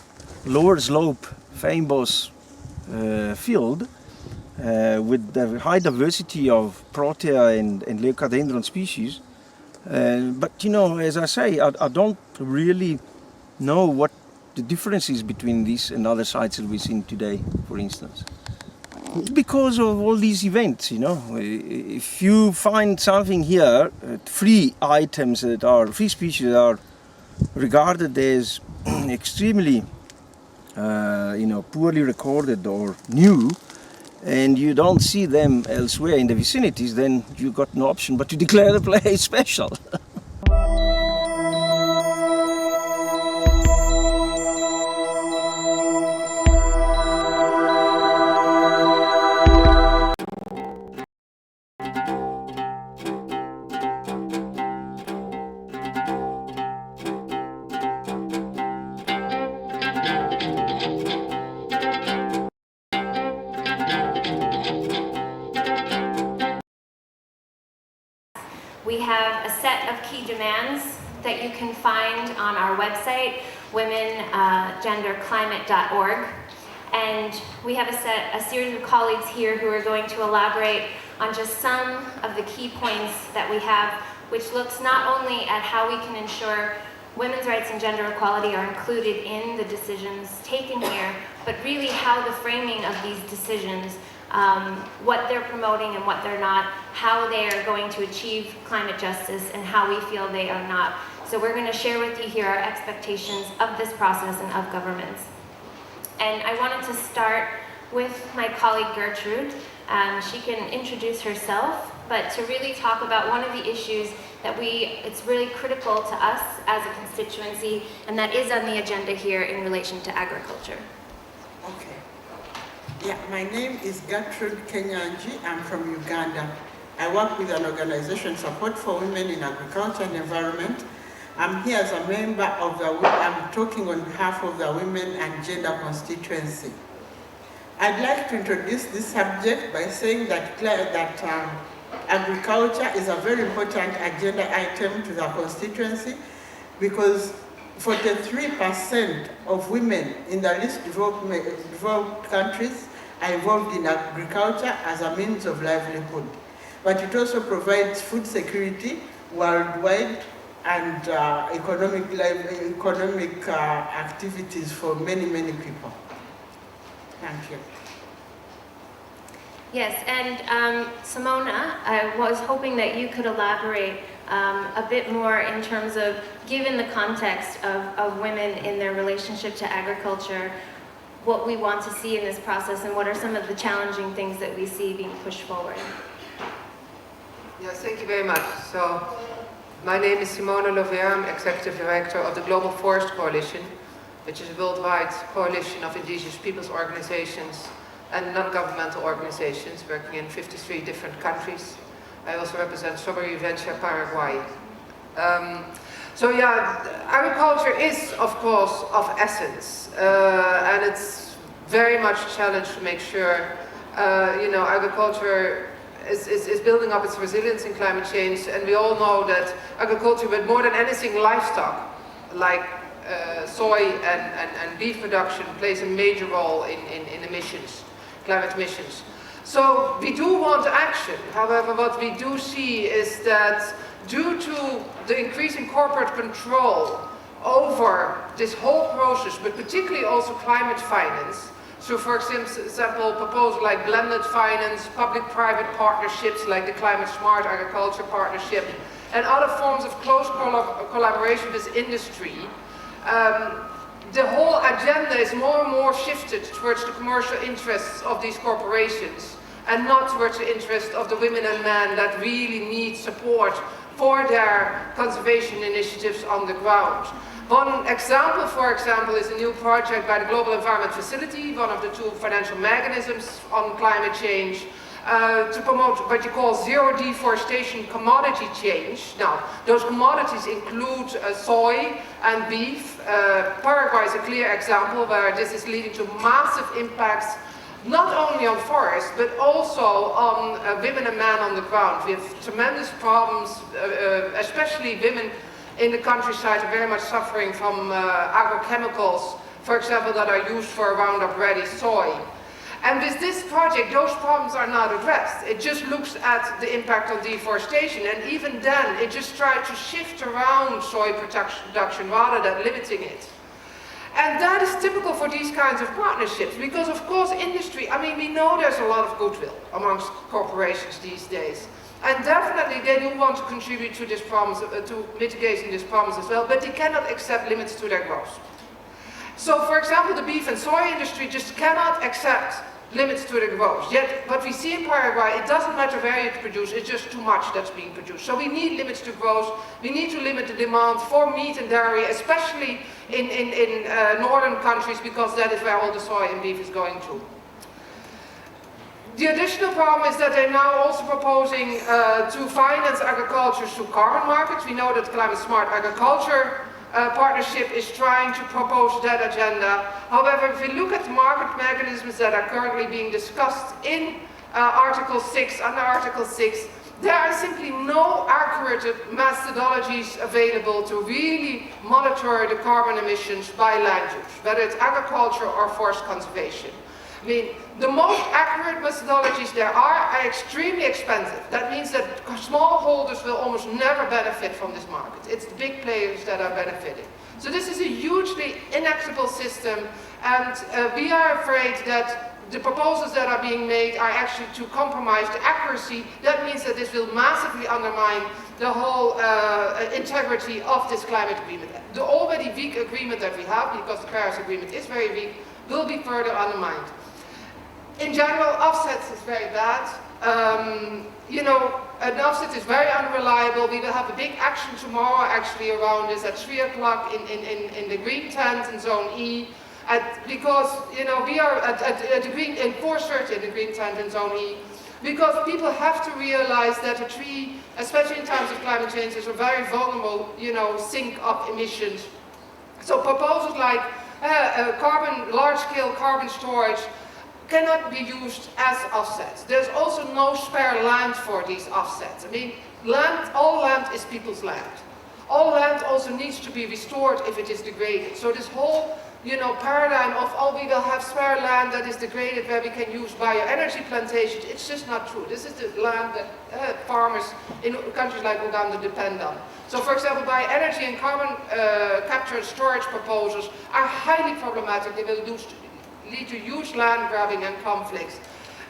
lower slope fynbos field with the high diversity of Protea and Leucadendron species. But as I say, I don't really know what the difference is between this and other sites that we've seen today, for instance. Because of all these events, if you find something here, free items that are, free species that are regarded as extremely, poorly recorded or new, and you don't see them elsewhere in the vicinities, then you've got no option but to declare the place special. We have a set of key demands that you can find on our website, womengenderclimate.org. And we have a series of colleagues here who are going to elaborate on just some of the key points that we have, which looks not only at how we can ensure women's rights and gender equality are included in the decisions taken here, but really how the framing of these decisions, what they're promoting and what they're not, how they are going to achieve climate justice and how we feel they are not. So we're going to share with you here our expectations of this process and of governments. And I wanted to start with my colleague Gertrude. She can introduce herself, but to really talk about one of the issues that it's really critical to us as a constituency, and that is on the agenda here in relation to agriculture. Okay. Yeah, my name is Gertrude Kenyanji. I'm from Uganda. I work with an organization, Support for Women in Agriculture and Environment. I'm here as a member of I'm talking on behalf of the Women and Gender constituency. I'd like to introduce this subject by saying that agriculture is a very important agenda item to the constituency because 43% of women in the least developed countries are involved in agriculture as a means of livelihood. But it also provides food security worldwide and economic activities for many, many people. Thank you. Yes, and Simona, I was hoping that you could elaborate a bit more in terms of, given the context of women in their relationship to agriculture, what we want to see in this process and what are some of the challenging things that we see being pushed forward. Yes, thank you very much. So, my name is Simona Lovera. I'm Executive Director of the Global Forest Coalition, which is a worldwide coalition of indigenous peoples organizations and non-governmental organizations working in 53 different countries. I also represent Strawberry Venture Paraguay. So yeah, agriculture is of course of essence, and it's very much a challenge to make sure, agriculture is building up its resilience in climate change, and we all know that agriculture, but more than anything livestock, like soy and beef production, plays a major role in emissions, climate emissions. So we do want action. However, what we do see is that due to the increasing corporate control over this whole process, but particularly also climate finance, so for example, proposals like blended finance, public-private partnerships like the Climate Smart Agriculture Partnership, and other forms of close collaboration with industry, the whole agenda is more and more shifted towards the commercial interests of these corporations and not towards the interest of the women and men that really need support for their conservation initiatives on the ground. One example, for example, is a new project by the Global Environment Facility, one of the two financial mechanisms on climate change, to promote what you call zero deforestation commodity change. Now, those commodities include soy and beef. Paraguay is a clear example where this is leading to massive impacts, not only on forests, but also on women and men on the ground. We have tremendous problems, especially women in the countryside are very much suffering from agrochemicals, for example, that are used for Roundup Ready soy. And with this project, those problems are not addressed. It just looks at the impact on deforestation, and even then, it just tried to shift around soy production rather than limiting it. And that is typical for these kinds of partnerships, because of course industry, we know there's a lot of goodwill amongst corporations these days. And definitely they do want to contribute to this problems, to mitigating these problems as well, but they cannot accept limits to their growth. So for example, the beef and soy industry just cannot accept limits to the growth. Yet what we see in Paraguay, it doesn't matter where you produce, it's just too much that's being produced. So we need limits to growth, we need to limit the demand for meat and dairy, especially in northern countries, because that is where all the soy and beef is going to. The additional problem is that they're now also proposing to finance agriculture through carbon markets. We know that Climate Smart Agriculture Partnership is trying to propose that agenda. However, if we look at the market mechanisms that are currently being discussed in Article 6, under Article 6, there are simply no accurate methodologies available to really monitor the carbon emissions by land use, whether it's agriculture or forest conservation. I mean, the most accurate methodologies there are extremely expensive. That means that smallholders will almost never benefit from this market. It's the big players that are benefiting. So this is a hugely inequitable system, and we are afraid that the proposals that are being made are actually to compromise the accuracy. That means that this will massively undermine the whole integrity of this climate agreement. The already weak agreement that we have, because the Paris Agreement is very weak, will be further undermined. In general, offsets is very bad. You know, an offset is very unreliable. We will have a big action tomorrow actually around this at 3 o'clock in the green tent in Zone E. Because, you know, we are at the green, in 4:30 in the green tent in Zone E. Because people have to realize that a tree, especially in times of climate change, is a very vulnerable, you know, sink of emissions. So proposals like large-scale carbon storage cannot be used as offsets. There's also no spare land for these offsets. I mean, all land is people's land. All land also needs to be restored if it is degraded. So this whole, you know, paradigm of, oh, we will have spare land that is degraded where we can use bioenergy plantations, it's just not true. This is the land that farmers in countries like Uganda depend on. So, for example, bioenergy and carbon capture and storage proposals are highly problematic. They will lead to huge land grabbing and conflicts.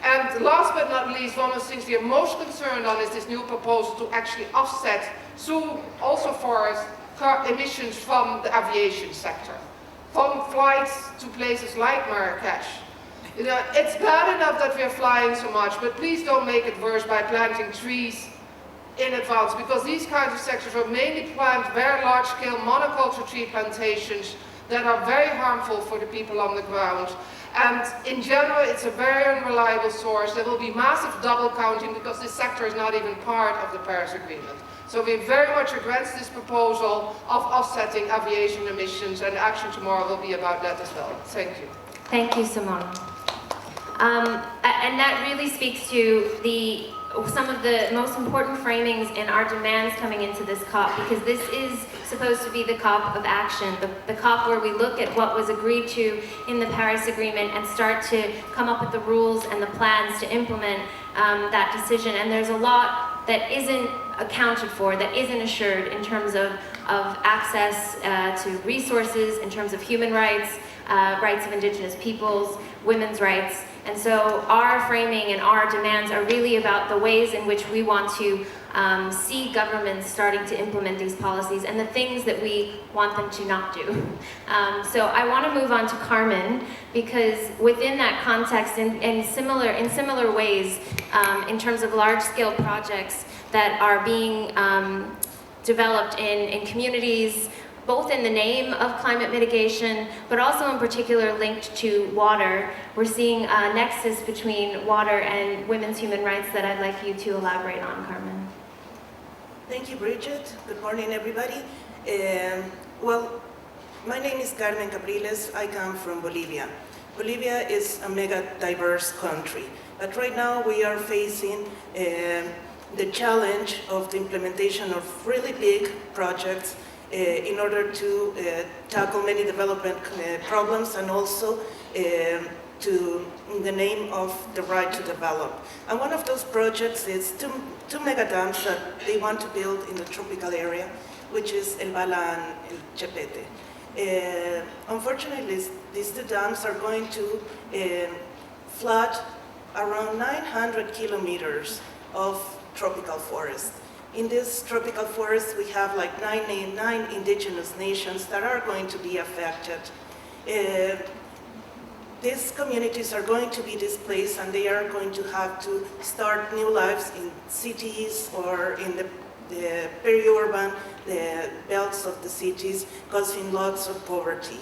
And last but not least, one of the things we are most concerned on is this new proposal to actually offset through also forest emissions from the aviation sector, from flights to places like Marrakesh. You know, it's bad enough that we are flying so much, but please don't make it worse by planting trees in advance, because these kinds of sectors will mainly plant very large-scale monoculture tree plantations that are very harmful for the people on the ground. And in general, it's a very unreliable source. There will be massive double counting because this sector is not even part of the Paris Agreement. So we're very much against this proposal of offsetting aviation emissions, and action tomorrow will be about that as well. Thank you. Thank you, Simone. And that really speaks to some of the most important framings in our demands coming into this COP, because this is supposed to be the COP of action, the COP where we look at what was agreed to in the Paris Agreement and start to come up with the rules and the plans to implement that decision. And there's a lot that isn't accounted for, that isn't assured in terms of access to resources, in terms of human rights, rights of indigenous peoples, women's rights. And so our framing and our demands are really about the ways in which we want to see governments starting to implement these policies and the things that we want them to not do. So I want to move on to Carmen, because within that context, in similar ways, in terms of large-scale projects that are being developed in communities, both in the name of climate mitigation, but also in particular linked to water. We're seeing a nexus between water and women's human rights that I'd like you to elaborate on, Carmen. Thank you, Bridget. Good morning, everybody. Well, my name is Carmen Capriles. I come from Bolivia. Bolivia is a mega diverse country, but right now we are facing the challenge of the implementation of really big projects in order to tackle many development problems, and also in the name of the right to develop. And one of those projects is two mega dams that they want to build in the tropical area, which is El Bala and El Chepete. Unfortunately, these two dams are going to flood around 900 kilometers of tropical forest. In this tropical forest, we have like nine indigenous nations that are going to be affected. These communities are going to be displaced, and they are going to have to start new lives in cities or in the peri-urban, the belts of the cities, causing lots of poverty.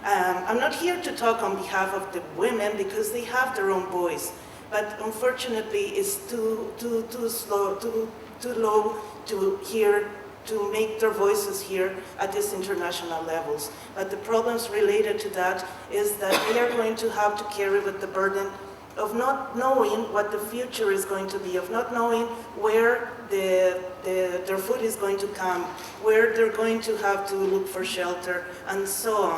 I'm not here to talk on behalf of the women because they have their own voice, but unfortunately it's too low to hear, to make their voices hear at these international levels. But the problems related to that is that they are going to have to carry with the burden of not knowing what the future is going to be, of not knowing where their food is going to come, where they're going to have to look for shelter, and so on.